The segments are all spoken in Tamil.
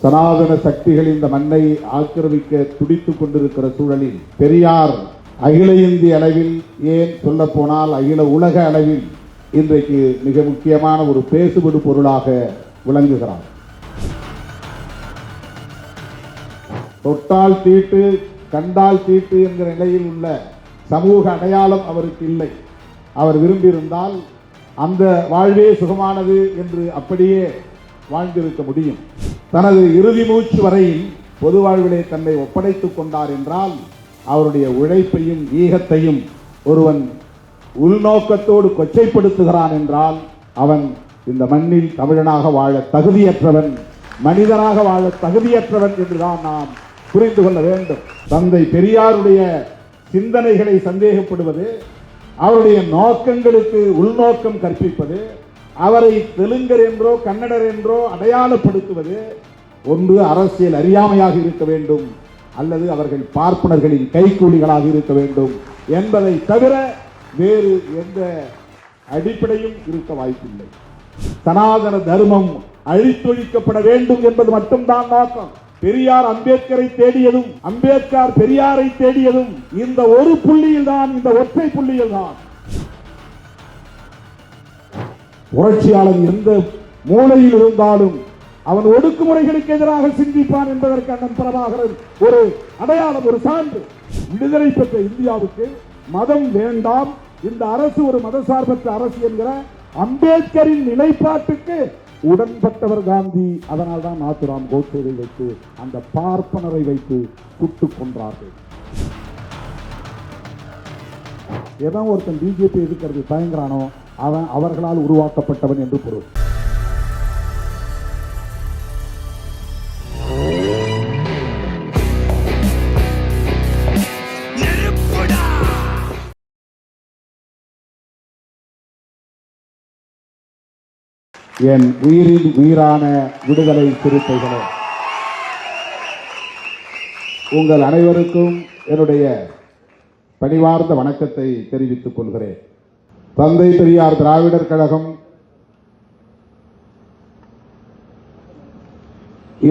சனாதன சக்திகள் இந்த மண்ணை ஆக்கிரமிக்க துடித்துக் கொண்டிருக்கிற சூழலில் பெரியார் அகில இந்திய அளவில், ஏன் சொல்ல போனால் அகில உலக அளவில் இன்றைக்கு மிக முக்கியமான ஒரு பேசுபடு பொருளாக விளங்குகிறார். தொட்டால் தீட்டு கண்டால் தீட்டு என்கிற நிலையில் உள்ள சமூக அடையாளம் அவருக்கு இல்லை. அவர் விரும்பியிருந்தால் அந்த வாழ்வே சுகமானது என்று அப்படியே வாழ்ந்திருக்க முடியும். தனது இறுதி மூச்சு வரையில் பொது வாழ்விலே தன்னை ஒப்படைத்துக் கொண்டார் என்றால் அவருடைய உழைப்பையும் ஈகத்தையும் ஒருவன் உள்நோக்கத்தோடு கொச்சைப்படுத்துகிறான் என்றால் அவன் இந்த மண்ணில் தமிழனாக வாழ தகுதியற்றவன், மனிதனாக வாழ தகுதியற்றவன் என்றுதான் நாம் புரிந்து கொள்ள வேண்டும். தந்தை பெரியாருடைய சிந்தனைகளை சந்தேகப்படுவது, அவருடைய நோக்கங்களுக்கு உள்நோக்கம் கற்பிப்பது, அவரை தெலுங்கர் என்றோ கன்னடர் என்றோ அடையாளப்படுத்துவது ஒன்று அரசியல் அறியாமையாக இருக்க வேண்டும், அல்லது அவர்கள் பார்ப்பனர்களின் கைக்கூலிகளாக இருக்க வேண்டும் என்பதை தவிர வேறு எந்த அடிப்படையும் இருக்க வாய்ப்பில்லை. சனாதன தர்மம் அழித்தொழிக்கப்பட வேண்டும் என்பது மட்டும்தான் நோக்கம். பெரியார் அம்பேத்கரை தேடியதும் அம்பேத்கர் பெரியாரை தேடியதும் இந்த ஒரு புள்ளியில் தான், இந்த ஒற்றை புள்ளியில் தான். புரட்சியாளர் எந்த மூலையில் இருந்தாலும் அவன் ஒடுக்குமுறைகளுக்கு எதிராக சிந்திப்பான் என்பதற்கு அண்ணன் பிரபாகரன் ஒரு அடையாளம், ஒரு சான்று. விடுதலை பெற்ற இந்தியாவுக்கு மதம் வேண்டாம், இந்த அரசு ஒரு மதசார்பற்ற அரசு என்கிற அம்பேத்கரின் நிலைப்பாட்டுக்கு உடன்பட்டவர் காந்தி. அதனால் தான் நாத்துராம் கோட்சேவை வைத்து அந்த பார்ப்பனரை வைத்து சுட்டுக் கொன்றார்கள். ஏதோ ஒருத்தன் பிஜேபி எதிர்க்கிறது பயங்கரானோ அவன் அவர்களால் உருவாக்கப்பட்டவன் என்று பொருள். என் உயிரின் உயிரான விடுதலை சிறுத்தைகளே, உங்கள் அனைவருக்கும் என்னுடைய பணிவார்ந்த வணக்கத்தை தெரிவித்துக் கொள்கிறேன். தந்தை பெரியார் திராவிடர் கழகம்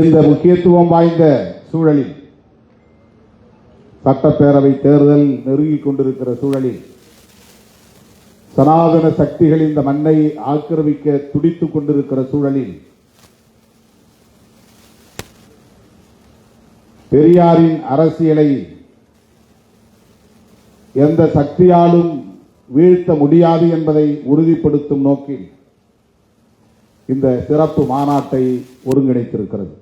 இந்த முக்கியத்துவம் வாய்ந்த சூழலில், சட்டப்பேரவை தேர்தல் நெருங்கிக் கொண்டிருக்கிற சூழலில், சனாதன சக்திகள் இந்த மண்ணை ஆக்கிரமிக்க துடித்துக் கொண்டிருக்கிற சூழலில் பெரியாரின் அரசியலை எந்த சக்தியாலும் வீழ்த்த முடியாது என்பதை உறுதிப்படுத்தும் நோக்கில் இந்த சிறப்பு மாநாட்டை ஒருங்கிணைத்திருக்கிறது.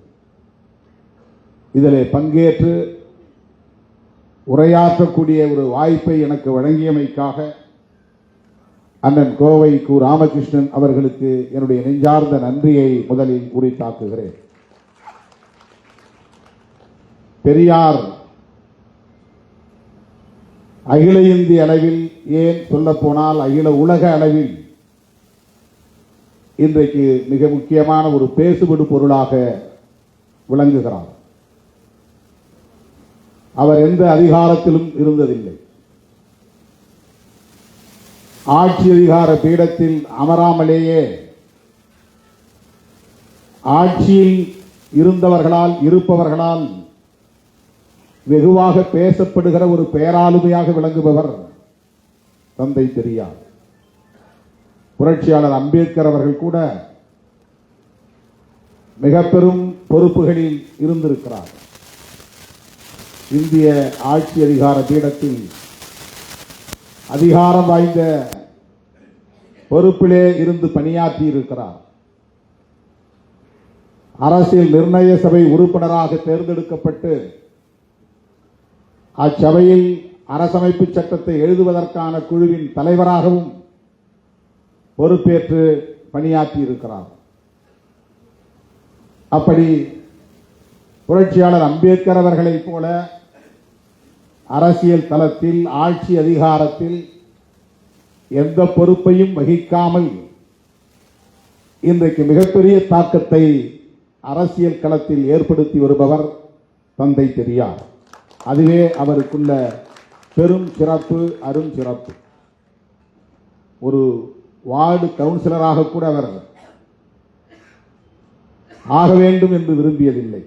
இதிலே பங்கேற்று உரையாற்றக்கூடிய ஒரு வாய்ப்பை எனக்கு வழங்கியமைக்காக அண்ணன் கோவை கு. ராமகிருஷ்ணன் அவர்களுக்கு என்னுடைய நெஞ்சார்ந்த நன்றியை முதலில் உரித்தாக்குகிறேன். பெரியார் அகில இந்திய அளவில், ஏன் சொல்ல போனால் அகில உலக அளவில் இன்றைக்கு மிக முக்கியமான ஒரு பேசுபடு பொருளாக விளங்குகிறார். அவர் எந்த அதிகாரத்திலும் இருந்ததில்லை. ஆட்சி அதிகார பீடத்தில் அமராமலேயே ஆட்சியில் இருந்தவர்களால், இருப்பவர்களால் வெகுவாக பேசப்படுகிற ஒரு பேராளுமையாக விளங்குபவர் தந்தை பெரியார். புரட்சியாளர் அம்பேத்கர் அவர்கள் கூட மிக பெரும் பொறுப்புகளில் இருந்திருக்கிறார். இந்திய ஆட்சி அதிகார பீடத்தில் அதிகாரம் வாய்ந்த பொறுப்பிலே இருந்து பணியாற்றி இருக்கிறார். அரசியல் நிர்ணய சபை உறுப்பினராக தேர்ந்தெடுக்கப்பட்டு அச்சபையில் அரசமைப்பு சட்டத்தை எழுதுவதற்கான குழுவின் தலைவராகவும் பொறுப்பேற்று பணியாற்றி இருக்கிறார். அப்படி புரட்சியாளர் அம்பேத்கர் அவர்களைப் போல அரசியல் தளத்தில், ஆட்சி அதிகாரத்தில் எந்த பொறுப்பையும் வகிக்காமல் இன்றைக்கு மிகப்பெரிய தாக்கத்தை அரசியல் களத்தில் ஏற்படுத்தி வருபவர் தந்தை பெரியார். அதுவே அவருக்குள்ள பெரும் சிறப்பு, அரும் சிறப்பு. ஒரு வார்டு கவுன்சிலராக கூட அவர் ஆக வேண்டும் என்று விரும்பியதில்லை.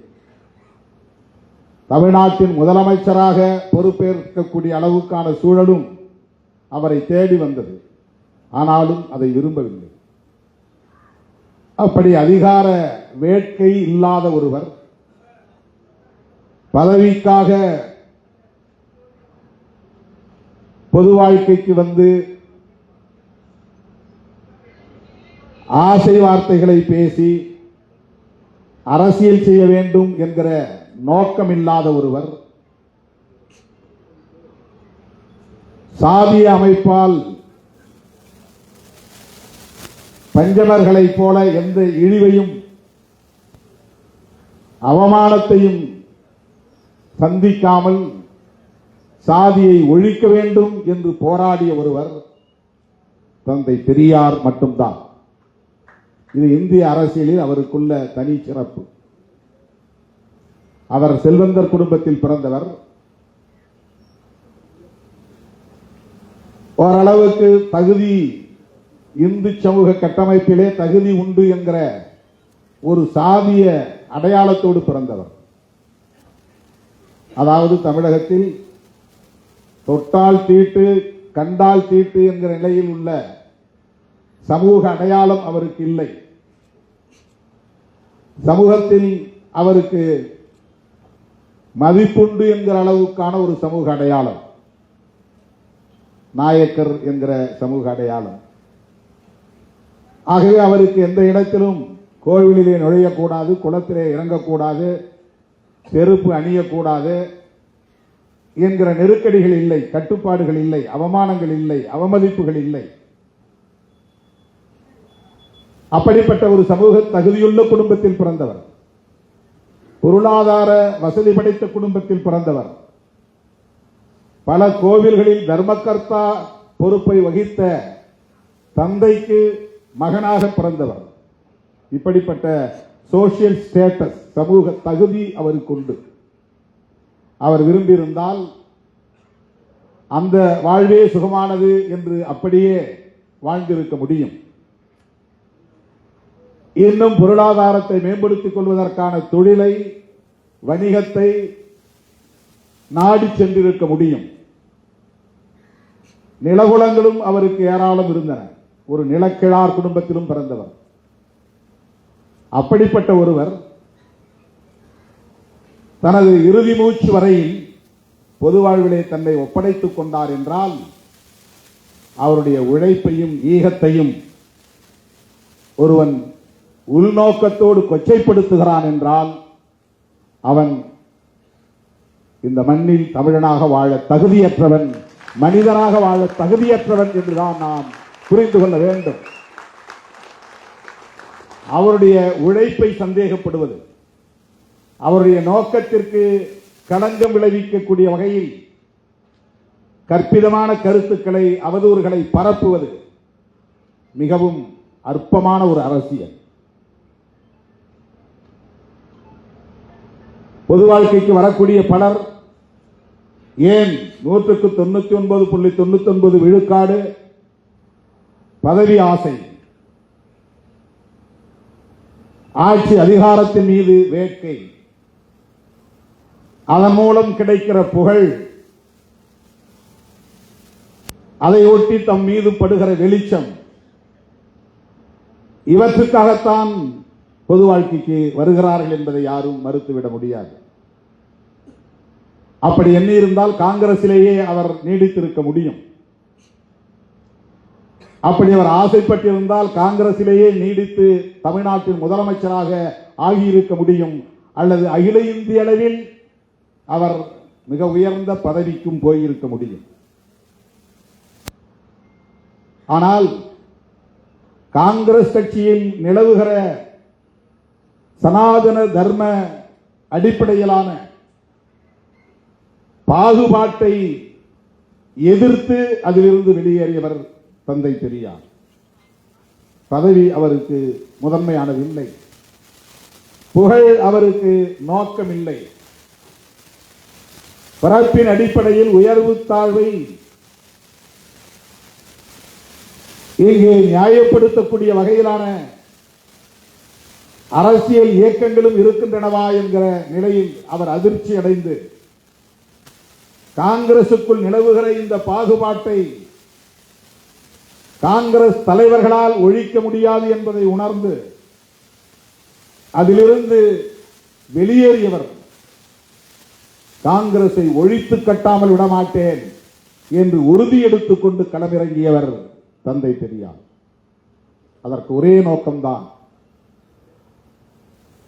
தமிழ்நாட்டின் முதலமைச்சராக பொறுப்பேற்கக்கூடிய அளவுக்கான சூழலும் அவரை தேடி வந்தது. ஆனாலும் அதை விரும்பவில்லை. அப்படி அதிகார வேட்கை இல்லாத ஒருவர் பதவிக்காக பொது வாழ்க்கைக்கு வந்து ஆசை வார்த்தைகளை பேசி அரசியல் செய்ய வேண்டும் என்கிற நோக்கம் இல்லாத ஒருவர் சாதிய அமைப்பால் பஞ்சமர்களைப் போல எந்த இழிவையும் அவமானத்தையும் சந்திக்காமல் சாதியை ஒழிக்க வேண்டும் என்று போராடிய ஒருவர் தந்தை பெரியார் மட்டும்தான். இது இந்திய அரசியலில் அவருக்குள்ள தனி சிறப்பு. அவர் செல்வந்தர் குடும்பத்தில் பிறந்தவர். ஓரளவுக்கு தகுதி, இந்து சமூக கட்டமைப்பிலே தகுதி உண்டு என்கிற ஒரு சாதிய அடையாளத்தோடு பிறந்தவர். அதாவது தமிழகத்தில் தொட்டால் தீட்டு கண்டால் தீட்டு என்கிற நிலையில் உள்ள சமூக அடையாளம் அவருக்கு இல்லை. சமூகத்தில் அவருக்கு மதிப்புண்டு என்கிற அளவுக்கான ஒரு சமூக அடையாளம், நாயக்கர் என்கிற சமூக அடையாளம். ஆகவே அவருக்கு எந்த இடத்திலும் கோவிலிலே நுழையக்கூடாது, குளத்திலே இறங்கக்கூடாது, செருப்பு அணியக்கூடாது என்கிற நெருக்கடிகள் இல்லை, கட்டுப்பாடுகள் இல்லை, அவமானங்கள் இல்லை, அவமதிப்புகள் இல்லை. அப்படிப்பட்ட ஒரு சமூக தகுதியுள்ள குடும்பத்தில் பிறந்தவர், பொருளாதார வசதி படைத்த குடும்பத்தில் பிறந்தவர், பல கோவில்களில் தர்மகர்த்தா பொறுப்பை வகித்த தந்தைக்கு மகனாக பிறந்தவர். இப்படிப்பட்ட சோசியல் ஸ்டேட்டஸ், சமூக தகுதி அவருக்கு உண்டு. அவர் விரும்பியிருந்தால் அந்த வாழ்வே சுகமானது என்று அப்படியே வாழ்ந்திருக்க முடியும். இன்னும் பொருளாதாரத்தை மேம்படுத்திக் கொள்வதற்கான தொழிலை, வணிகத்தை நாடி சென்றிருக்க முடியும். நிலகுலங்களும் அவருக்கு ஏராளம் இருந்தன. ஒரு நிலக்கிழார் குடும்பத்திலும் பிறந்தவர். அப்படிப்பட்ட ஒருவர் தனது இறுதி மூச்சு வரையில் பொது வாழ்விலே தன்னை ஒப்படைத்துக் கொண்டார் என்றால் அவருடைய உழைப்பையும் ஈகத்தையும் ஒருவன் உள்நோக்கத்தோடு கொச்சைப்படுத்துகிறான் என்றால் அவன் இந்த மண்ணில் தமிழனாக வாழ தகுதியற்றவன், மனிதனாக வாழ தகுதியற்றவன் என்றுதான் நாம் புரிந்து கொள்ள வேண்டும். அவருடைய உழைப்பை சந்தேகப்படுவது, அவருடைய நோக்கத்திற்கு களங்கம் விளைவிக்கக்கூடிய வகையில் கற்பிதமான கருத்துக்களை, அவதூறுகளை பரப்புவது மிகவும் அற்பமான ஒரு அரசியல். பொது வாழ்க்கைக்கு வரக்கூடிய பலர் ஏன் 99.99 விழுக்காடு பதவி ஆசை, ஆட்சி அதிகாரத்தின் மீது வேட்கை, அதன் மூலம் கிடைக்கிற புகழ், அதை ஒட்டி தம் மீது படுகிற வெளிச்சம், இவற்றுக்காகத்தான் பொது வாழ்க்கைக்கு வருகிறார்கள் என்பதை யாரும் மறுத்துவிட முடியாது. அப்படி எண்ணியிருந்தால் காங்கிரசிலேயே அவர் நீடித்திருக்க முடியும். அப்படி அவர் ஆசைப்பட்டிருந்தால் காங்கிரசிலேயே நீடித்து தமிழ்நாட்டின் முதலமைச்சராக ஆகியிருக்க முடியும். அல்லது அகில இந்திய அளவில் அவர் மிக உயர்ந்த பதவிக்கும் போயிருக்க முடியும். ஆனால் காங்கிரஸ் கட்சியில் நிலவுகிற சனாதன தர்ம அடிப்படையிலான பாகுபாட்டை எதிர்த்து அதிலிருந்து வெளியேறியவர் தந்தை பெரியார். பதவி அவருக்கு முதன்மையானது இல்லை, புகழ் அவருக்கு நோக்கம் இல்லை. பிறப்பின் அடிப்படையில் உயர்வு தாழ்வை இங்கே நியாயப்படுத்தக்கூடிய வகையிலான அரசியல் இயக்கங்களும் இருக்கின்றனவா என்கிற நிலையில் அவர் அதிர்ச்சி அடைந்து காங்கிரசுக்குள் நிலவுகிற இந்த பாகுபாட்டை காங்கிரஸ் தலைவர்களால் ஒழிக்க முடியாது என்பதை உணர்ந்து அதிலிருந்து வெளியேறியவர். காங்கிரஸை ஒழித்து கட்டாமல் விடமாட்டேன் என்று உறுதி எடுத்துக் கொண்டு களமிறங்கியவர் தந்தை பெரியார். அதற்கு ஒரே நோக்கம்தான்,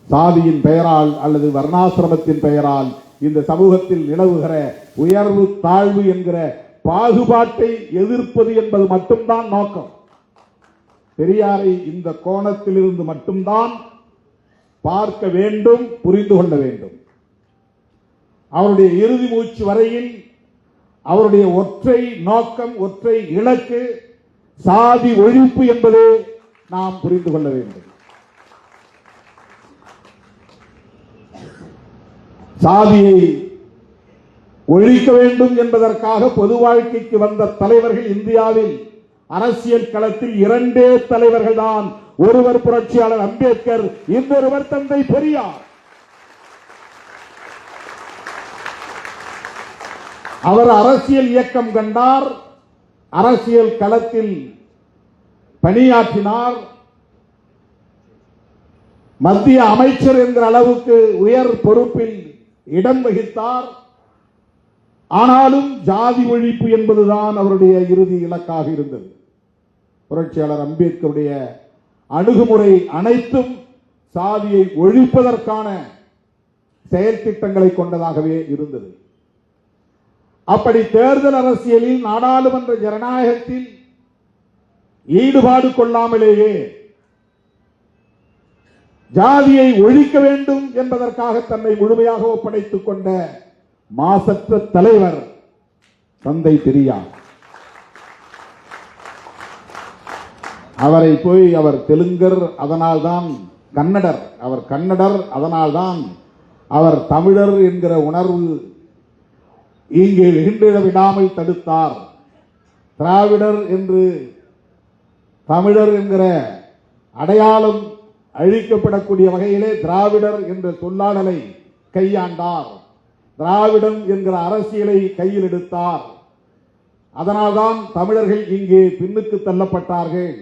சாதியின் பெயரால் அல்லது வர்ணாசிரமத்தின் பெயரால் இந்த சமூகத்தில் நிலவுகிற உயர்வு தாழ்வு என்கிற பாகுபாட்டை எதிர்ப்பது என்பது மட்டும்தான் நோக்கம். பெரியாரை இந்த கோணத்திலிருந்து மட்டும்தான் பார்க்க வேண்டும், புரிந்து கொள்ள வேண்டும். அவருடைய இறுதி மூச்சு வரையில் அவருடைய ஒற்றை நோக்கம், ஒற்றை இலக்கு சாதி ஒழிப்பு என்பதை நாம் புரிந்து கொள்ள வேண்டும். சாதியை ஒழிக்க வேண்டும் என்பதற்காக பொது வாழ்க்கைக்கு வந்த தலைவர்கள் இந்தியாவில் அரசியல் களத்தில் இரண்டே தலைவர்கள் தான். ஒருவர் புரட்சியாளர் அம்பேத்கர், இன்னொருவர் தந்தை பெரியார். அவர் அரசியல் இயக்கம் கண்டார், அரசியல் களத்தில் பணியாற்றினார், மத்திய அமைச்சர் என்கிற அளவுக்கு உயர் பொறுப்பில் இடம் வகித்தார். ஆனாலும் ஜாதி ஒழிப்பு என்பதுதான் அவருடைய இறுதி இலக்காக இருந்தது. புரட்சியாளர் அம்பேத்கருடைய அணுகுமுறை அனைத்தும் சாதியை ஒழிப்பதற்கான செயல் திட்டங்களை கொண்டதாகவே இருந்தது. அப்படி தேர்தல் அரசியலில், நாடாளுமன்ற ஜனநாயகத்தில் ஈடுபாடு கொள்ளாமலேயே ஜாதியை ஒழிக்க வேண்டும் என்பதற்காக தன்னை முழுமையாக ஒப்படைத்துக் கொண்ட மாசற்ற தலைவர் தந்தை பெரியார். அவரை போய் அவர் தெலுங்கர், அதனால்தான் கன்னடர், அவர் கன்னடர், அதனால்தான் அவர் தமிழர் என்கிற உணர்வு இங்கே வெகுண்டிட விடாமல் தடுத்தார். திராவிடர் என்று தமிழர் என்கிற அடையாளம் அழிக்கப்படக்கூடிய வகையிலே திராவிடர் என்ற சொல்லாடலை கையாண்டார். திராவிடம் என்கிற அரசியலை கையில் எடுத்தார். அதனால்தான் தமிழர்கள் இங்கே பின்னுக்கு தள்ளப்பட்டார்கள்,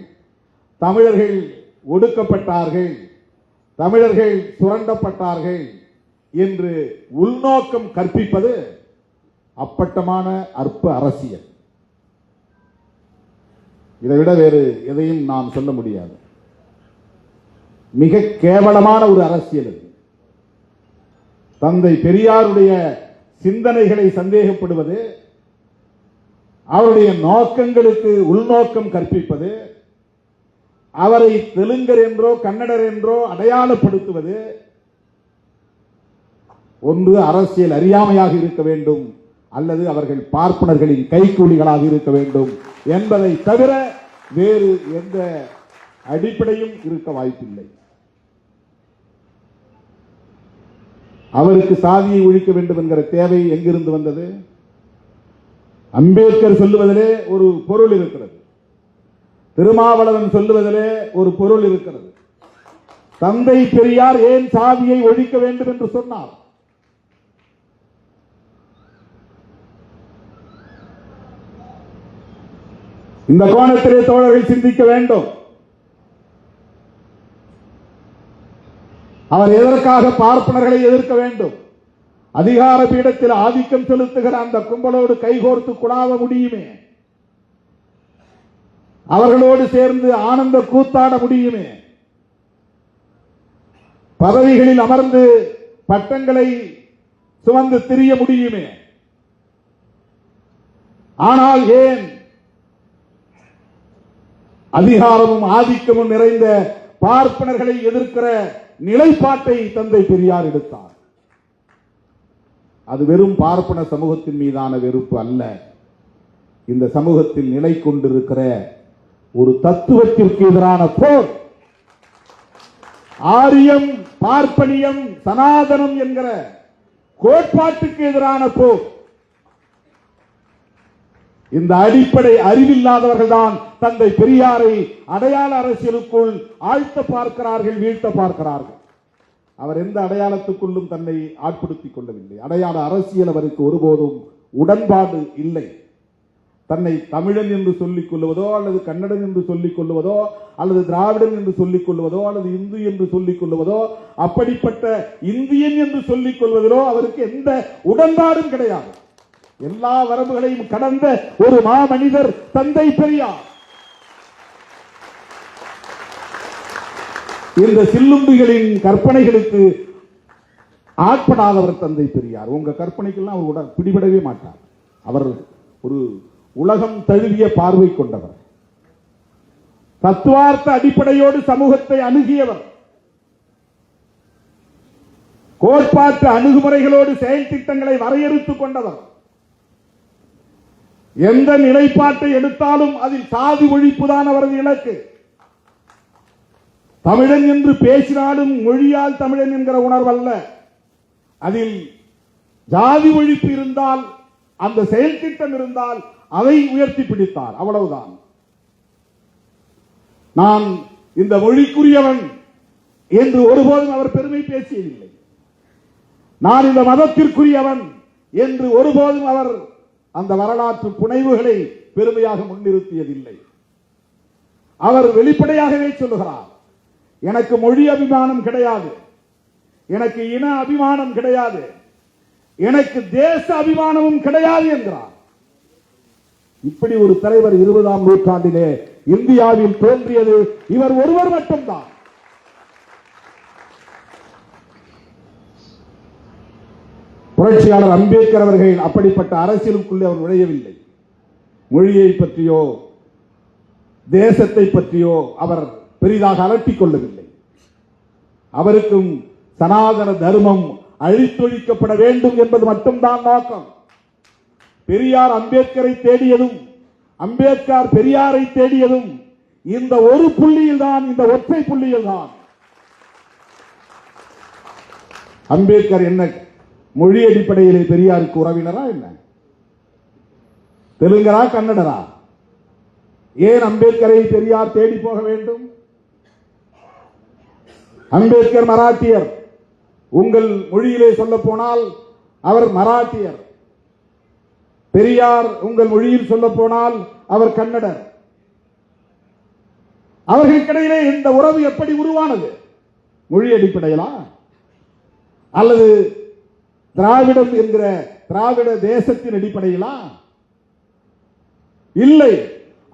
தமிழர்கள் ஒடுக்கப்பட்டார்கள், தமிழர்கள் சுரண்டப்பட்டார்கள் என்று உள்நோக்கம் கற்பிப்பது அப்பட்டமான அற்ப அரசியல். இதைவிட வேறு எதையும் நாம் சொல்ல முடியாது. மிக கேவலமான ஒரு அரசியல். தந்தை பெரியாருடைய சிந்தனைகளை சந்தேகப்படுவது, அவருடைய நோக்கங்களுக்கு உள்நோக்கம் கற்பிப்பது, அவரை தெலுங்கர் என்றோ கன்னடர் என்றோ அடையாளப்படுத்துவது ஒன்று அரசியல் அறியாமையாக இருக்க வேண்டும், அல்லது அவர்கள் பார்ப்பனர்களின் கைக்கூலிகளாக இருக்க வேண்டும் என்பதை தவிர வேறு எந்த அடிப்படையும் இருக்க வாய்ப்பில்லை. அவருக்கு சாதியை ஒழிக்க வேண்டும் என்கிற தேவை எங்கிருந்து வந்தது? அம்பேத்கர் சொல்லுவதிலே ஒரு பொருள் இருக்கிறது, திருமாவளவன் சொல்லுவதிலே ஒரு பொருள் இருக்கிறது. தந்தை பெரியார் ஏன் சாதியை ஒழிக்க வேண்டும் என்று சொன்னார்? இந்த கோணத்திலே தோழர்கள் சிந்திக்க வேண்டும். அவர் எதற்காக பார்ப்பனர்களை எதிர்க்க வேண்டும்? அதிகார பீடத்தில் ஆதிக்கம் செலுத்துகிற அந்த கும்பலோடு கைகோர்த்து குழாவ முடியுமே, அவர்களோடு சேர்ந்து ஆனந்த கூத்தாட முடியுமே, பதவிகளில் அமர்ந்து பட்டங்களை சுமந்து திரிய முடியுமே. ஆனால் ஏன் அதிகாரமும் ஆதிக்கமும் நிறைந்த பார்ப்பனர்களை எதிர்க்கிற நிலைப்பாட்டை தந்தை பெரியார் எடுத்தார்? அது வெறும் பார்ப்பன சமூகத்தின் மீதான வெறுப்பு அல்ல, இந்த சமூகத்தில் நிலை கொண்டிருக்கிற ஒரு தத்துவத்திற்கு எதிரான போர். ஆரியம், பார்ப்பனியம், சனாதனம் என்கிற கோட்பாட்டுக்கு எதிரான போர். இந்த அடிப்படை அறிவில்லாதவர்கள் தான் தந்தை பெரியாரை அடையாள அரசியலுக்குள் ஆழ்த்த பார்க்கிறார்கள், வீழ்த்த பார்க்கிறார்கள். அவர் எந்த அடையாளத்துக்குள்ளும் தன்னை ஆட்படுத்திக் கொள்ளவில்லை. அடையாள அரசியல் அவருக்கு ஒருபோதும் உடன்பாடு இல்லை. தன்னை தமிழன் என்று சொல்லிக் கொள்வதோ அல்லது கன்னடன் என்று சொல்லிக் கொள்வதோ அல்லது திராவிடன் என்று சொல்லிக் கொள்வதோ அல்லது இந்து என்று சொல்லிக் கொள்வதோ அப்படிப்பட்ட இந்தியன் என்று சொல்லிக் கொள்வதிலோ அவருக்கு எந்த உடன்பாடும் கிடையாது. எல்லா வரம்புகளையும் கடந்த ஒரு மாமனிதர் தந்தை பெரியார். இந்த சில்லும்பிகளின் கற்பனைகளுக்கு ஆட்படாதவர் தந்தை பெரியார். உங்க கற்பனைக்கெல்லாம் அவர் பிடிபடவே மாட்டார். அவர் ஒரு உலகம் தழுவிய பார்வை கொண்டவர், தத்துவார்த்த அடிப்படையோடு சமூகத்தை அணுகியவர், கோட்பாட்டு அணுகுமுறைகளோடு செயல் திட்டங்களை வரையறுத்துக் கொண்டவர். எந்த நிலைப்பாட்டை எடுத்தாலும் அதில் சாதி ஒழிப்பு தான் அவரது இலக்கு. தமிழன் என்று பேசினாலும் மொழியால் தமிழன் என்கிற உணர்வல்ல, அதில் ஜாதி ஒழிப்பு இருந்தால், அந்த செயல் திட்டம் இருந்தால் அதை உயர்த்தி பிடித்தார். அவ்வளவுதான். நான் இந்த மொழிக்குரியவன் என்று ஒருபோதும் அவர் பெருமை பேசியதில்லை. நான் இந்த மதத்திற்குரியவன் என்று ஒருபோதும் அவர் அந்த வரலாற்று புனைவுகளை பெருமையாக முன்னிறுத்தியதில்லை. அவர் வெளிப்படையாகவே சொல்லுகிறார், எனக்கு மொழி அபிமானம் கிடையாது, எனக்கு இன அபிமானம் கிடையாது, எனக்கு தேச அபிமானமும் கிடையாது என்கிறார். இப்படி ஒரு தலைவர் 20ஆம் நூற்றாண்டிலே இந்தியாவில் தோன்றியது இவர் ஒருவர் மட்டும்தான். புரட்சியாளர் அம்பேத்கர் அவர்கள் அப்படிப்பட்ட அரசியலுக்குள்ளே அவர் நுழையவில்லை. மொழியை பற்றியோ தேசத்தை பற்றியோ அவர் பெரிதாக அலட்டிக் கொள்ளவில்லை. அவருக்கும் சனாதன தர்மம் அழித்தொழிக்கப்பட வேண்டும் என்பது மட்டும்தான் நோக்கம். பெரியார் அம்பேத்கரை தேடியதும் அம்பேத்கர் பெரியாரை தேடியதும் இந்த ஒரு புள்ளியில் தான், இந்த ஒற்றை புள்ளியில் தான். அம்பேத்கர் என்ன மொழி அடிப்படையிலே பெரியாருக்கு உறவினரா என்ன? தெலுங்கரா கன்னடரா? ஏன் அம்பேத்கரை பெரியார் தேடி போக வேண்டும்? அம்பேத்கர் மராட்டியர், உங்கள் மொழியிலே சொல்ல போனால் அவர் மராட்டியர். பெரியார் உங்கள் மொழியில் சொல்ல போனால் அவர் கன்னடர். அவர்களுக்கிடையிலே இந்த உறவு எப்படி உருவானது? மொழி அடிப்படையிலா அல்லது திராவிடம் என்கிற திராவிட தேசத்தின் அடிப்படையிலா? இல்லை.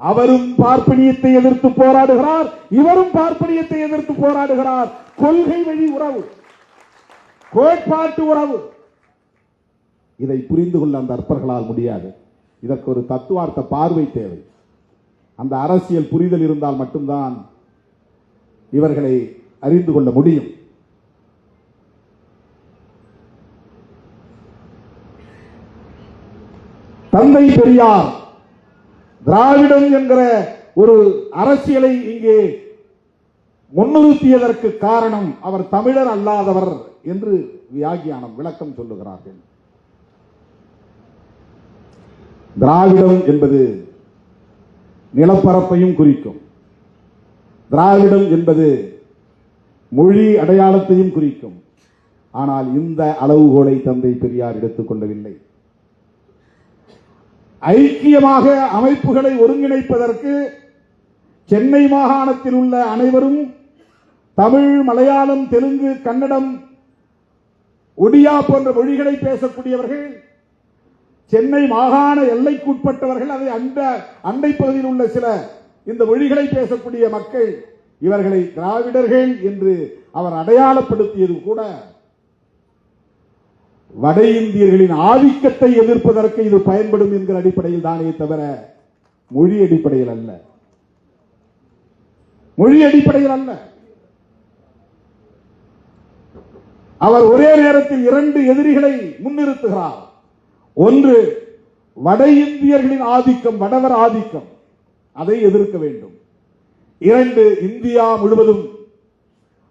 அவரும் பார்ப்பனியத்தை எதிர்த்து போராடுகிறார், இவரும் பார்ப்பனியத்தை எதிர்த்து போராடுகிறார். கொள்கை வழி உறவு, கோட்பாட்டு உறவு. இதை புரிந்து கொள்ள அந்த அற்பர்களால் முடியாது. இதற்கு ஒரு தத்துவார்த்த பார்வை தேவை. அந்த அரசியல் புரிதல் இருந்தால் மட்டும்தான் இவர்களை அறிந்து கொள்ள முடியும். தந்தை பெரியார் திராவிடம் என்கிற ஒரு அரசியலை இங்கே முன்னிறுத்தியதற்கு காரணம் அவர் தமிழர் அல்லாதவர் என்று வியாக்கியானம் விளக்கம் சொல்லுகிறார்கள். திராவிடம் என்பது நிலப்பரப்பையும் குறிக்கும். திராவிடம் என்பது மொழி அடையாளத்தையும் குறிக்கும். ஆனால் இந்த அளவுகோலை தந்தை பெரியார் எடுத்துக் கொள்ளவில்லை. ஐக்கியமாக அமைப்புகளை ஒருங்கிணைப்பதற்கு சென்னை மாகாணத்தில் உள்ள அனைவரும் தமிழ், மலையாளம், தெலுங்கு, கன்னடம், ஒடியா போன்ற மொழிகளை பேசக்கூடியவர்கள், சென்னை மாகாண எல்லைக்குட்பட்டவர்கள், அதை அண்டை பகுதியில் உள்ள சில இந்த மொழிகளை பேசக்கூடிய மக்கள், இவர்களை திராவிடர்கள் என்று அவர் அடையாளப்படுத்தியது கூட வட இந்தியர்களின் ஆதிக்கத்தை எதிர்ப்பதற்கு இது பயன்படும் என்கிற அடிப்படையில் தானே தவிர மொழி அடிப்படையில் அல்ல. மொழி அடிப்படையில் அல்ல. அவர் ஒரே நேரத்தில் இரண்டு எதிரிகளை முன்னிறுத்துகிறார். ஒன்று வட இந்தியர்களின் ஆதிக்கம், வடவர் ஆதிக்கம், அதை எதிர்க்க வேண்டும். இரண்டு, இந்தியா முழுவதும்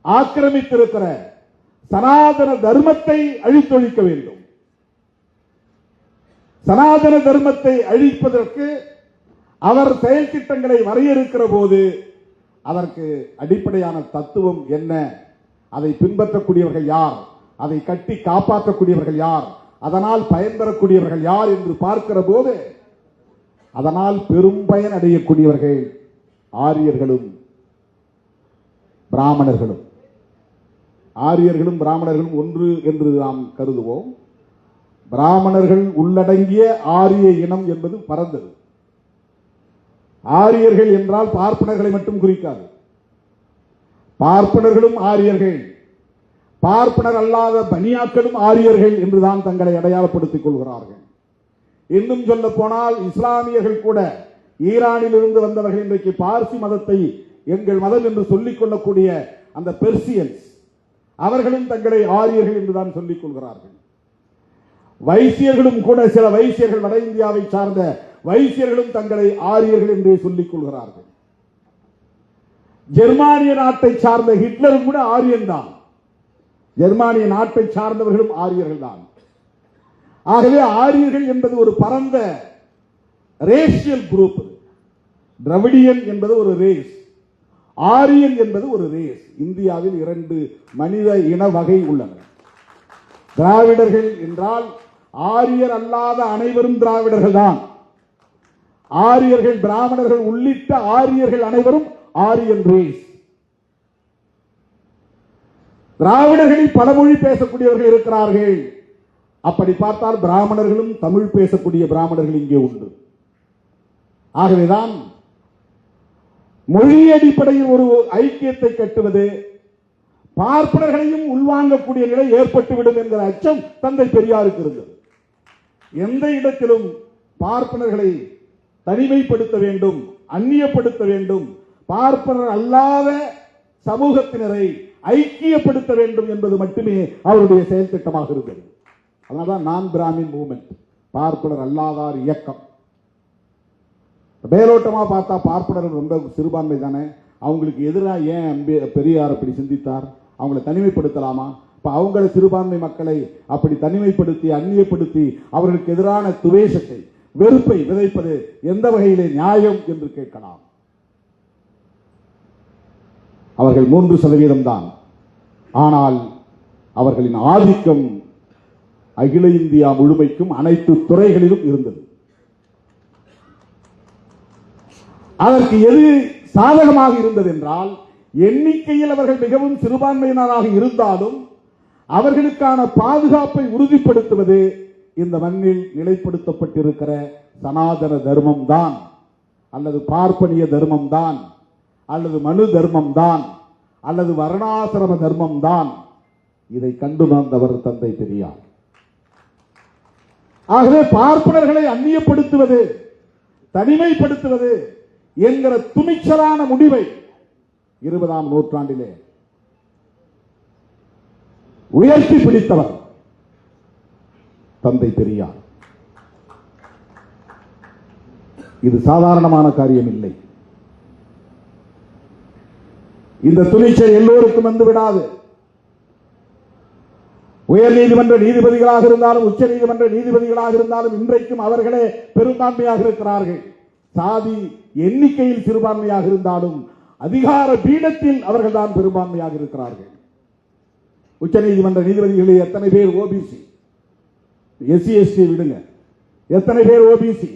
ஆக்கிரமித்திருக்கிற சனாதன தர்மத்தை அழித்தொழிக்க வேண்டும். சனாதன தர்மத்தை அழிப்பதற்கு அவர் செயல் திட்டங்களை வரையறுக்கிற போது அதற்கு அடிப்படையான தத்துவம் என்ன, அதை பின்பற்றக்கூடியவர்கள் யார், அதை கட்டி காப்பாற்றக்கூடியவர்கள் யார், அதனால் பயன்பெறக்கூடியவர்கள் யார் என்று பார்க்கிற போது அதனால் பெரும் பயன் அடையக்கூடியவர்கள் ஆரியர்களும் பிராமணர்களும். ஆரியர்களும் பிராமணர்களும் ஒன்று என்று நாம் கருதுவோம். பிராமணர்கள் உள்ளடங்கிய ஆரிய இனம் என்பது பரந்தது. ஆரியர்கள் என்றால் பார்ப்பனர்களை மட்டும் குறிக்காது. பார்ப்பனர்களும் ஆரியர்கள், பார்ப்பனர் அல்லாத பனியாக்களும் ஆரியர்கள் என்றுதான் தங்களை அடையாளப்படுத்திக் கொள்கிறார்கள். இன்னும் சொல்ல போனால் இஸ்லாமியர்கள் கூட ஈரானில் இருந்து வந்தவர்கள் இன்றைக்கு பார்சி மதத்தை எங்கள் மதம் என்று சொல்லிக் கொள்ளக்கூடிய அந்த பெர்சியன்ஸ் அவர்களும் தங்களை ஆரியர்கள் என்றுதான் சொல்லிக் கொள்கிறார்கள். வைசியர்களும் கூட, சில வைசியர்கள் வட இந்தியாவை சார்ந்த வைசியர்களும் தங்களை ஆரியர்கள் என்றே சொல்லிக் கொள்கிறார்கள். ஜெர்மானிய நாட்டை சார்ந்த ஹிட்லரும் கூட ஆரியன் தான். ஜெர்மானிய நாட்டை சார்ந்தவர்களும் ஆரியர்கள் தான். ஆகவே ஆரியர்கள் என்பது ஒரு பரந்த ரேஷியல் குரூப். திராவிடியன் என்பது ஒரு ரேஸ், ஆரியன் என்பது ஒரு ரேஸ். இந்தியாவில் 2 மனித இன வகை உள்ளன. திராவிடர்கள் என்றால் ஆரியர் அல்லாத அனைவரும் திராவிடர்கள் தான். ஆரியர்கள் பிராமணர்கள் உள்ளிட்ட ஆரியர்கள் அனைவரும் ஆரியன் ரேஸ். திராவிடர்களில் பல மொழி பேசக்கூடியவர்கள் இருக்கிறார்கள். அப்படி பார்த்தால் பிராமணர்களும் தமிழ் பேசக்கூடிய பிராமணர்கள் இங்கே உண்டு. ஆகவேதான் மொழி அடிப்படையில் ஒரு ஐக்கியத்தை கட்டுவது பார்ப்பனர்களையும் உள்வாங்கக்கூடிய நிலை ஏற்பட்டுவிடும் என்கிற அச்சம் தந்தை பெரியாருக்கு இருந்தது. எந்த இடத்திலும் பார்ப்பனர்களை தனிமைப்படுத்த வேண்டும், அந்நியப்படுத்த வேண்டும், பார்ப்பனர் அல்லாத சமூகத்தினரை ஐக்கியப்படுத்த வேண்டும் என்பது மட்டுமே அவருடைய செயல் திட்டமாக இருந்தது. அதனால்தான் நான் பிராமின் மூவ்மெண்ட், பார்ப்பனர் அல்லாதார் இயக்கம். மேலோட்டமா பார்த்தா பார்ப்பனர்கள் ரொம்ப சிறுபான்மை தானே, அவங்களுக்கு எதிராக ஏன் பெரியார் அப்படி சிந்தித்தார், அவங்களை தனிமைப்படுத்தலாமா? இப்ப அவங்கள சிறுபான்மை மக்களை அப்படி தனிமைப்படுத்தி அந்நியப்படுத்தி அவர்களுக்கு எதிரான துவேஷத்தை, வெறுப்பை விதைப்பது எந்த வகையிலே நியாயம் என்று கேட்கலாம். அவர்கள் 3% தான். ஆனால் அவர்களின் ஆதிக்கம் அகில இந்தியா முழுமைக்கும் அனைத்து துறைகளிலும் இருந்தது. அதற்கு எது சாதகமாக இருந்தது என்றால், எண்ணிக்கையில் அவர்கள் மிகவும் சிறுபான்மையினராக இருந்தாலும் அவர்களுக்கான பாதுகாப்பை உறுதிப்படுத்துவது இந்த மண்ணில் நிலைப்படுத்தப்பட்டிருக்கிற சனாதன தர்மம் தான், அல்லது பார்ப்பனிய தர்மம் தான், அல்லது மனு தர்மம் தான், அல்லது வர்ணாசிரம தர்மம் தான். இதை கண்டுணர்ந்தவர் தந்தை பெரியார். ஆகவே பார்ப்பனர்களை அந்நியப்படுத்துவது, தனிமைப்படுத்துவது என்கிற துணிச்சலான முடிவை 20ஆம் நூற்றாண்டிலே உயர்த்தி பிடித்தவர் தந்தை பெரியார். இது சாதாரணமான காரியம் இல்லை. இந்த துணிச்சல் எல்லோருக்கும் வந்து விடாது. உயர் நீதிமன்ற நீதிபதிகளாக இருந்தாலும் உச்ச நீதிமன்ற நீதிபதிகளாக இருந்தாலும் இன்றைக்கும் அவர்களே பெரும்பான்மையாக இருக்கிறார்கள். சாதி எண்ணிக்கையில் சிறுபான்மையாக இருந்தாலும் அதிகார பீடத்தில் அவர்கள் தான் பெரும்பான்மையாக இருக்கிறார்கள். உச்ச நீதிமன்ற நீதிபதிகளில் எத்தனை பேர் ஓபிசி? எஸ்சி எஸ்டி விடுங்க, எத்தனை பேர் ஓபிசி?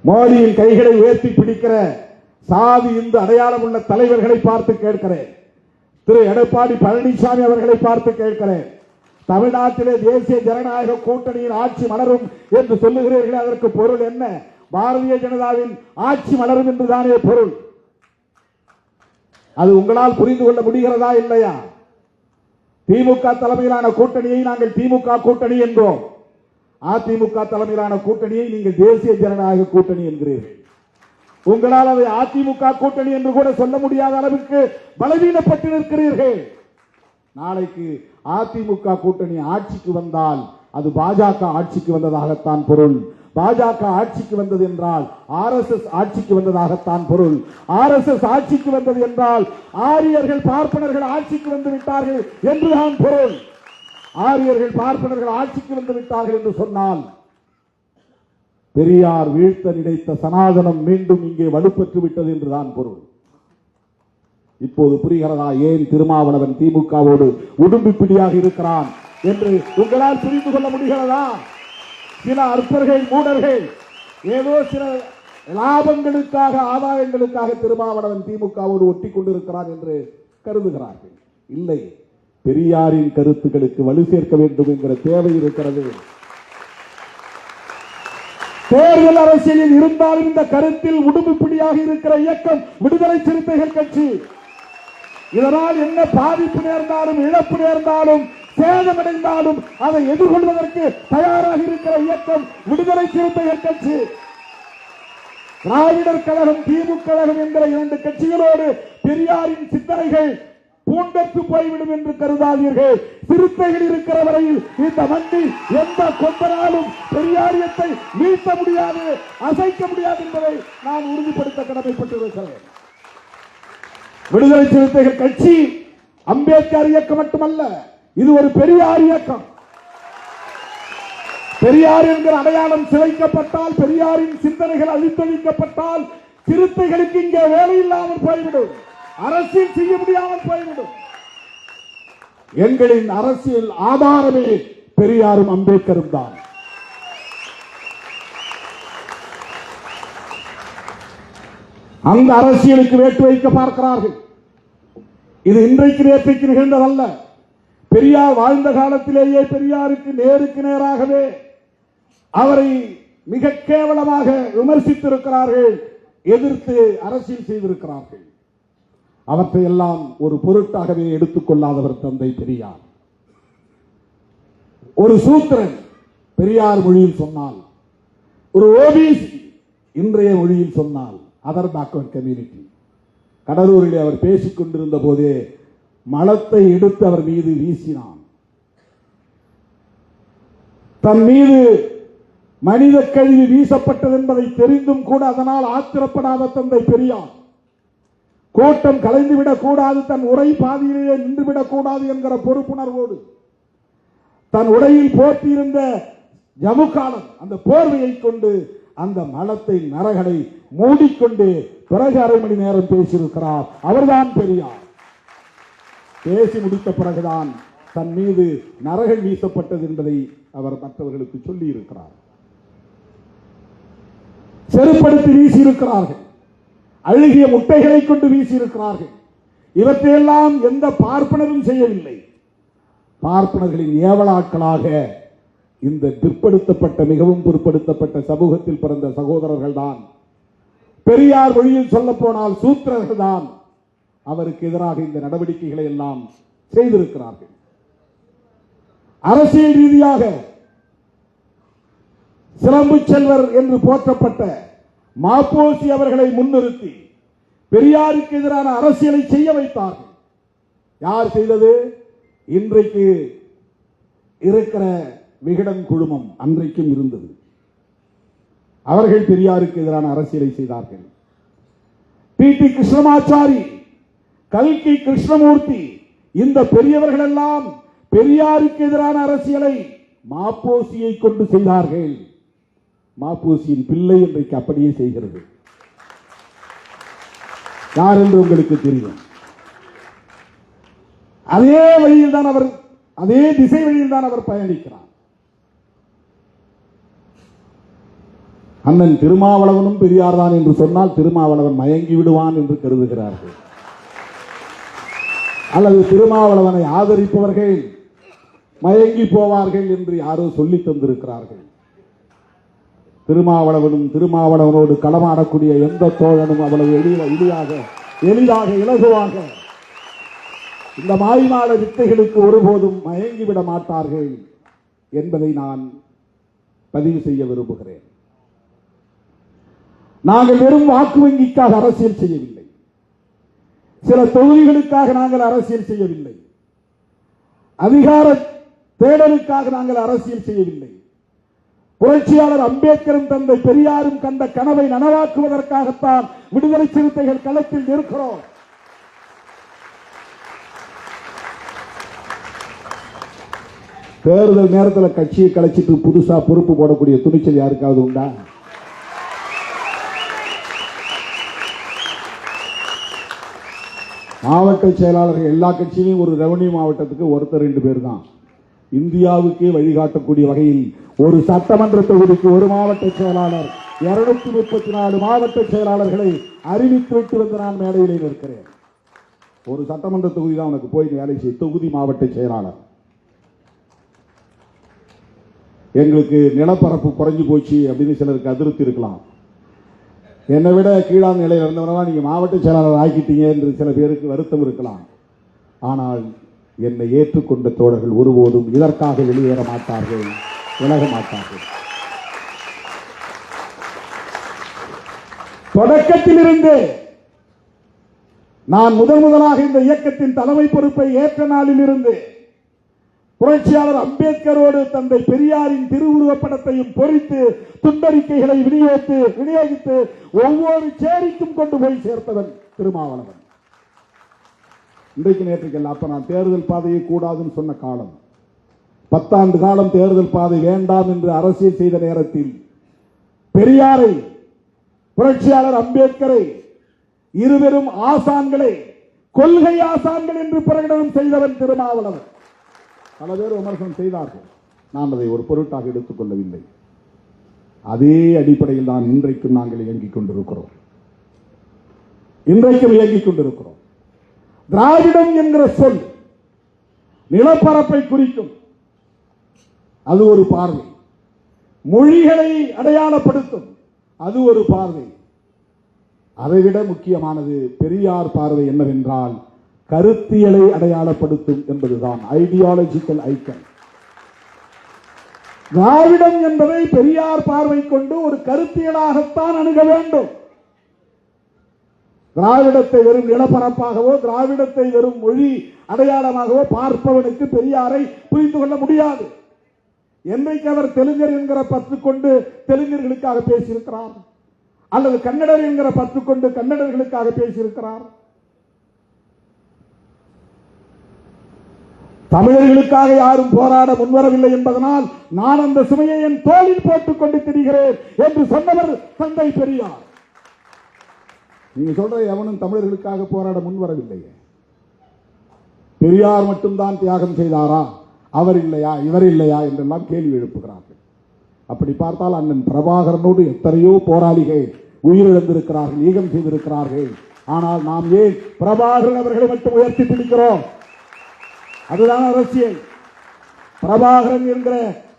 மோடியின் கைகளை உயர்த்தி பிடிக்கிற சாதி இந்து அடையாளம் உள்ள தலைவர்களை பார்த்து கேட்கிறேன். திரு எடப்பாடி பழனிசாமி அவர்களை பார்த்து கேட்கிறேன். தமிழ்நாட்டிலே தேசிய ஜனநாயக கூட்டணியின் ஆட்சி மலரும் என்று சொல்லுகிறீர்கள், அதற்கு பொருள் என்ன? பாரதிய ஜனதாவின் ஆட்சி மலரும் என்றுதானே பொருள். அது உங்களால் புரிந்து கொள்ள முடிகிறதா இல்லையா? திமுக தலைமையிலான கூட்டணியை நாங்கள் திமுக கூட்டணி என்றோம். அதிமுக தலைமையிலான கூட்டணியை நீங்கள் தேசிய ஜனநாயக கூட்டணி என்கிறீர்கள். உங்களால் அதை அதிமுக கூட்டணி என்று கூட சொல்ல முடியாத அளவுக்கு பலவீனப்பட்டு நிற்கிறீர்கள். நாளைக்கு அதிமுக கூட்டணி ஆட்சிக்கு வந்தால் அது பாஜக ஆட்சிக்கு வந்ததாகத்தான் பொருள். பாஜக ஆட்சிக்கு வந்தது என்றால் ஆர்எஸ்எஸ் ஆட்சிக்கு வந்ததாகத்தான் பொருள். ஆர்எஸ்எஸ் ஆட்சிக்கு வந்தது என்றால் ஆரியர்கள் பார்ப்பனர்கள் ஆட்சிக்கு வந்து விட்டார்கள் என்றுதான் பொருள். ஆரியர்கள் பார்ப்பனர்கள் ஆட்சிக்கு வந்து விட்டார்கள் என்று சொன்னால் பெரியார் வீழ்த்த நினைத்த சனாதனம் மீண்டும் இங்கே வலுப்பெற்று விட்டது என்றுதான் பொருள். இப்போது புரிகிறதா ஏன் திருமாவளவன் திமுகவோடு உடும்பு பிடியாக இருக்கிறான் என்று உங்களால் புரிந்து கொள்ள முடிகிறதா? சில அற்பர்கள் மூடர்கள் ஏதோ சில லாபங்களுக்காக ஆதாயங்களுக்காக திருமாவளவன் திமுகவோடு ஒட்டி கொண்டிருக்கிறான் என்று கருதுகிறார்கள். இல்லை, பெரியாரின் கருத்துக்களுக்கு வலு சேர்க்க வேண்டும் என்கிற தேவை இருக்கிறது. தேர்தல் அரசியலில் இருந்தாலும் இந்த கருத்தில் உடும்பு பிடியாக இருக்கிற இயக்கம் விடுதலை சிறுத்தைகள் கட்சி. இதனால் என்ன பாதிப்பு நேர்ந்தாலும் இழப்பு நேர்ந்தாலும் சேதமடைந்தாலும் அதை எதிர்கொள்வதற்கு தயாராக இருக்கிற இயக்கம் விடுதலை சிறுத்தைகள் கட்சி. திராவிடர் கழகம் திமுக கழகம் என்கிற இரண்டு கட்சிகளோடு பெரியாரின் சிந்தனைகள் பூண்டத்து போய்விடும் என்று கருதாதீர்கள். சிறுத்தைகள் இருக்கிற வரையில் இந்த மண்ணில் எந்த கொம்பனாலும் பெரியாரியத்தை வீழ்த்த முடியாது, அசைக்க முடியாது என்பதை நான் உறுதிப்படுத்த கடமைப்பட்டிருக்கிறேன். விடுதலை சிறுத்தைகள் கட்சி அம்பேத்கர் இயக்கம் மட்டுமல்ல, இது ஒரு பெரியார் இயக்கம். பெரியார் என்கிற அடையாளம் சிதைக்கப்பட்டால், பெரியாரின் சிந்தனைகள் அழித்தொழிக்கப்பட்டால் சிறுத்தைகளுக்கு இங்கே வேலை இல்லாமல் போய்விடும், அரசியல் செய்ய முடியாமல் போய்விடும். எங்களின் அரசியல் ஆதாரமே பெரியாரும் அம்பேத்கரும் தான். அந்த அரசியலுக்கு வேட்டு வைக்க பார்க்கிறார்கள். இது இன்றைக்கு நேற்றைக்கு நிகழ்ந்ததல்ல. பெரியார் வாழ்ந்த காலத்திலேயே பெரியாருக்கு நேருக்கு நேராகவே அவரை மிக கேவலமாக விமர்சித்திருக்கிறார்கள், எதிர்த்து அரசியல் செய்திருக்கிறார்கள். அவற்றை எல்லாம் ஒரு பொருட்டாகவே எடுத்துக் கொள்ளாதவர் தந்தை பெரியார். ஒரு சூத்திரன் பெரியார் மொழியில் சொன்னால், ஒரு ஓபிசி இன்றைய மொழியில் சொன்னால் அதர் பேக்வர்ட் கம்யூனிட்டி. கடலூரிலே அவர் பேசிக் கொண்டிருந்த போதே மலத்தை எடுத்து அவர் மீது வீசினான். தன் மீது மனித கழிவு வீசப்பட்டது என்பதை தெரிந்தும் கூட அதனால் ஆத்திரப்படாத தந்தை பெரியார் கூட்டம் கலைந்துவிடக் கூடாது, தன் உரை பாதியிலேயே நின்றுவிடக் கூடாது என்கிற பொறுப்புணர்வோடு தன் உடையில் போட்டியிருந்த ஜமுக்காலம் அந்த போர்வையை கொண்டு அந்த மலத்தை நரகளை மூடிக்கொண்டு பிறகு அரை மணி நேரம் பேசியிருக்கிறார். அவர்தான் பெரியார். பேசி முடித்த பிறகுதான் தன் மீது நரகள் வீசப்பட்டது என்பதை அவர் மற்றவர்களுக்கு சொல்லி இருக்கிறார். செருப்படுத்தி வீசியிருக்கிறார்கள், அழுகிய முட்டைகளை கொண்டு வீசியிருக்கிறார்கள். இவற்றையெல்லாம் எந்த பார்ப்பனரும் செய்யவில்லை. பார்ப்பனர்களின் ஏவலாட்களாக இந்த பிற்படுத்தப்பட்ட மிகவும் பிற்படுத்தப்பட்ட சமூகத்தில் பிறந்த சகோதரர்கள் தான், பெரியார் மொழியில் சொல்ல போனால் சூத்திரர்கள் தான் அவருக்கு எதிராக இந்த நடவடிக்கைகளை எல்லாம் செய்திருக்கிறார்கள். அரசியல் ரீதியாக சிலம்பு செல்வர் என்று போற்றப்பட்ட மாப்போசி அவர்களை முன்னிறுத்தி பெரியாருக்கு எதிரான அரசியலை செய்ய வைத்தார்கள். யார் செய்தது? இன்றைக்கு இருக்கிற விகடன் குழுமம் அன்றைக்கும் இருந்தது. அவர்கள் பெரியாருக்கு எதிரான அரசியலை செய்தார்கள். டி கிருஷ்ணமாச்சாரி, கல்கி கிருஷ்ணமூர்த்தி, இந்த பெரியவர்கள் எல்லாம் பெரியாருக்கு எதிரான அரசியலை மாப்போசியை கொண்டு செய்தார்கள். மாப்போசியின் பிள்ளை இன்றைக்கு அப்படியே செய்கிறது. யார் என்று உங்களுக்கு தெரியும். அதே வழியில் தான் அவர், அதே திசை வழியில் தான் அவர் பயணிக்கிறார். அண்ணன் திருமாவளவனும் பெரியார் தான் என்று சொன்னால் திருமாவளவன் மயங்கி விடுவான் என்று கருதுகிறார்கள். அல்லது திருமாவளவனை ஆதரிப்பவர்கள் மயங்கி போவார்கள் என்று யாரோ சொல்லி தந்திருக்கிறார்கள். திருமாவளவனும் திருமாவளவனோடு களமாடக்கூடிய எந்த தோழனும் அவ்வளவு எளிதாக இலகுவாக இந்த மாய்மால வித்தைகளுக்கு ஒருபோதும் மயங்கிவிட மாட்டார்கள் என்பதை நான் பதிவு செய்ய விரும்புகிறேன். நாங்கள் வெறும் வாக்கு வங்கிக்காக அரசியல் செய்யவில்லை, சில தொகுதிகளுக்காக நாங்கள் அரசியல் செய்யவில்லை, அதிகார தேடலுக்காக நாங்கள் அரசியல் செய்யவில்லை. புரட்சியாளர் அம்பேத்கரும் தந்தை பெரியாரும் கண்ட கனவை நனவாக்குவதற்காகத்தான் விடுதலை சிறுத்தைகள் களத்தில் இருக்கிறோம். தேர்தல் நேரத்தில் கட்சியை கலைச்சிட்டு புதுசா பொறுப்பு போடக்கூடிய துணிச்சல் யாருக்காவது உண்டா? மாவட்ட செயலாளர்கள் எல்லா கட்சியிலும் ஒரு ரெவன்யூ மாவட்டத்துக்கு ஒருத்தர் 2 பேர் தான். இந்தியாவுக்கே வழிகாட்டக்கூடிய வகையில் ஒரு சட்டமன்ற தொகுதிக்கு ஒரு மாவட்ட செயலாளர் 234 மாவட்ட செயலாளர்களை அறிவித்துவிட்டு வந்து நான் மேடையிலே நிற்கிறேன். ஒரு சட்டமன்ற தொகுதி தான் உனக்கு போய் வேலை செய்ய தொகுதி மாவட்ட செயலாளர். எங்களுக்கு நிலப்பரப்பு குறைஞ்சு போச்சு அப்படின்னு சிலருக்கு அதிருப்தி இருக்கலாம். என்னை விட கீழான நிலையில் இருந்தவரெல்லாம் நீங்க மாவட்ட செயலாளர் ஆக்கிட்டீங்க என்று சில பேருக்கு வருத்தம் இருக்கலாம். ஆனால் என்னை ஏற்றுக்கொண்ட தோழர்கள் ஒருபோதும் இதற்காக வெளியேற மாட்டார்கள், விலக மாட்டார்கள். தொடக்கத்திலிருந்து நான் முதலாக இந்த இயக்கத்தின் தலைமை பொறுப்பை ஏற்ற நாளில் இருந்து புரட்சியாளர் அம்பேத்கரோடு தந்தை பெரியாரின் திருவுருவப் படத்தையும் பொறித்து துண்டறிக்கைகளை விநியோகித்து ஒவ்வொரு சேரிக்கும் கொண்டு போய் சேர்த்தவன் திருமாவளவன். இன்றைக்கு நேற்றுக்கல்ல அப்ப நான் தேர்தல் பாதையை கூடாதுன்னு சொன்ன காலம், 10 ஆண்டு காலம் தேர்தல் பாதை வேண்டாம் என்று அரசியல் செய்த நேரத்தில் பெரியாரை, புரட்சியாளர் அம்பேத்கரை, இருவரும் ஆசான்களை கொள்கை ஆசான்கள் என்று பிரகடனம் செய்தவன் திருமாவளவன். பல பேர் விமர்சனம் செய்தார்கள், நான் அதை ஒரு பொருட்டாக எடுத்துக் கொள்ளவில்லை. அதே அடிப்படையில் தான் இன்றைக்கும் நாங்கள் இயங்கிக் கொண்டிருக்கிறோம். திராவிடம் என்கிற சொல் நிலப்பரப்பை குறிக்கும், அது ஒரு பார்வை. மொழிகளை அடையாளப்படுத்தும், அது ஒரு பார்வை. அதைவிட முக்கியமானது பெரியார் பார்வை என்னவென்றால் கருத்தியலை அடையாளப்படுத்தும் என்பதுதான், ஐடியாலஜிக்கல் ஐக்கன். திராவிடம் என்பதை பெரியார் பார்வை கொண்டு ஒரு கருத்தியலாகத்தான் அணுக வேண்டும். திராவிடத்தை வெறும் நிலப்பரப்பாகவோ திராவிடத்தை வெறும் மொழி அடையாளமாகவோ பார்ப்பவனுக்கு பெரியாரை புரிந்து கொள்ள முடியாது. என்றைக்கு அவர் தெலுங்கர் என்கிற பற்று கொண்டு தெலுங்கர்களுக்காக பேசியிருக்கிறார், அல்லது கன்னடர் என்கிற பற்று கொண்டு கன்னடர்களுக்காக பேசியிருக்கிறார், தமிழர்களுக்காக யாரும் போராட முன்வரவில்லை என்பதனால் நான் அந்த சுமையை என் தோளில் போட்டுக் கொண்டு திரிகிறேன் என்று சொன்னவர் தந்தை பெரியார். நீங்க சொல்ற எவனும் தமிழர்களுக்காக போராட முன்வரவில்லை. பெரியார் மட்டும்தான் தியாகம் செய்தாரா, அவர் இல்லையா, இவர் இல்லையா என்றெல்லாம் கேள்வி எழுப்புகிறார்கள். அப்படி பார்த்தால் அண்ணன் பிரபாகரனோடு எத்தனையோ போராளிகள் உயிரிழந்திருக்கிறார்கள், ஈகம் செய்திருக்கிறார்கள். ஆனால் நாம் ஏன் பிரபாகரன் அவர்களை மட்டும் உயர்த்தி பிடிக்கிறோம்? அதுதான் அரசியல். பிரபாகரன் என்கிற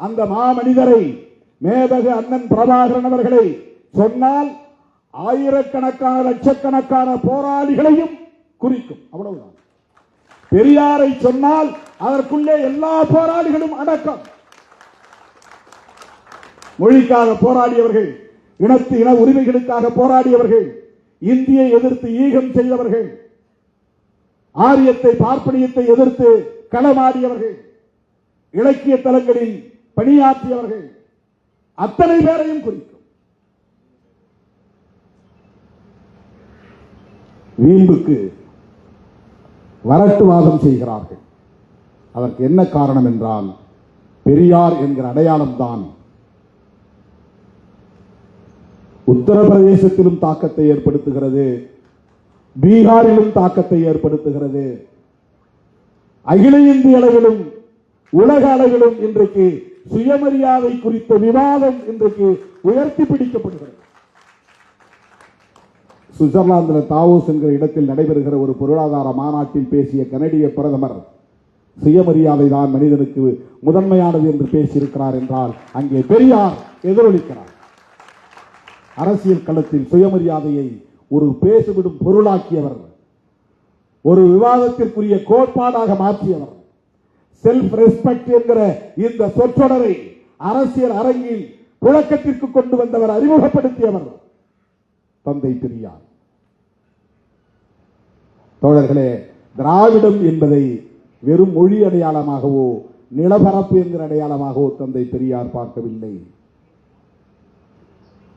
அந்த மாமனிதரை, மேதகு அண்ணன் பிரபாகரன் அவர்களை சொன்னால் ஆயிரக்கணக்கான லட்சக்கணக்கான போராளிகளையும் குறிக்கும், அவ்வளவுதான். பெரியாரை சொன்னால் அதற்குள்ளே எல்லா போராளிகளும் அடக்கம். மொழிக்காக போராடியவர்கள், இன உரிமைகளுக்காக போராடியவர்கள், இந்தியை எதிர்த்து ஈகம் செய்தவர்கள், ஆரியத்தை பார்ப்பனியத்தை எதிர்த்து களமாடியவர்கள், இலக்கிய தலங்களில் பணியாற்றியவர்கள், அத்தனை பேரையும் குறிக்கும். வீம்புக்கு வரட்டுவாதம் செய்கிறார்கள். அதற்கு என்ன காரணம் என்றால் பெரியார் என்கிற அடையாளம் தான் உத்தரப்பிரதேசத்திலும் தாக்கத்தை ஏற்படுத்துகிறது, பீகாரிலும் தாக்கத்தை ஏற்படுத்துகிறது, அகில இந்திய அளவிலும் உலக அளவிலும் இன்றைக்கு சுயமரியாதை குறித்த விவாதம் இன்றைக்கு உயர்த்தி பிடிக்கப்படுகிறது. சுவிட்சர்லாந்தில் தாவோஸ் என்கிற இடத்தில் நடைபெறுகிற ஒரு பொருளாதார மாநாட்டில் பேசிய கனடிய பிரதமர் சுயமரியாதை தான் மனிதனுக்கு முதன்மையானது என்று பேசியிருக்கிறார் என்றால் அங்கே பெரியார் எதிரொலிக்கிறார். அரசியல் களத்தில் சுயமரியாதையை ஒரு பேசுவிடும் பொருளாக்கியவர், ஒரு விவாதத்திற்குரிய கோட்பாடாக மாற்றியவர், செல்ஃப் ரெஸ்பெக்ட் என்கிற இந்த சொற்றொடரை அரசியல் அரங்கில் புழக்கத்திற்கு கொண்டு வந்தவர், அறிமுகப்படுத்தியவர் தந்தை பெரியார். தோழர்களே, திராவிடம் என்பதை வெறும் மொழி அடையாளமாகவோ நிலப்பரப்பு என்கிற அடையாளமாகவோ தந்தை பெரியார் பார்க்கவில்லை.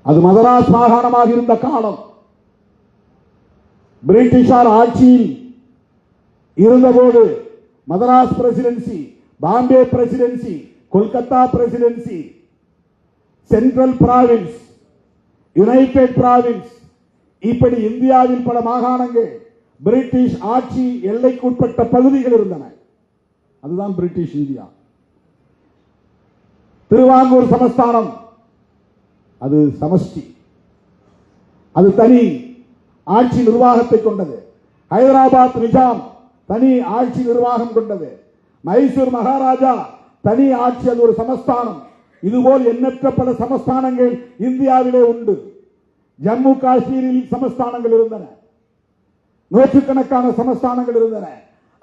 அது மதராஸ் மாகாணமாக இருந்த காலம், பிரிட்டிஷார் ஆட்சியில் இருந்தபோது Madras presidency Bombay presidency, Kolkata presidency, central province, united province, இப்படி இந்தியாவில் பல மாகாணங்கள் பிரிட்டிஷ் ஆட்சி எல்லைக்குட்பட்ட பகுதிகள் இருந்தன. அதுதான் பிரிட்டிஷ் இந்தியா. திருவாங்கூர் சமஸ்தானம் அது சமஷ்டி, அது தனி ஆட்சி நிர்வாகத்தை கொண்டது. ஹைதராபாத் நிஜாம் தனி ஆட்சி நிர்வாகம் கொண்டது. மைசூர் மகாராஜா தனி ஆட்சி, அது ஒரு சமஸ்தானம். இதுபோல் எண்ணற்ற பல சமஸ்தானங்கள் இந்தியாவிலே உண்டு. ஜம்மு காஷ்மீரில் சமஸ்தானங்கள் இருந்தன, நூற்றுக்கணக்கான சமஸ்தானங்கள் இருந்தன.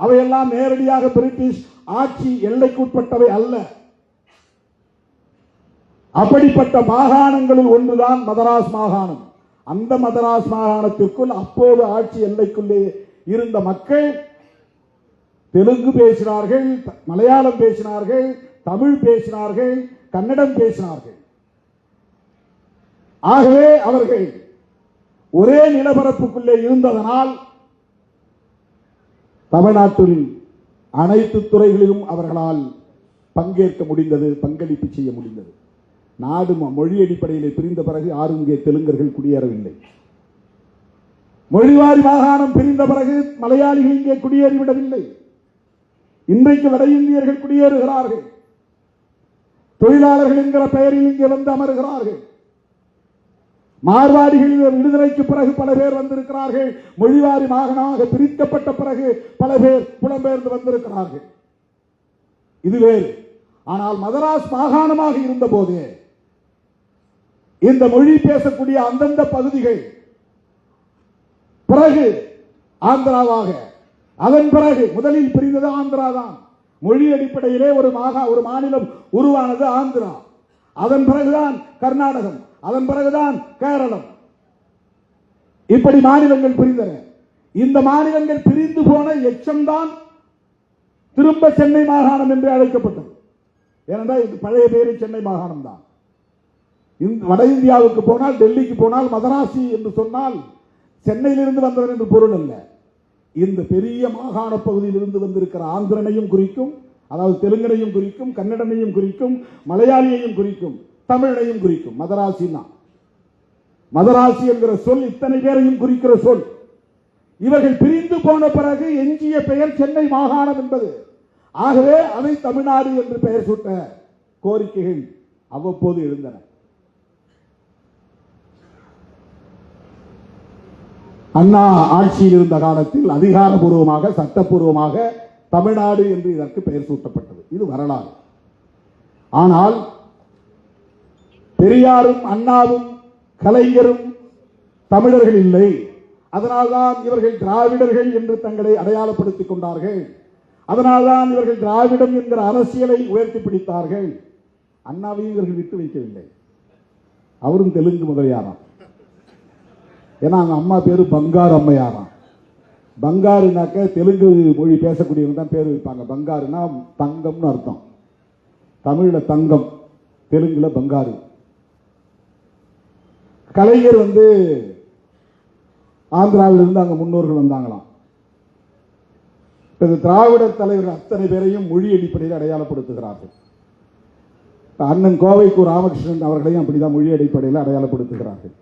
அவையெல்லாம் நேரடியாக பிரிட்டிஷ் ஆட்சி எல்லைக்குட்பட்டவை அல்ல. அப்படிப்பட்ட மாகாணங்களில் ஒன்றுதான் மதராஸ் மாகாணம். அந்த மதராஸ் மாகாணத்திற்குள் அப்போது ஆட்சி எல்லைக்குள்ளே இருந்த மக்கள் தெலுங்கு பேசினார்கள், மலையாளம் பேசினார்கள், தமிழ் பேசினார்கள், கன்னடம் பேசினார்கள். ஆகவே அவர்கள் ஒரே நிலப்பரப்புக்குள்ளே இருந்ததனால் தமிழ்நாட்டில் அனைத்து துறைகளிலும் அவர்களால் பங்கேற்க முடிந்தது, பங்களிப்பு செய்ய முடிந்தது. நாடு மொழி அடிப்படையில் பிரிந்த பிறகு யாரும் இங்கே தெலுங்கர்கள் குடியேறவில்லை. மொழிவாரி மாகாணம் பிரிந்த பிறகு மலையாளிகள் இங்கே குடியேறிவிடவில்லை. இன்றைக்கு வட இந்தியர்கள் குடியேறுகிறார்கள், தொழிலாளர்கள் என்கிற பெயரில் இங்கே வந்து அமர்கிறார்கள். மார்வாடிகள் விடுதலைக்கு பிறகு பல பேர் வந்திருக்கிறார்கள். மொழிவாரி மாகாணமாக பிரிக்கப்பட்ட பிறகு பல பேர் புலம்பெயர்ந்து வந்திருக்கிறார்கள். இது வேறு. ஆனால் மதராஸ் மாகாணமாக இருந்த போது இந்த மொழி பேசக்கூடிய அந்தந்த பகுதிகள் பிறகு ஆந்திராவாக, அதன் பிறகு முதலில் பிரிந்தது ஆந்திரா தான். மொழி அடிப்படையிலே ஒரு மாநிலம் உருவானது ஆந்திரா. அதன் பிறகுதான் கர்நாடகம், அதன் பிறகுதான் கேரளம். இப்படி மாநிலங்கள் பிரிந்தன. இந்த மாநிலங்கள் பிரிந்து போன எச்சம்தான் திரும்ப சென்னை மாகாணம் என்று அழைக்கப்பட்டது. ஏனென்றால் இது பழைய பேரு சென்னை மாகாணம் தான். வட இந்தியாவுக்கு போனால், டெல்லிக்கு போனால் மதராசி என்று சொன்னால் சென்னையிலிருந்து வந்தவர் என்று பொருள் அல்ல. இந்த பெரிய மாகாண பகுதியில் இருந்து வந்திருக்கிற ஆந்திரனையும் குறிக்கும், அதாவது தெலுங்கனையும் குறிக்கும், கன்னடனையும் குறிக்கும், மலையாளியையும் குறிக்கும், தமிழையும் குறிக்கும். மதராசி தான். மதராசி என்கிற சொல் இத்தனை பேரையும் குறிக்கிற சொல். இவர்கள் பிரிந்து போன பிறகு எஞ்சிய பெயர் சென்னை மாகாணம் என்பது. ஆகவே அதை தமிழ்நாடு என்று பெயர் சூட்ட கோரிக்கைகள் அவ்வப்போது எழுந்தன. அண்ணா ஆட்சியில் இருந்த காலத்தில் அதிகாரபூர்வமாக, சட்டப்பூர்வமாக தமிழ்நாடு என்று இதற்கு பெயர் சூட்டப்பட்டது. இது வரலாறு. ஆனால் பெரியாரும் அண்ணாவும் கலைஞரும் தமிழர்கள் இல்லை. அதனால்தான் இவர்கள் திராவிடர்கள் என்று தங்களை அடையாளப்படுத்திக் கொண்டார்கள். அதனால்தான் இவர்கள் திராவிடம் என்கிற அரசியலை உயர்த்தி பிடித்தார்கள். அண்ணாவையும் இவர்கள் விட்டு வைக்கவில்லை. அவரும் தெலுங்கு முதலியாராம். ஏன்னா அவங்க அம்மா பேரு பங்காரு அம்மையாராம். பங்காருனாக்க தெலுங்கு மொழி பேசக்கூடியவங்க தான் பேர் வைப்பாங்க. பங்காருனா தங்கம்னு அர்த்தம். தமிழ்ல தங்கம், தெலுங்குல பங்காரு. கலைஞர் ஆந்திராவிலிருந்து அங்க முன்னோர்கள் வந்தாங்களாம். திராவிட தலைவர்கள் அத்தனை பேரையும் மொழி அடிப்படையில் அடையாளப்படுத்துகிறார்கள். அண்ணன் கோவைக்கு ராமகிருஷ்ணன் அவர்களையும் அப்படிதான் மொழி அடிப்படையில் அடையாளப்படுத்துகிறார்கள்.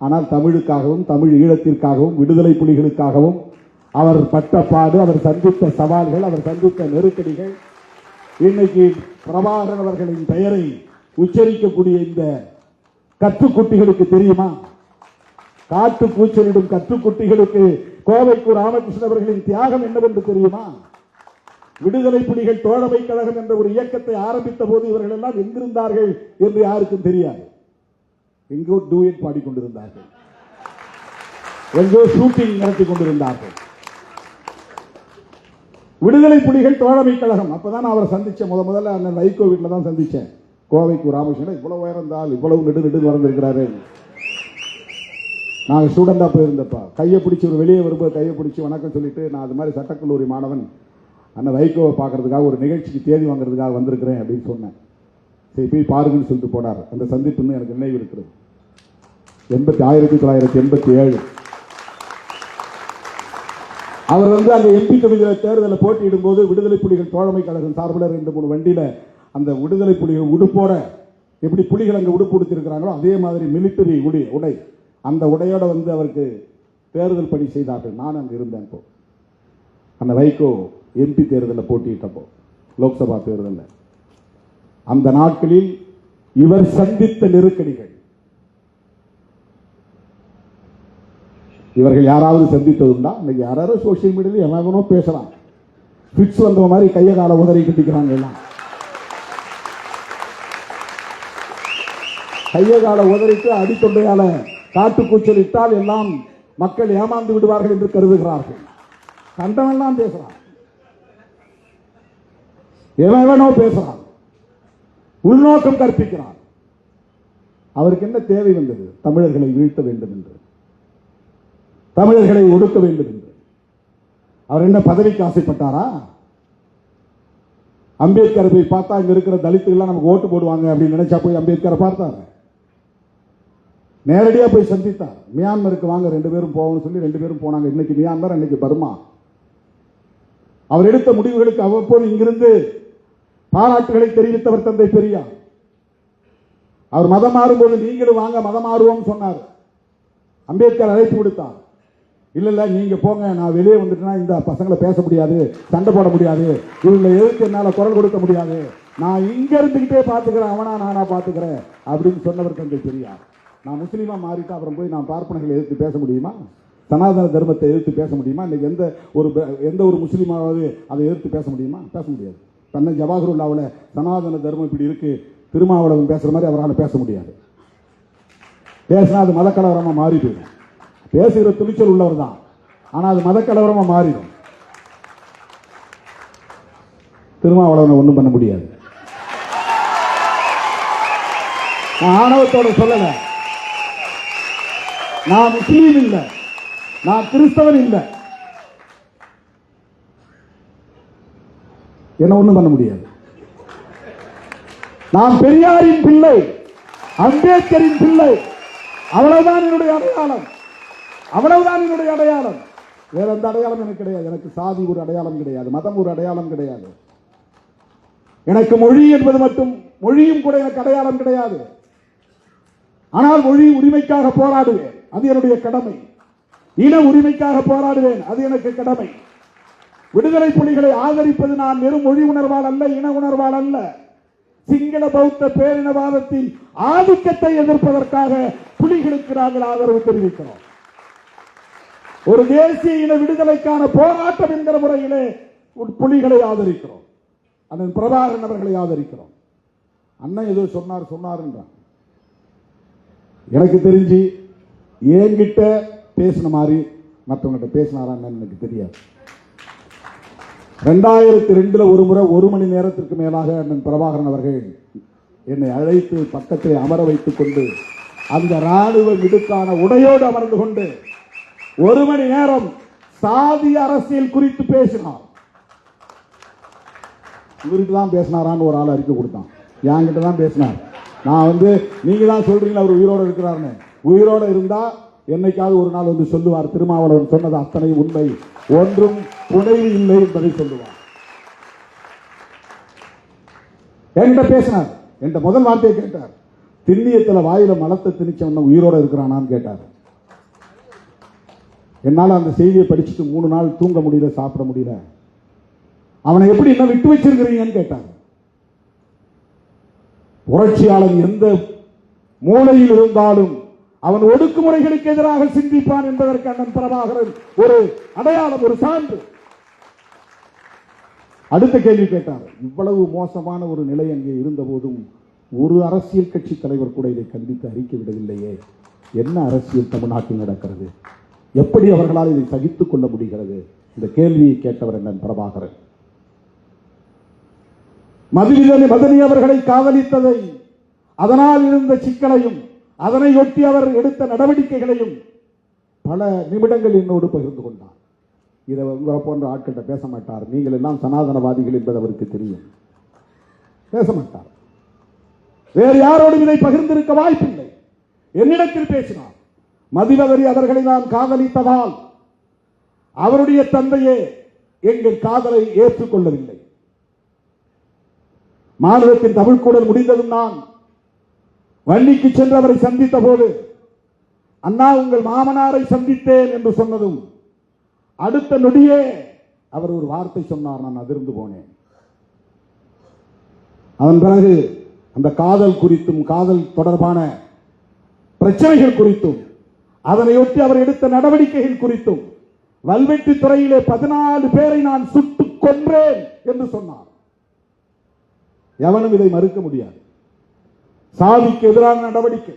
ஆனால் தமிழுக்காகவும், தமிழ் ஈழத்திற்காகவும், விடுதலை புலிகளுக்காகவும் அவர் பட்ட பாடு, அவர் சந்தித்த சவால்கள், அவர் சந்தித்த நெருக்கடிகள், இன்னைக்கு பிரபாகரன் அவர்களின் பெயரை உச்சரிக்கக்கூடிய இந்த கற்றுக்குட்டிகளுக்கு தெரியுமா? காட்டு கூச்சலிடும் கற்றுக்குட்டிகளுக்கு கோவைக்கு ராமகிருஷ்ணன் அவர்களின் தியாகம் என்னவென்று தெரியுமா? விடுதலை புலிகள் தோழமை கழகம் என்ற ஒரு இயக்கத்தை ஆரம்பித்த போது இவர்கள் எல்லாம் எங்கிருந்தார்கள் என்று யாருக்கும் தெரியாது. எங்கோ டூயட் பாடிக்கொண்டிருந்தார்கள், எங்கோ ஷூட்டிங் நடத்தி கொண்டிருந்தார்கள். விடுதலை புலிகள் தோழமை கழகம். அப்பதான் அவரை சந்திச்ச முதல்ல அண்ணன் வைகோ வீட்டில் தான் சந்திச்சேன். கோவைக்கு ராமகிருஷ்ணன் இவ்வளவு உயர்ந்தால் இவ்வளவு நெடு வளர்ந்திருக்கிறாரு. நாங்கள் ஸ்டூடெண்டா போயிருந்தப்பா கையை பிடிச்சி ஒரு வெளியே வரும்போது கையை பிடிச்சி வணக்கம் சொல்லிட்டு, நான் அது மாதிரி சட்டக்கல்லூரி மாணவன் அண்ணன் வைகோவை பார்க்கறதுக்காக ஒரு நிகழ்ச்சிக்கு தேதி வாங்குறதுக்காக வந்திருக்கிறேன் அப்படின்னு சொன்னேன். சரி போய் பாருங்கன்னு சொல்லிட்டு போனார். அந்த சந்திப்பு எனக்கு நினைவு இருக்கிறது. 1987 அவர் அங்க எம்பி தொகுதியில் தேர்தலில் போட்டியிடும் போது விடுதலை புலிகள் தோழமை கழகம் சார்பில் 2-3 வண்டியில அந்த விடுதலை புலிகள் உடுப்போட எப்படி புலிகள் அங்கே உடுப்பு உடுத்திருக்கிறாங்களோ அதே மாதிரி மிலிட்டரி உடை அந்த உடையோட அவருக்கு தேர்தல் பணி செய்தார்கள். நான் அங்கே இருந்தேன். அந்த வைகோ எம்பி தேர்தலில் போட்டியிட்டப்போ லோக்சபா தேர்தலில் அந்த நாட்களில் இவர் சந்தித்த நெருக்கடிகள் இவர்கள் யாராவது சந்தித்ததுண்டா? இன்னைக்கு யாராவது சோசியல் மீடியாவில் எவனோ பேசலாம். பிக்ஸ் வந்த மாதிரி கையை கால உதறி கட்டிக்கிறாங்க. எல்லாம் கையை கால உதறிட்டு அடித்தொண்டையால காட்டு கூச்சலிட்டால் எல்லாம் மக்கள் ஏமாந்து விடுவார்கள் என்று கருதுகிறார்கள். கண்டவெல்லாம் பேசுறான், எவனோ பேசுறான், உள்நோக்கம் கற்பிக்கிறான். அவருக்கு என்ன தேவை வந்தது? தமிழர்களை வீழ்த்த வேண்டும் என்று, தமிழர்களை ஒடுக்க வேண்டும் என்று. அவர் என்ன பதவிக்கு ஆசைப்பட்டாரா? அம்பேத்கரை போய் பார்த்தா இங்க இருக்கிற தலித்துகள் நமக்கு ஓட்டு போடுவாங்க அப்படின்னு நினைச்சா போய் அம்பேத்கரை பார்த்தார். நேரடியாக போய் சந்தித்தார். மியான்மருக்கு வாங்க 2 பேரும் போவோம்னு சொல்லி 2 பேரும் போனாங்க. இன்னைக்கு மியான்மர், இன்னைக்கு பர்மா. அவர் எடுத்த முடிவுகளுக்கு அவ்வப்போது இங்கிருந்து பாராட்டுகளை தெரிவித்தவர் தந்தை பெரியார். அவர் மதம் மாறும்போது நீங்களும் வாங்க மதம் மாறுவோம் சொன்னார். அம்பேத்கர் அழைப்பு விடுத்தார். இல்ல நீங்க போங்க, நான் வெளியே வந்துட்டேன்னா இந்த பசங்களை பேச முடியாது, சண்டை போட முடியாது, இவங்களை எதிர்த்து என்னால குரல் கொடுக்க முடியாது, நான் இங்க இருந்துகிட்டே பாத்துக்கிறேன், அவனா நானா பாத்துக்கிறேன் அப்படின்னு சொன்னவர் தந்தை பெரியார். நான் முஸ்லீமா மாறிட்டு அப்புறம் போய் நான் பார்ப்பனர்களை எதிர்த்து பேச முடியுமா? சனாதன தர்மத்தை எதிர்த்து பேச முடியுமா? இன்னைக்கு எந்த ஒரு முஸ்லீமாவது அதை எதிர்த்து பேச முடியுமா? பேச முடியாது. தன்னை ஜவாஹருல்லாவில் சனாதன தர்மம் இப்படி இருக்கு திருமாவளவன் பேசுற மாதிரி அவரால் பேச முடியாது. பேசினா அது மதக்கலவரமா மாறி போயிடும். பேசுகிற துணிச்சல் உள்ளவர் தான், ஆனா அது மதக்கலவரமா மாறிடும். திருமாவளவனை ஒன்றும் பண்ண முடியாது. நான் ஆணவத்தோட சொல்லல, நான் முஸ்லீம் இல்லை, நான் கிறிஸ்தவன் இல்லை, என்ன ஒண்ணும் பண்ண முடியாது. நான் பெரியாரின் பிள்ளை, அம்பேத்கரின் பிள்ளை, அவ்வளவுதான் என்னுடைய அடையாளம், அவ்வளவுதான் என்னுடைய அடையாளம். வேற எந்த அடையாளம் எனக்கு கிடையாது. எனக்கு சாதி ஒரு அடையாளம் கிடையாது, மதம் ஒரு அடையாளம் கிடையாது. எனக்கு மொழி என்பது மட்டும், மொழியும் கூட எனக்கு அடையாளம் கிடையாது. ஆனால் மொழி உரிமைக்காக போராடுவேன், அது என்னுடைய கடமை. இன உரிமைக்காக போராடுவேன், அது எனக்கு கடமை. விடுதலை புலிகளை ஆதரிப்பது நான் வெறும் மொழி உணர்வால் அல்ல, இன உணர்வால் அல்ல, சிங்கள பௌத்த பேரினவாதத்தின் ஆதிக்கத்தை எதிர்ப்பதற்காக புலிகளுக்கு நாங்கள் ஆதரவு தெரிவிக்கிறோம். ஒரு தேசிய இன விடுதலைக்கான போராட்டம் என்கிற முறையிலே புலிகளை ஆதரிக்கிறோம். அண்ணன் பிரபாகரன் அவர்களை ஆதரிக்கிறோம். அண்ணன் ஏதோ சொன்னார் என்றான். எனக்கு தெரிஞ்சு என்கிட்ட பேசின மாதிரி மற்றவங்கிட்ட பேசினாரான்னு எனக்கு தெரியாது. 2002 ஒரு முறை 1 மணி நேரத்திற்கு மேலாக அண்ணன் பிரபாகரன் அவர்கள் என்னை அழைத்து பக்கத்தில் அமர வைத்துக் கொண்டு அந்த ராணுவ விடுக்கான உடையோடு அமர்ந்து கொண்டு 1 மணி நேரம் சாதி அரசியல் குறித்து பேசினார். இவருக்கு தான் பேசினாரான்னு ஒரு ஆள் அறிக்கை கொடுத்தான். என்கிட்ட தான் பேசினார். நான் நீங்க தான் சொல்றீங்களா அவர் உயிரோடு இருக்கிறார்னு. உயிரோடு இருந்தா என்னைக்காவது ஒரு நாள் சொல்லுவார், திருமாவளவன் சொன்னது அத்தனை உண்மை, ஒன்றும் புனைவு இல்லை என்பதை சொல்லுவார். என்கிட்ட பேசினார். என்ற முதல் வார்த்தையை கேட்டார், திண்ணியத்துல வாயில மலத்தை திணிச்சவன் உயிரோடு இருக்கிறானான்னு கேட்டார். என்னால அந்த செய்தியை படிச்சுட்டு 3 நாள் தூங்க முடியல, சாப்பிட முடியல. அவனை எப்படி என்ன விட்டு வச்சிருக்கிறீங்கன்னு கேட்டார். புரட்சியாளன் எந்த மூலையில் இருந்தாலும் அவன் ஒடுக்குமுறைகளுக்கு எதிராக சிந்திப்பான் என்பதற்கு அண்ணன் பிரபாகரன் ஒரு அடையாளம், ஒரு சான்று. அடுத்த கேள்வி கேட்டார், இவ்வளவு மோசமான ஒரு நிலை அங்கே இருந்த போதும் ஒரு அரசியல் கட்சி தலைவர் கூட இதை கண்டித்து அறிக்கை விடவில்லையே, என்ன அரசியல் தமிழ்நாட்டில் நடக்கிறது, எப்படி அவர்களால் இதை சகித்துக் கொள்ள முடிகிறது? இந்த கேள்வியை கேட்டவர் அண்ணன் பிரபாகரன். மதனி அவர்களை காதலித்ததை, அதனால் இருந்த சிக்கலையும், அதனையொட்டி அவர் எடுத்த நடவடிக்கைகளையும் பல நிமிடங்கள் என்னோடு பகிர்ந்து கொண்டார். இதை உங்களை போன்ற ஆட்கள்கிட்ட பேச மாட்டார். நீங்கள் எல்லாம் சனாதனவாதிகள் என்பது அவருக்கு தெரியும், பேச மாட்டார். வேறு யாரோடும் இதை பகிர்ந்திருக்க வாய்ப்பில்லை. என்னிடத்தில் பேசினார். மதிவதரி அவர்களை நான் காதலித்ததால் அவருடைய தந்தையே எங்கள் காதலை ஏற்றுக்கொள்ளவில்லை. மாநிலத்தின் தமிழ் கூடல் முடிந்ததும் நான் வள்ளிக்கு சென்று அவரை சந்தித்த போது, அண்ணா உங்கள் மாமனாரை சந்தித்தேன் என்று சொன்னதும் அடுத்த நொடியே அவர் ஒரு வார்த்தை சொன்னார். நான் அதிர்ந்து போனேன். அதன் பிறகு அந்த காதல் குறித்தும் காதல் தொடர்பான பிரச்சனைகள் குறித்தும் அதனையொட்டி அவர் எடுத்த நடவடிக்கைகள் குறித்தும் வல்வெட்டி துறையிலே 14 பேரை நான் சுட்டுக் கொன்றேன் என்று சொன்னார். எவனும் இதை மறுக்க முடியாது. சாதிக்கு எதிரான நடவடிக்கை,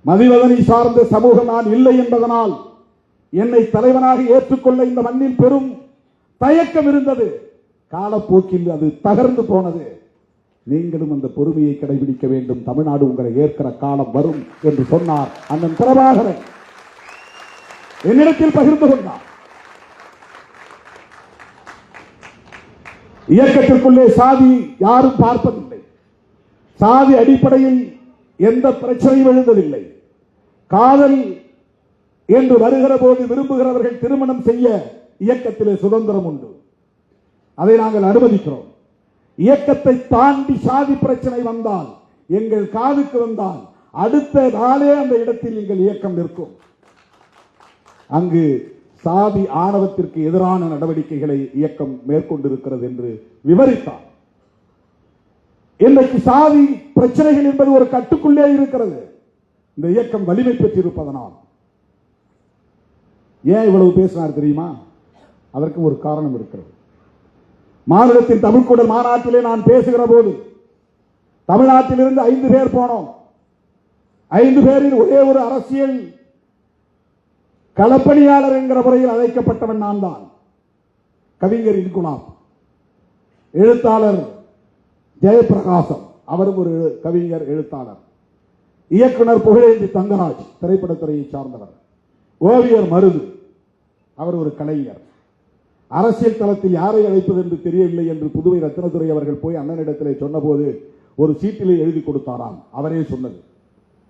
மதிவதனை சார்ந்த சமூகம் நான் இல்லை என்பதனால் என்னை தலைவனாக ஏற்றுக்கொள்ள இந்த மண்ணில் பெரும் தயக்கம் இருந்தது. காலப்போக்கில் அது தகர்ந்து போனது. நீங்களும் அந்த பொறுமையை கடைபிடிக்க வேண்டும். தமிழ்நாடு உங்களை ஏற்கிற காலம் வரும் என்று சொன்னார் அண்ணன் பிரபாகரன். என்னிடத்தில் பகிர்ந்து கொண்டார். இயக்கத்திற்குள்ளே சாதி யாரும் பார்ப்பதில்லை. சாதி அடிப்படையில் எந்த பிரச்சனையும் எழுந்ததில்லை. காதல் என்று வருகிற போது விரும்புகிறவர்கள் திருமணம் செய்ய இயக்கத்திலே சுதந்திரம் உண்டு. அதை நாங்கள் அனுமதிக்கிறோம். இயக்கத்தை தாண்டி சாதி பிரச்சனை வந்தால், எங்கள் காதுக்கு வந்தால், அடுத்த நாளே அந்த இடத்தில் எங்கள் இயக்கம் நிற்கும். அங்கு சாதி ஆணவத்திற்கு எதிரான நடவடிக்கைகளை இயக்கம் மேற்கொண்டிருக்கிறது என்று விவரித்தார். இன்றைக்கு சாதி பிரச்சனைகள் என்பது ஒரு கட்டுக்குள்ளே இருக்கிறது. இந்த இயக்கம் வலிமை பெற்றிருப்பதனால். ஏன் இவ்வளவு பேசினார் தெரியுமா? அதற்கு ஒரு காரணம் இருக்கிறது. மாநிலத்தின் தமிழ் கூடல் மாநாட்டிலே நான் பேசுகிற போது தமிழ்நாட்டிலிருந்து 5 பேர் போனோம். 5 பேரில் ஒரே ஒரு அரசியல் களப்பணியாளர் என்கிற முறையில் அழைக்கப்பட்டவன் நான் தான். கவிஞர் இன்குலாப், எழுத்தாளர் ஜெயபிரகாசம், அவரும் ஒரு கவிஞர் எழுத்தாளர், இயக்குனர் புகழேந்தி தங்கராஜ் திரைப்படத்துறையை சார்ந்தவர், ஓவியர் மருது, அவர் ஒரு கலைஞர். அரசியல் தளத்தில் யாரை அழைப்பது என்று தெரியவில்லை என்று புதுவை ரத்தினதுரை அவர்கள் போய் அண்ணனிடத்திலே சொன்னபோது ஒரு சீட்டிலே எழுதி கொடுத்தாராம். அவரே சொன்னது,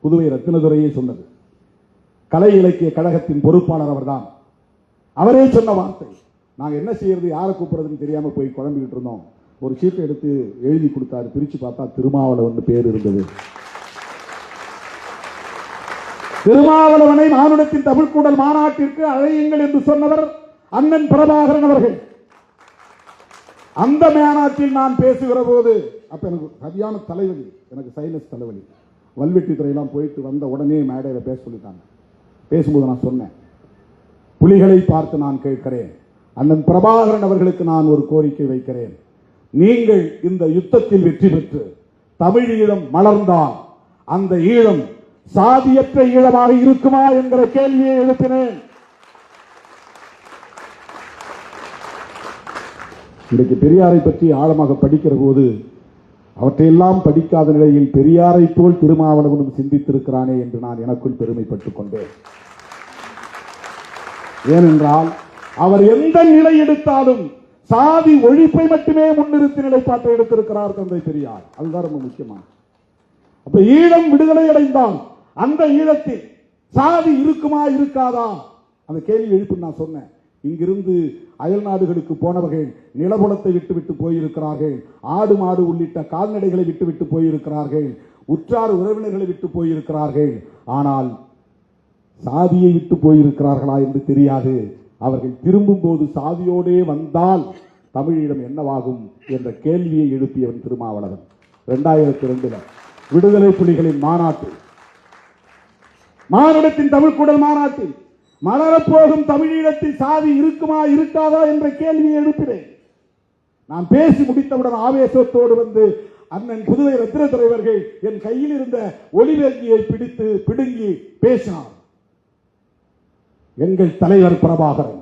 புதுவை ரத்தினதுரையே சொன்னது. கலை இலக்கிய கழகத்தின் பொறுப்பாளர் அவர்தான். அவரே சொன்ன வார்த்தை. நாங்கள் என்ன செய்யறது, யாரை கூப்பிடுறதுன்னு தெரியாம போய் குழம்பிக்கிட்டு இருந்தோம். ஒரு சீட்டை எடுத்து எழுதி கொடுத்தாரு. பிரிச்சு பார்த்தா திருமாவளவன் பேர் இருந்தது. திருமாவளவனை மானுடத்தின் தமிழ் கூடல் மாநாட்டிற்கு அழையுங்கள் என்று சொன்னவர் அண்ணன் பிரபாகரன் அவர்கள். அந்த மாநாட்டில் நான் பேசுகிற போது அப்ப எனக்கு சரியான தலைவலி, எனக்கு சைனஸ் தலைவலி. வல்வெட்டி துறையெல்லாம் போயிட்டு வந்த உடனே மேடையில் பேச சொல்லிட்டாங்க. பேசும்போது நான் சொன்னேன், புலிகளை பார்த்து நான் கேட்கிறேன், அண்ணன் பிரபாகரன் அவர்களுக்கு நான் ஒரு கோரிக்கை வைக்கிறேன். நீங்கள் இந்த யுத்தத்தில் வெற்றி பெற்று தமிழ் ஈழம் மலர்ந்தால் அந்த ஈழம் சாதியற்ற ஈழமாக இருக்குமா என்கிற கேள்வியை எழுப்பினேன். இன்றைக்கு பெரியாரை பற்றி ஆழமாக படிக்கிற போது அவற்றையெல்லாம் படிக்காத நிலையில் பெரியாரை போல் திருமாவளவனும் சிந்தித்திருக்கிறானே என்று நான் எனக்குள் பெருமைப்பட்டுக் கொண்டேன். ஏனென்றால் அவர் எந்த நிலை எடுத்தாலும் சாதி ஒழிப்பை மட்டுமே முன்னிறுத்தி நிலைப்பாட்டை எடுத்திருக்கிறார் தந்தை பெரியார். அதுதான் ரொம்ப முக்கியமான. அப்ப ஈழம் விடுதலை அடைந்தால் அந்த ஈழத்தில் சாதி இருக்குமா இருக்காதா அந்த கேள்வி எழுப்பி நான் சொன்னேன். இங்கிருந்து அயல் நாடுகளுக்கு போனவர்கள் நிலபுலத்தை விட்டுவிட்டு போயிருக்கிறார்கள், ஆடு மாடு உள்ளிட்ட கால்நடைகளை விட்டுவிட்டு போயிருக்கிறார்கள், உற்றார் உறவினர்களை விட்டு போயிருக்கிறார்கள். ஆனால் சாதியை விட்டு போயிருக்கிறார்களா என்று தெரியாது. அவர்கள் திரும்பும் போது சாதியோடே வந்தால் தமிழீழம் என்னவாகும் என்ற கேள்வியை எழுப்பியவன் திருமாவளவன். 2002 விடுதலை புலிகளின் மாநாட்டில், மானுடத்தின் தமிழ் கூடல் மாநாட்டில் மலரப்போகும் தமிழீழத்தில் சாதி இருக்குமா இருக்காதா என்ற கேள்வியை எழுப்பினேன். நான் பேசி முடித்தவுடன் ஆவேசத்தோடு வந்து அண்ணன் புதுவை ரத்தின தலைவர்கள் என் கையில் இருந்த ஒளிவேங்கியை பிடித்து பிடுங்கி பேசினார். எங்கள் தலைவர் பிரபாகரன்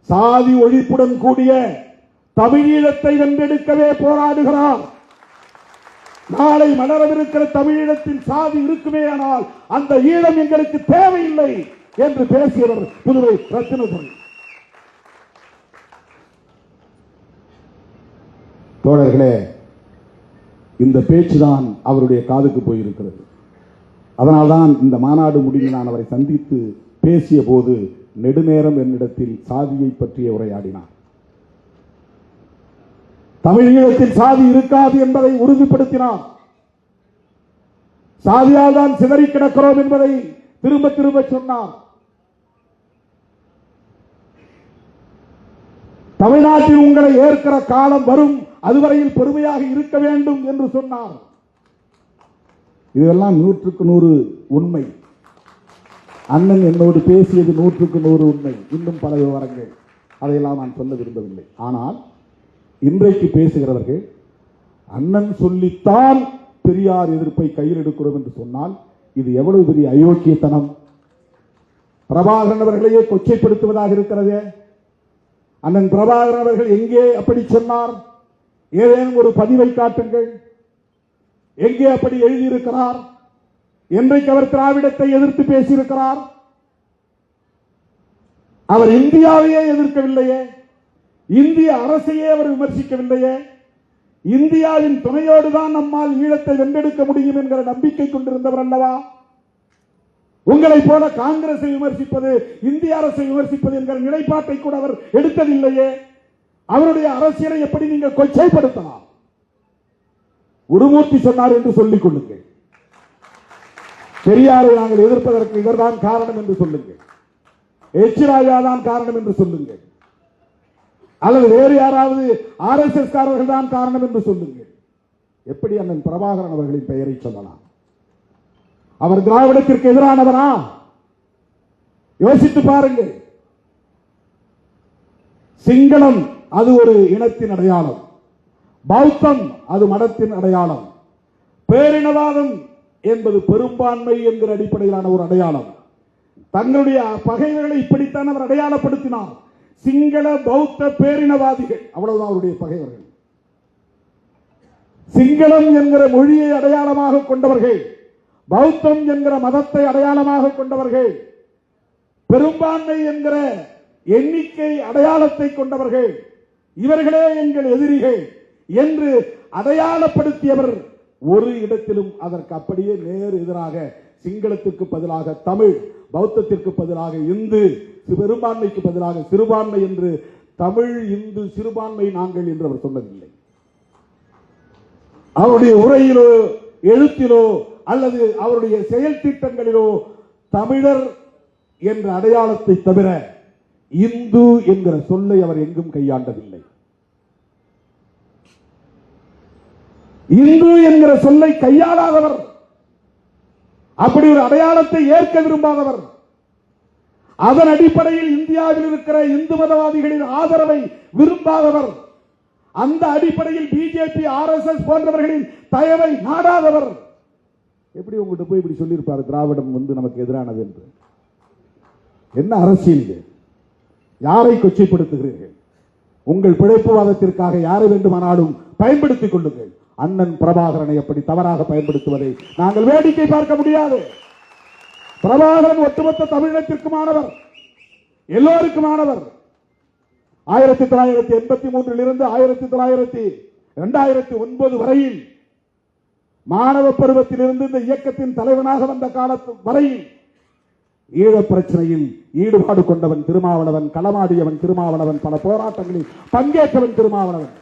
சாதி ஒழிப்புடன் கூடிய தமிழீழத்தை வென்றெடுக்கவே போராடுகிறார். நாளை மலரவிருக்கிற தமிழீழத்தில் சாதி இருக்குமே, ஆனால் அந்த ஈழம் எங்களுக்கு தேவையில்லை என்று பேசியவர் புதுவை ரத்தினதுரை. தோழர்களே, இந்த பேச்சுதான் அவருடைய காதுக்கு போயிருக்கிறது. அதனால்தான் இந்த மாநாடு முடிவில் நான் அவரை சந்தித்து பேசிய போது நெடுநேரம் என்னிடத்தில் சாதியை பற்றிய உரையாடினார். தமிழீழத்தில் சாதி இருக்காது என்பதை உறுதிப்படுத்தினார். சாதியால் தான் சிதறி கிடக்கிறோம் என்பதை திரும்ப திரும்ப சொன்னார். தமிழ்நாட்டில் உங்களை ஏற்கிற காலம் வரும், அதுவரையில் பொறுமையாக இருக்க வேண்டும் என்று சொன்னார். இதெல்லாம் 100% உண்மை. அண்ணன் என்னோடு பேசியது 100% உண்மை. இன்னும் பல விவரங்கள், அதையெல்லாம் நான் சொல்ல விரும்பவில்லை. ஆனால் இன்றைக்கு பேசுகிறவர்கள் அண்ணன் சொல்லித்தான் பெரியார் எதிர்ப்பை கையில் எடுக்கிறோம் என்று சொன்னால் இது எவ்வளவு பெரிய அயோக்கியத்தனம்! பிரபாகரன் அவர்களையே கொச்சைப்படுத்துவதாக இருக்கிறது. அண்ணன் பிரபாகரன் அவர்கள் எங்கே அப்படி சொன்னார்? ஏதேனும் ஒரு பதிவை காட்டுங்கள். எங்கே அப்படி எழுதியிருக்கிறார்? என்றைக்கு அவர் திராவிடத்தை எதிர்த்து பேசியிருக்கிறார்? அவர் இந்தியாவையே எதிர்க்கவில்லையே, இந்திய அரசையே அவர் விமர்சிக்கவில்லையே. இந்தியாவின் துணையோடு தான் நம்மால் ஈழத்தை வென்றெடுக்க முடியும் என்கிற நம்பிக்கை கொண்டிருந்தவர் அல்லவா? உங்களை போல காங்கிரஸை விமர்சிப்பது, இந்திய அரசை விமர்சிப்பது என்கிற நிலைப்பாட்டை கூட அவர் எடுத்ததில்லையே. அவருடைய அரசியலை எப்படி நீங்கள் கொச்சைப்படுத்தலாம்? குருமூர்த்தி சொன்னார் என்று சொல்லிக் கொள்ளுங்கள். பெரியாரை நாங்கள் எதிர்ப்பதற்கு இவர்தான் காரணம் என்று சொல்லுங்கள். எச் ராஜா தான் காரணம் என்று சொல்லுங்கள். அல்லது வேறு யாராவது RSS காரர்கள் தான் காரணம் என்று சொல்லுங்கள். எப்படி அண்ணன் பிரபாகரன் அவர்களின் பெயரை சொல்லலாம்? அவர் திராவிடத்திற்கு எதிரானவரா? யோசித்து பாருங்கள். சிங்களம் அது ஒரு இனத்தின் அடையாளம், பௌத்தம் அது மதத்தின் அடையாளம், பேரினவாதம் என்பது பெரும்பான்மை என்கிற அடிப்படையிலான ஒரு அடையாளம். தங்களுடைய பகைவர்களை இப்படித்தான் அவர் அடையாளப்படுத்தினார். சிங்கள பௌத்த பேரினவாதிகள், அவ்வளவுதான் அவருடைய பகைவர்கள். சிங்களம் என்கிற மொழியை அடையாளமாக கொண்டவர்கள், பௌத்தம் என்கிற மதத்தை அடையாளமாக கொண்டவர்கள், பெரும்பான்மை என்கிற எண்ணிக்கை அடையாளத்தை கொண்டவர்கள், இவர்களே எங்கள் எதிரிகள் என்று அடையாளப்படுத்தியவர் ஒரு இடத்திலும் அதற்கு அப்படியே நேர் எதிராக சிங்களத்திற்கு பதிலாக தமிழ், பௌத்தத்திற்கு பதிலாக இந்து, பெரும்பான்மைக்கு பதிலாக சிறுபான்மை என்று தமிழ், இந்து, சிறுபான்மை நாங்கள் என்று அவர் சொன்னதில்லை. அவருடைய உரையிலோ எழுத்திலோ அல்லது அவருடைய செயல் திட்டங்களிலோ தமிழர் என்ற அடையாளத்தை தவிர இந்து என்கிற சொல்லை அவர் எங்கும் கையாண்டதில்லை. இந்து என்கிற சொல்லை கையாளாதவர், அப்படி ஒரு அடையாளத்தை ஏற்க விரும்பாதவர், அதன் அடிப்படையில் இந்தியாவில் இருக்கிற இந்து மதவாதிகளின் ஆதரவை விரும்பாதவர், அந்த அடிப்படையில் பிஜேபி RSS போன்றவர்களின் தயவை நாடாதவர் எப்படி உங்கள்கிட்ட போய் இப்படி சொல்லியிருப்பார் திராவிடம் நமக்கு எதிரானது என்று? என்ன அரசியல் இது? யாரை கொச்சைப்படுத்துகிறீர்கள்? உங்கள் பிழைப்புவாதத்திற்காக யாரை வேண்டுமானாலும் பயன்படுத்திக் கொள்ளுங்கள். அண்ணன் பிரபாகரனை எப்படி தவறாக பயன்படுத்துவதை நாங்கள் வேடிக்கை பார்க்க முடியாது. பிரபாகரன் ஒட்டுமொத்த தமிழகத்திற்குமானவர், எல்லோருக்குமானவர். 1983 இருந்து 2009 வரையில் மாணவ பருவத்திலிருந்து இந்த இயக்கத்தின் தலைவனாக வந்த காலத்து வரையில் ஈழப் பிரச்சனையில் ஈடுபாடு கொண்டவன் திருமாவளவன், களமாடியவன் திருமாவளவன், பல போராட்டங்களில் பங்கேற்றவன் திருமாவளவன்.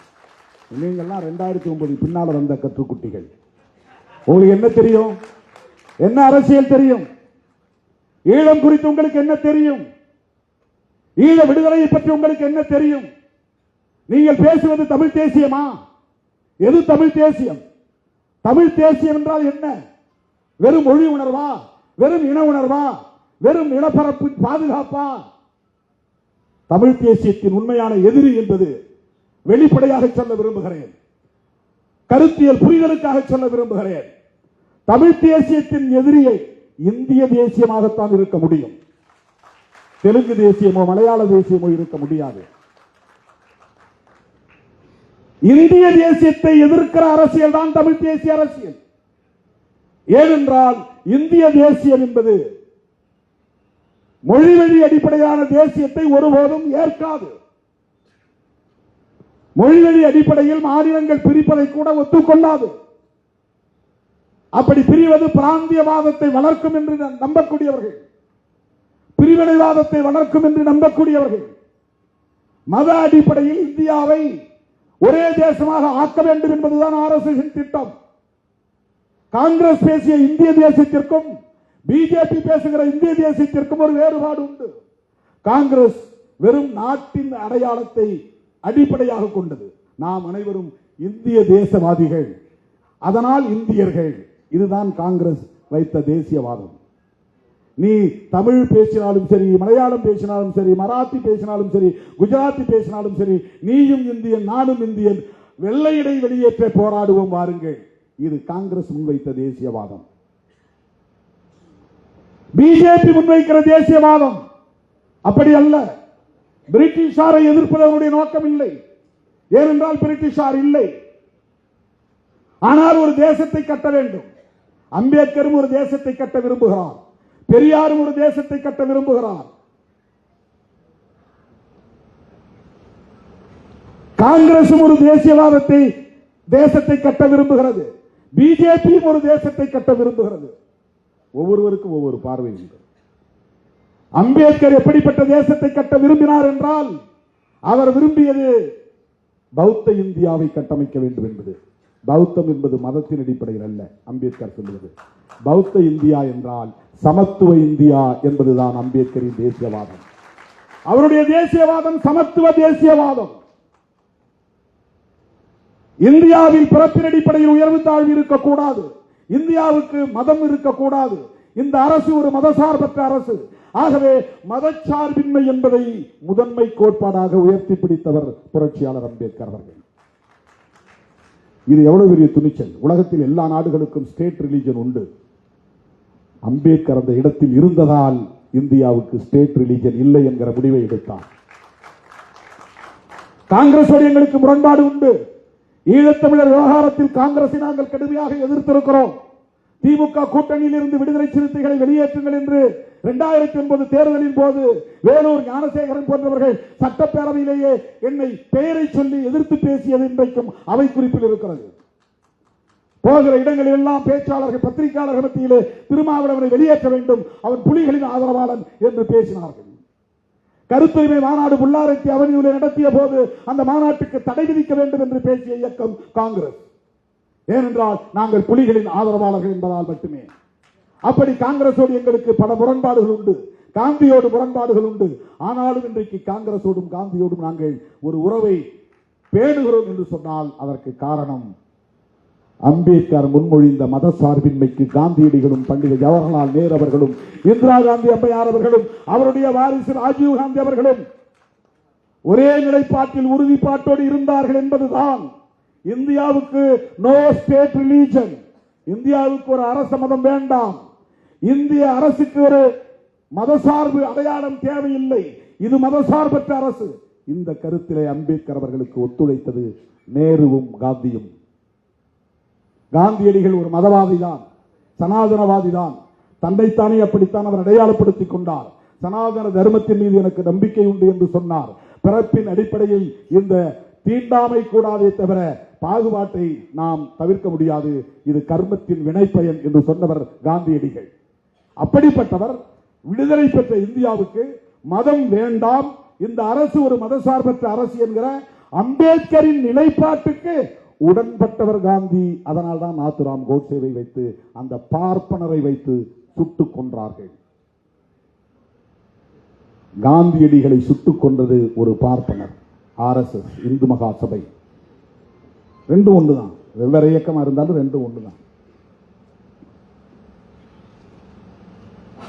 நீங்கள்லாம் 2009 பின்னால வந்த கற்றுக்குட்டிகள். உங்களுக்கு என்ன தெரியும்? என்ன அரசியல் தெரியும்? ஈழம் குறித்து உங்களுக்கு என்ன தெரியும்? ஈழ விடுதலையை பற்றி உங்களுக்கு என்ன தெரியும்? நீங்கள் பேசுவது தமிழ் தேசியமா? எது தமிழ் தேசியம்? தமிழ் தேசியம் என்றால் என்ன? வெறும் மொழி உணர்வா? வெறும் இன உணர்வா? வெறும் இனப்பரப்பு பாதுகாப்பா? தமிழ் தேசியத்தின் உண்மையான எதிரி என்பது வெளிப்படையாக சொல்ல விரும்புகிறேன், கருத்தியல் புரிதலுக்காக சொல்ல விரும்புகிறேன். தமிழ் தேசியத்தின் எதிரியை இந்திய தேசியமாகத்தான் இருக்க முடியும். தெலுங்கு தேசியமோ மலையாள தேசியமோ இருக்க முடியாது. இந்திய தேசியத்தை எதிர்க்கிற அரசியல் தான் தமிழ் தேசிய அரசியல். ஏனென்றால் இந்திய தேசியம் என்பது மொழிவழி அடிப்படையான தேசியத்தை ஒருபோதும் ஏற்காது. மொழிவழி அடிப்படையில் மாநிலங்கள் பிரிப்பதை கூட ஒத்துக்கொள்ளாது. அப்படி பிரிவது பிராந்தியவாதத்தை வளர்க்கும் என்று நம்பக்கூடியவர்கள். பிரிவினைவாதத்தை வளர்க்கும் என்று நம்பக்கூடியவர்கள். மத அடிப்படையில் இந்தியாவை ஒரே தேசமாக ஆக்க வேண்டும் என்பதுதான் RSS திட்டம். காங்கிரஸ் பேசிய இந்திய தேசத்திற்கும் பிஜேபி பேசுகிற இந்திய தேசத்திற்கும் ஒரு வேறுபாடு உண்டு. காங்கிரஸ் வெறும் நாட்டின் அடையாளத்தை அடிப்படையாக கொண்டது. நாம் அனைவரும் இந்திய தேசவாதிகள், அதனால் இந்தியர்கள். இதுதான் காங்கிரஸ் வைத்த தேசியவாதம். நீ தமிழ் பேசினாலும் சரி, மலையாளம் பேசினாலும் சரி, மராத்தி பேசினாலும் சரி, குஜராத்தி பேசினாலும் சரி, நீயும் இந்தியன் நானும் இந்தியன், வெள்ளையடை வெளியேற்ற போராடுவோம் வாருங்கள். இது காங்கிரஸ் முன்வைத்த தேசியவாதம். பிஜேபி முன்வைக்கிற தேசியவாதம் அப்படி அல்ல. பிரிட்டிஷாரை எதிர்ப்பதனுடைய நோக்கம் இல்லை. ஏனென்றால் பிரிட்டிஷார் இல்லை. ஆனால் ஒரு தேசத்தை கட்ட வேண்டும். அம்பேத்கரும் ஒரு தேசத்தை கட்ட விரும்புகிறார். பெரியாரும் ஒரு தேசத்தை கட்ட விரும்புகிறார். காங்கிரசும் ஒரு தேசியவாதத்தை தேசத்தை கட்ட விரும்புகிறது. பிஜேபியும் ஒரு தேசத்தை கட்ட விரும்புகிறது. ஒவ்வொருவருக்கும் ஒவ்வொரு பார்வை உண்டு. அம்பேத்கர் எப்படிப்பட்ட தேசத்தை கட்ட விரும்பினார் என்றால், அவர் விரும்பியது பௌத்த இந்தியாவை கட்டமைக்க வேண்டும் என்பது. பௌத்தம் என்பது மதத்தின் அடிப்படையில் அல்ல. அம்பேத்கர் சொல்லுவது பௌத்த இந்தியா என்றால் சமத்துவ இந்தியா என்பதுதான் அம்பேத்கரின் தேசியவாதம். அவருடைய தேசியவாதம் சமத்துவ தேசியவாதம். இந்தியாவில் பிறப்பின் அடிப்படையில் உயர்வு தாழ்வு இருக்கக்கூடாது. இந்தியாவுக்கு மதம் இருக்கக்கூடாது. இந்த அரசு ஒரு மதசார்பற்ற அரசு. ஆகவே மதச்சார்பின்மை என்பதை முதன்மை கோட்பாடாக உயர்த்தி பிடித்தவர் புரட்சியாளர் அம்பேத்கர் அவர்கள். இது எவ்வளவு பெரிய துணிச்சல்! உலகத்தில் எல்லா நாடுகளுக்கும் ஸ்டேட் ரிலிஜன் உண்டு. அம்பேத்கர் அந்த இடத்தில் இருந்ததால் இந்தியாவுக்கு ஸ்டேட் ரிலிஜன் இல்லை என்கிற முடிவை எடுத்தார். காங்கிரஸோடு எங்களுக்கு முரண்பாடு உண்டு. ஈழத்தமிழர் விவகாரத்தில் காங்கிரஸை நாங்கள் கடுமையாக எதிர்த்திருக்கிறோம். திமுக கூட்டணியில் இருந்து விடுதலை சிறுத்தைகளை வெளியேற்றுங்கள் என்று 2009 தேர்தலின் போது வேலூர் ஞானசேகரன் போன்றவர்கள் சட்டப்பேரவையிலேயே என்னை பெயரை சொல்லி எதிர்த்து பேசியது இன்றைக்கும் அவை குறிப்பில் இருக்கிறது. போகிற இடங்களில் எல்லாம் பேச்சாளர்கள் பத்திரிகையாளர்கள் மத்தியிலே திருமாவளவனை வெளியேற்ற வேண்டும், அவன் புலிகளின் ஆதரவாளன் என்று பேசினார்கள். கருத்துரிமை மாநாடு புல்லாரத்தி அவனியூரில் நடத்திய போது அந்த மாநாட்டுக்கு தடை விதிக்க வேண்டும் என்று பேசிய இயக்கம் காங்கிரஸ். ஏனென்றால் நாங்கள் புலிகளின் ஆதரவாளர்கள் என்பதால் மட்டுமே. அப்படி காங்கிரஸோடு எங்களுக்கு பல முரண்பாடுகள் உண்டு. காந்தியோடு முரண்பாடுகள் உண்டு. ஆனாலும் இன்றைக்கு காங்கிரஸோடும் காந்தியோடும் நாங்கள் ஒரு உறவை பேணுகிறோம் என்று சொன்னால் அதற்கு காரணம் அம்பேத்கர் முன்மொழிந்த மத சார்பின்மைக்கு காந்தியடிகளும் பண்டித ஜவஹர்லால் நேரு அவர்களும் இந்திரா காந்தி அம்மையார் அவர்களும் அவருடைய வாரிசு ராஜீவ் காந்தி அவர்களும் ஒரே நிலைப்பாட்டில் உறுதிப்பாட்டோடு இருந்தார்கள் என்பதுதான். இந்தியாவுக்கு நோ ஸ்டேட் ரிலீஜன். இந்தியாவுக்கு ஒரு அரச மதம் வேண்டாம். இந்திய அரசுக்கு ஒரு மதசார்பு அடையாளம் தேவையில்லை. இது மதசார்பற்ற அரசு. இந்த கருத்திலே அம்பேத்கர் அவர்களுக்கு ஒத்துழைத்தது நேருவும் காந்தியும். காந்தியடிகள் ஒரு மதவாதி தான், சனாதனவாதி தான். தன்னைத்தானே அப்படித்தான் அவர் அடையாளப்படுத்திக் கொண்டார். சனாதன தர்மத்தின் மீது எனக்கு நம்பிக்கை உண்டு என்று சொன்னார். பிறப்பின் அடிப்படையில் இந்த தீண்டாமை கூடாதே தவிர பாகுபாட்டை நாம் தவிர்க்க முடியாது. இது கர்மத்தின் வினைப்பயன் என்று சொன்னவர் காந்தியடிகள். அப்படிப்பட்டவர் விடுதலை பெற்ற இந்தியாவுக்கு மதம் வேண்டாம், இந்த அரசு ஒரு மதசார்பற்ற அரசு என்கிற அம்பேத்கரின் நிலைப்பாட்டுக்கு உடன்பட்டவர் காந்தி. அதனால்தான் நாத்துராம் கோட்சேவை வைத்து அந்த பார்ப்பனரை வைத்து சுட்டுக் கொன்றார்கள். காந்தியடிகளை சுட்டுக் கொன்றது ஒரு பார்ப்பனர். RSS இந்து மகா சபை ரெண்டும் ஒன்றுதான். வெவ்வேறு இயக்கமா இருந்தாலும் ரெண்டும் ஒன்றுதான்.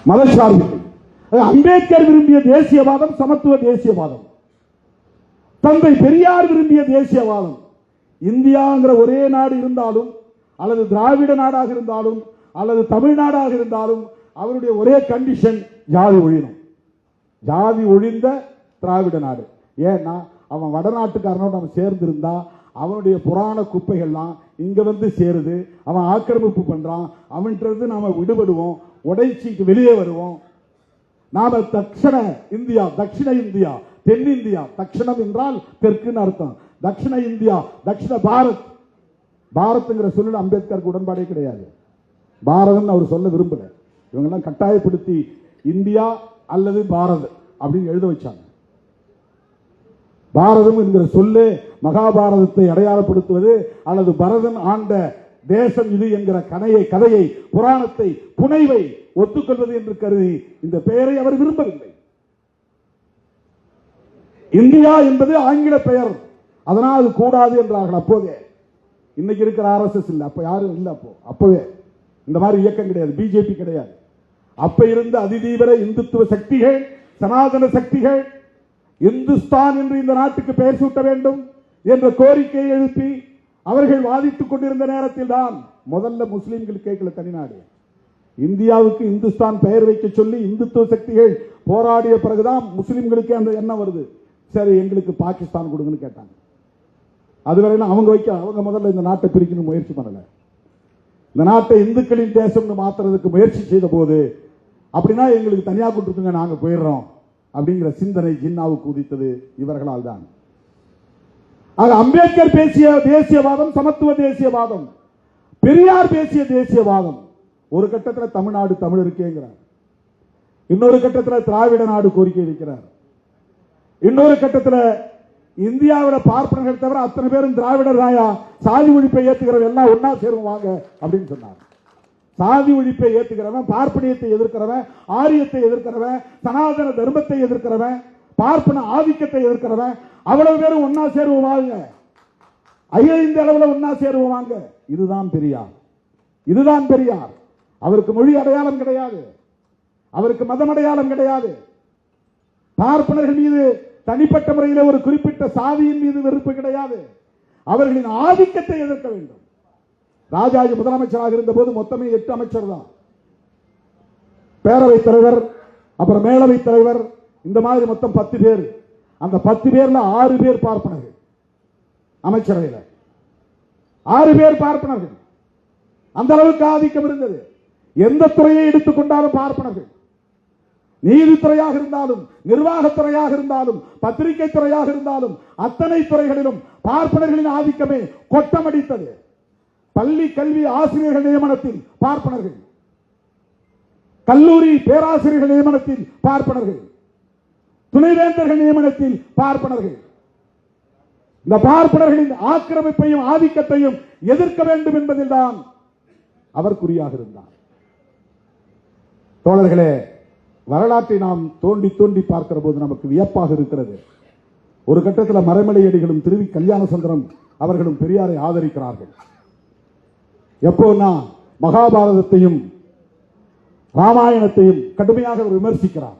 மதசார்பின்மை. அம்பேத்கர் விரும்பிய தேசியவாதம் சமத்துவ தேசியவாதம். தந்தை பெரியார் விரும்பிய தேசியவாதம். இந்தியாங்கிற ஒரே நாடு இருந்தாலும், அல்லது திராவிட நாடாக இருந்தாலும், அல்லது தமிழ்நாடாக இருந்தாலும் அவருடைய ஒரே கண்டிஷன் ஜாதி ஒழியணும். ஜாதி ஒழிந்த திராவிட நாடு. ஏன்னா அவன் வடநாட்டுக்காரனோடு அவன் சேர்ந்திருந்தா அவனுடைய புராண குப்பைகள்லாம் இங்க வந்து சேருது. அவன் ஆக்கிரமிப்பு பண்றான். அவன்கிட்ட நாம விடுபடுவோம், உடைச்சிக்கு வெளியே வருவோம். நாம தட்சிண இந்தியா, தட்சிண இந்தியா, தென்னிந்தியா, தட்சிணம் என்றால் தெற்குன்னு அர்த்தம். தட்சிண இந்தியா, தட்சிண பாரத். பாரத்ங்கிற சொல்ல அம்பேத்கருக்கு உடன்பாடே கிடையாது. பாரதம் அவர் சொல்ல விரும்பல. இவங்கெல்லாம் கட்டாயப்படுத்தி இந்தியா அல்லது பாரத் அப்படின்னு எழுத வச்சாங்க. பாரதம் என்கிற சொல்லே மகாபாரதத்தை அடையாளப்படுத்துவது அல்லது பரதன் ஆண்ட தேசம் இது என்கிற கதையை புராணத்தை புனைவை ஒத்துக்கொள்வது என்று கருதி இந்த பெயரை அவர் விரும்பவில்லை. இந்தியா என்பது ஆங்கில பெயர், அதனால் அது கூடாது என்றார்கள் அப்போதே. இன்னைக்கு இருக்கிற RSS இல்ல, அப்ப யாரும் இல்ல. அப்பவே இந்த மாதிரி இயக்கம் கிடையாது, பிஜேபி கிடையாது. அப்ப இருந்த அதிதீவிர இந்துத்துவ சக்திகள், சனாதன சக்திகள் இந்துஸ்தான் என்று இந்த நாட்டுக்கு பெயர் சூட்ட வேண்டும் என்ற கோரிக்கையை எழுப்பி அவர்கள் வாதிட்டுக் கொண்டிருந்த நேரத்தில் தான் முதல்ல முஸ்லிம்கள் கேட்கல தனிநாடு. இந்தியாவுக்கு இந்துஸ்தான் பெயர் வைக்க சொல்லி இந்துத்துவ சக்திகள் போராடிய பிறகுதான் முஸ்லிம்களுக்கு அந்த எண்ணம் வருது. சரி, எங்களுக்கு பாகிஸ்தான் கொடுங்கன்னு கேட்டாங்க. அதுவரையிலும் அவங்க முதல்ல இந்த நாட்டை பிரிக்கணும் முயற்சி பண்ணல. இந்த நாட்டை இந்துக்களின் தேசம்னு மாத்துறதுக்கு முயற்சி செய்த போது அப்படின்னா எங்களுக்கு தனியா கொடுத்துருங்க, நாங்க போயிடுறோம் அப்படிங்கிற சிந்தனை ஜின்னாவுக்கு உதித்தது இவர்களால் தான். அம்பேத்கர் பேசிய தேசியவாதம் சமத்துவ தேசியவாதம், பெரியார் பேசிய தேசியவாதம். ஒரு கட்டத்தில் தமிழ்நாடு தமிழருக்கேங்கிறார், இன்னொரு கட்டத்தில் திராவிட நாடு கோரிக்கை வைக்கிறார், இன்னொரு கட்டத்தில் இந்தியாவில் பார்ப்பனர்கள் தவிர அத்தனை பேரும் திராவிடர் தாயா, சாதி ஒழிப்பை ஏற்றுக்கிறவன் எல்லாம் ஒன்னா சேருவாங்க அப்படின்னு சொன்னார். சாதி ஒழிப்பை ஏற்றுக்கிறவன், பார்ப்பனியத்தை எதிர்க்கிறவன், ஆரியத்தை எதிர்க்கிறவன், சனாதன தர்மத்தை எதிர்க்கிறவன், பார்ப்பன ஆதிக்கத்தை எதிர்க்கிறவன் அவ்வளவு பேரும் ஒன்னா சேருவாங்க, அகில இந்திய அளவில் ஒன்னா சேருவாங்க. இதுதான் பெரியார், இதுதான் பெரியார். அவருக்கு மொழி அடையாளம் கிடையாது, அவருக்கு மதம் அடையாளம் கிடையாது. பார்ப்பனர்கள் மீது தனிப்பட்ட முறையில் ஒரு குறிப்பிட்ட சாதியின் மீது வெறுப்பு கிடையாது. அவர்களின் ஆதிக்கத்தை எதிர்க்க வேண்டும். ராஜாஜி முதலமைச்சராக இருந்த போது மொத்தமே 8 அமைச்சர் தான், பேரவைத் தலைவர், அப்புறம் மேலவைத் தலைவர், இந்த மாதிரி மொத்தம் 10 பேர். அந்த 10 பேர்ல 6 பேர் பார்ப்பனர்கள். அமைச்சரவையில் 6 பேர் பார்ப்பனர்கள். அந்த அளவுக்கு ஆதிக்கம் இருந்தது. எந்த துறையை எடுத்துக்கொண்டாலும் பார்ப்பனர்கள். நீதித்துறையாக இருந்தாலும், நிர்வாகத்துறையாக இருந்தாலும், பத்திரிகை துறையாக இருந்தாலும், அத்தனை துறைகளிலும் பார்ப்பனர்களின் ஆதிக்கமே கொட்டமடித்தது. பள்ளி கல்வி ஆசிரியர்கள் நியமனத்தில் பார்ப்பனர்கள், கல்லூரி பேராசிரியர்கள் நியமனத்தில் பார்ப்பனர்கள், துணைவேந்தர்கள் நியமனத்தில் பார்ப்பனர்கள். இந்த பார்ப்பனர்களின் ஆக்கிரமிப்பையும் ஆதிக்கத்தையும் எதிர்க்க வேண்டும் என்பதில் தான் அவர் குறியாக இருந்தார். தோழர்களே, வரலாற்றை நாம் தோண்டி தோண்டி பார்க்கிற போது நமக்கு வியப்பாக இருக்கிறது. ஒரு கட்டத்தில் மறைமலையடிகளும் திருவி கல்யாண சுந்தரம் அவர்களும் பெரியாரை ஆதரிக்கிறார்கள். எப்போனா மகாபாரதத்தையும் ராமாயணத்தையும் கடுமையாக விமர்சிக்கிறார்.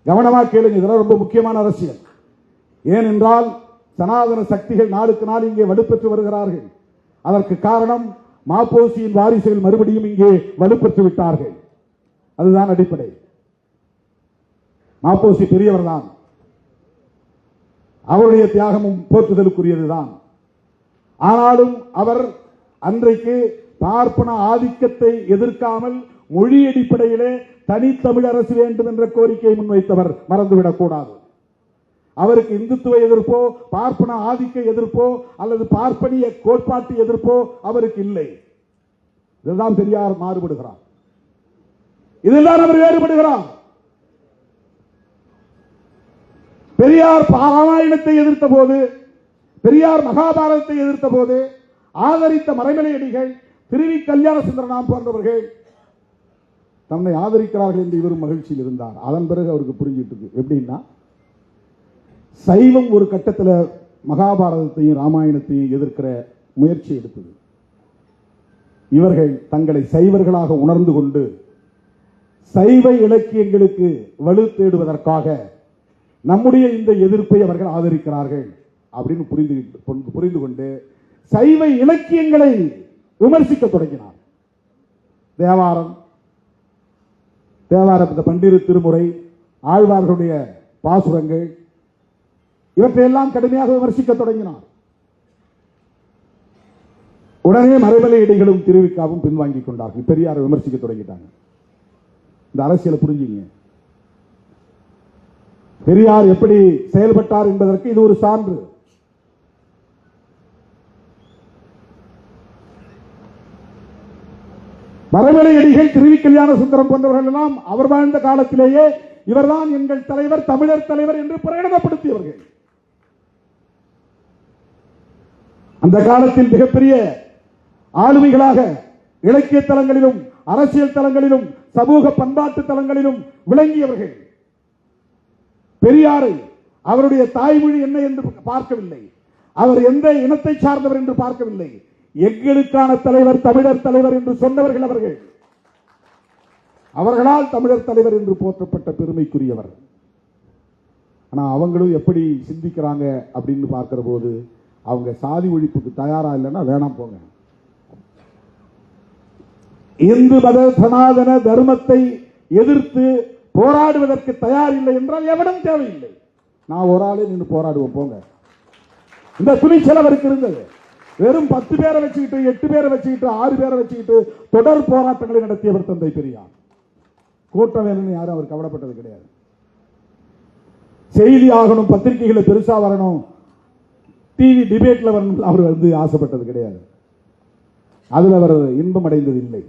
கவனமாக கேளுங்க, இதெல்லாம் ரொம்ப முக்கியமான அரசியல். ஏனென்றால் சனாதன சக்திகள் நாளுக்கு நாள் இங்கே வலுப்பெற்று வருகிறார்கள். அதற்கு காரணம் மாப்போசியின் வாரிசுகள் மறுபடியும் இங்கே வலுப்பெற்று விட்டார்கள். அதுதான் அடிப்படை. மாப்போசி பெரியவர் தான், அவருடைய தியாகமும் போற்றுதலுக்குரியதுதான். ஆனாலும் அவர் அன்றைக்கு பார்ப்பன ஆதிக்கத்தை எதிர்க்காமல் மொழி அடிப்படையிலே தனித்தமிழ் அரசு வேண்டும் என்ற கோரிக்கையை முன்வைத்தவர், மறந்துவிடக் கூடாது. அவருக்கு இந்துத்துவ எதிர்ப்போ, பார்ப்பன ஆதிக்க எதிர்ப்போ அல்லது பார்ப்பனிய கோட்பாட்டு எதிர்ப்போ அவருக்கு இல்லை. இதுதான் பெரியார் மாறுபடுகிறார், இதெல்லாம் அவர் வேறுபடுகிறார். பெரியார் ராமாயணத்தை எதிர்த்த போது, பெரியார் மகாபாரதத்தை எதிர்த்த போது ஆதரித்த மறைமலையடிகள், திருவி கல்யாண சுந்தரம் போன்றவர்கள் தன்னை ஆதரிக்கிறார்கள் என்று இவரும் மகிழ்ச்சியில் இருந்தார். அதன் பிறகு அவருக்கு புரிஞ்சிட்டு எப்படின்னா, சைவம் ஒரு கட்டத்தில் மகாபாரதத்தையும் ராமாயணத்தையும் எதிர்க்கிற முயற்சி எடுத்தது. இவர்கள் தங்களை சைவர்களாக உணர்ந்து கொண்டு சைவ இலக்கியங்களுக்கு வலு தேடுவதற்காக நம்முடைய இந்த எதிர்ப்பை அவர்கள் ஆதரிக்கிறார்கள் அப்படின்னு புரிந்து கொண்டு சைவ இலக்கியங்களை விமர்சிக்க தொடங்கினார். தேவாரம், பன்னிரு திருமுறை, ஆழ்வார்களுடைய பாசுரங்கள், இவற்றையெல்லாம் கடுமையாக விமர்சிக்க தொடங்கினார். உடனே மறைமலையடிகளும் திருவிக்காவும் பின்வாங்கிக் கொண்டார்கள். பெரியாரை விமர்சிக்க தொடங்கிட்டாங்க. இந்த அரசியலை புரிஞ்சுங்க. பெரியார் எப்படி செயல்பட்டார் என்பதற்கு இது ஒரு சான்று. மரமலையடிகள், திருவி கல்யாண சுந்தரம் போன்றவர்கள் எல்லாம் அவர் வாழ்ந்த காலத்திலேயே இவர்தான் எங்கள் தலைவர், தமிழர் தலைவர் என்று பிரகடனப்படுத்தியவர்கள். அந்த காலத்தில் மிகப்பெரிய ஆளுமைகளாக இலக்கிய தலங்களிலும் அரசியல் தலங்களிலும் சமூக பண்பாட்டு தலங்களிலும் விளங்கியவர்கள். பெரியாரை அவருடைய தாய்மொழி என்ன என்று பார்க்கவில்லை, அவர் எந்த இனத்தை சார்ந்தவர் என்று பார்க்கவில்லை. எங்களுக்கான தலைவர் தமிழர் தலைவர் என்று சொன்னவர்கள் அவர்கள். அவர்களால் தமிழர் தலைவர் என்று போற்றப்பட்ட பெருமைக்குரியவர். ஆனா அவங்களும் எப்படி சிந்திக்கிறாங்க அப்படின்னு பார்க்கிற போது அவங்க சாதி ஒழிப்புக்கு தயாரா இல்லைன்னா வேணாம் போங்க. இந்து மத சனாதன தர்மத்தை எதிர்த்து போராடுவதற்கு தயார் இல்லை என்றால் எவனும் தேவையில்லை. நான் ஒரு ஆளே நின்று போராடுவோம் போங்க. இந்த துணிச்சல் அவருக்கு இருந்தது. வெறும் 10 பேரை வச்சுக்கிட்டு 8 பேரை வச்சுக்கிட்டு 6 பேரை வச்சுக்கிட்டு தொடர் போராட்டங்களை நடத்தியவர் தந்தை பெரியார். கூட்டம் வேணும்னு யாரும் அவர் கவலைப்பட்டது கிடையாது. செய்தி ஆகணும், பத்திரிகைகளை பெருசா வரணும், டிவி டிபேட்ல வரணும் அவர் ஆசைப்பட்டது கிடையாது. அதில் அவர் இன்பம் அடைந்தது இல்லை.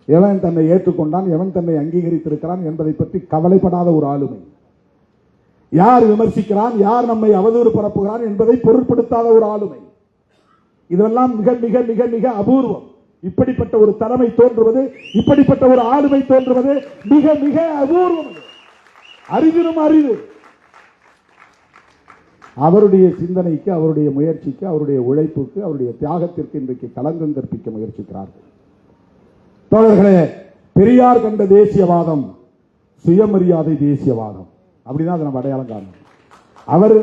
எவன் தன்னை ஏற்றுக்கொண்டான், எவன் தன்னை அங்கீகரித்திருக்கிறான் என்பதை பற்றி கவலைப்படாத ஒரு ஆளுமை. யார் விமர்சிக்கிறான், யார் நம்மை அவதூறு பரப்புகிறான் என்பதை பொருட்படுத்தாத ஒரு ஆளுமை. இதெல்லாம் மிக மிக மிக மிக அபூர்வம். இப்படிப்பட்ட ஒரு தலைமை தோன்றுவது, இப்படிப்பட்ட ஒரு ஆளுமை தோன்றுவது மிக மிக அபூர்வம். அரிதிலும் அரிது. அவருடைய சிந்தனைக்கு, அவருடைய முயற்சிக்கு, அவருடைய உழைப்புக்கு, அவருடைய தியாகத்திற்கு இன்றைக்கு களங்கம் கற்பிக்க முயற்சிக்கிறார்கள். தோழர்களே, பெரியார் கண்ட தேசியவாதம் சுயமரியாதை தேசியவாதம். அப்படிதான் அதை நம்ம அடையாளம் காணணும். அவர்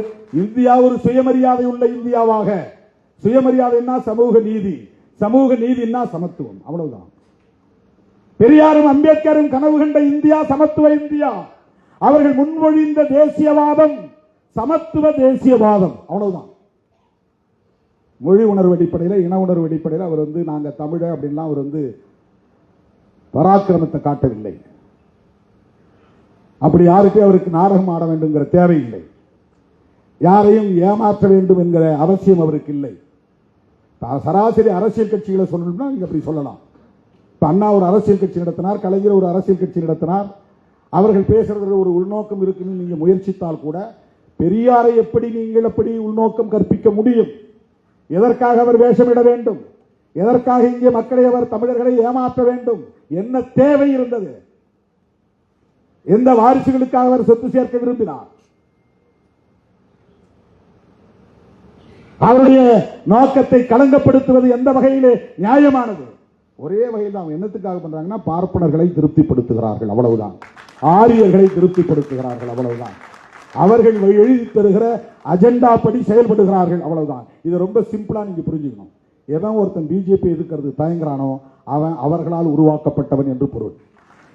இந்தியா ஒரு சுயமரியாதை உள்ள இந்தியாவாக, சுயமரியாதைன்னா சமூக நீதி, சமூக நீதினா சமத்துவம், அவ்வளவுதான். பெரியாரும் அம்பேத்கரும் கனவு கண்ட இந்தியா சமத்துவ இந்தியா. அவர்கள் முன்மொழிந்த தேசியவாதம் சமத்துவ தேசியவாதம், அவ்வளவுதான். மொழி உணர்வு அடிப்படையில், இன உணர்வு அடிப்படையில் அவர் நாங்க தமிழ அப்படின்லாம் அவர் பராக்கிரமத்தை காட்டவில்லை. அப்படி யாருக்கும் அவருக்கு நாடகம் ஆட வேண்டும்ங்கிற தேவையில்லை. யாரையும் ஏமாற்ற வேண்டும் என்கிற அவசியம் அவருக்கு இல்லை. சராசரி அரசியல் கட்சிகளை சொல்லணும்னா நீங்க அப்படி சொல்லலாம். இப்ப அண்ணா ஒரு அரசியல் கட்சி நடத்தினார், கலைஞர் ஒரு அரசியல் கட்சி நடத்தினார். அவர்கள் பேசுறதுல ஒரு உள்நோக்கம் இருக்குன்னு நீங்க முயற்சித்தால் கூட பெரியாரை எப்படி நீங்கள் அப்படி உள்நோக்கம் கற்பிக்க முடியும்? எதற்காக அவர் வேஷமிட வேண்டும்? எதற்காக இங்கே மக்களை அவர் தமிழர்களை ஏமாற்ற வேண்டும்? என்ன தேவை இருந்தது? எந்த வாரிசுகளுக்காக அவர் சொத்து சேர்க்க விரும்பினார்? அவருடைய நோக்கத்தை களங்கப்படுத்துவது எந்த வகையிலே நியாயமானது? ஒரே வகையில் தான். என்னத்துக்காக பண்றாங்கன்னா பார்ப்பனர்களை திருப்திப்படுத்துகிறார்கள், அவ்வளவுதான். ஆரியர்களை திருப்திப்படுத்துகிறார்கள், அவ்வளவுதான். அவர்கள் எழுதி தருகிற அஜெண்டா படி செயல்படுகிறார்கள், அவ்வளவுதான். இது ரொம்ப சிம்பிளா நீங்க புரிஞ்சுக்கணும். எவன் ஒருத்தன் பிஜேபி எதிர்க்கிறது தயங்குறானோ அவன் அவர்களால் உருவாக்கப்பட்டவன் என்று பொருள்.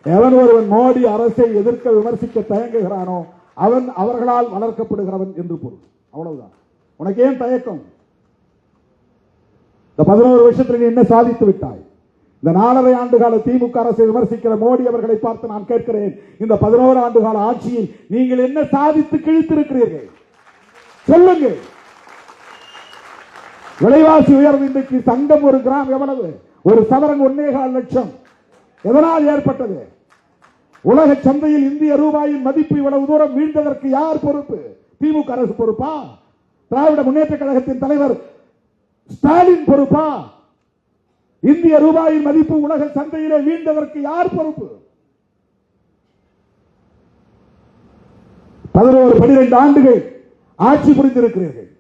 எவன் ஒருவன் மோடி அரசை எதிர்க்க விமர்சிக்க தயங்குகிறானோ அவன் அவர்களால் வளர்க்கப்படுகிறவன் என்று பொருள், அவ்வளவுதான். உனக்கு ஏன் தயக்கம்? இந்த 11 வருஷத்தில் நீ என்ன சாதித்து விட்டாய்? இந்த 4.5 ஆண்டு கால திமுக அரசை விமர்சிக்கிற மோடி அவர்களை பார்த்து நான் கேட்கிறேன், இந்த 11 ஆண்டு கால ஆட்சியில் நீங்கள் என்ன சாதித்து கிழித்திருக்கிறீர்கள்? சொல்லுங்கள். விலைவாசி உயர்வு. இன்றைக்கு தங்கம் ஒரு கிராம் எவ்வளவு? ஒரு சவரன் 1.25 லட்சம். எதனால் ஏற்பட்டது? உலக சந்தையில் இந்திய ரூபாயின் மதிப்பு இவ்வளவு தூரம் வீழ்ந்ததற்கு யார் பொறுப்பு? திமுக அரசு பொறுப்பா? திராவிட முன்னேற்ற கழகத்தின் தலைவர் ஸ்டாலின் பொறுப்பா? இந்திய ரூபாயின் மதிப்பு உலக சந்தையிலே வீழ்ந்ததற்கு யார் பொறுப்பு? 11-12 ஆண்டுகள் ஆட்சி புரிந்திருக்கிறீர்கள்.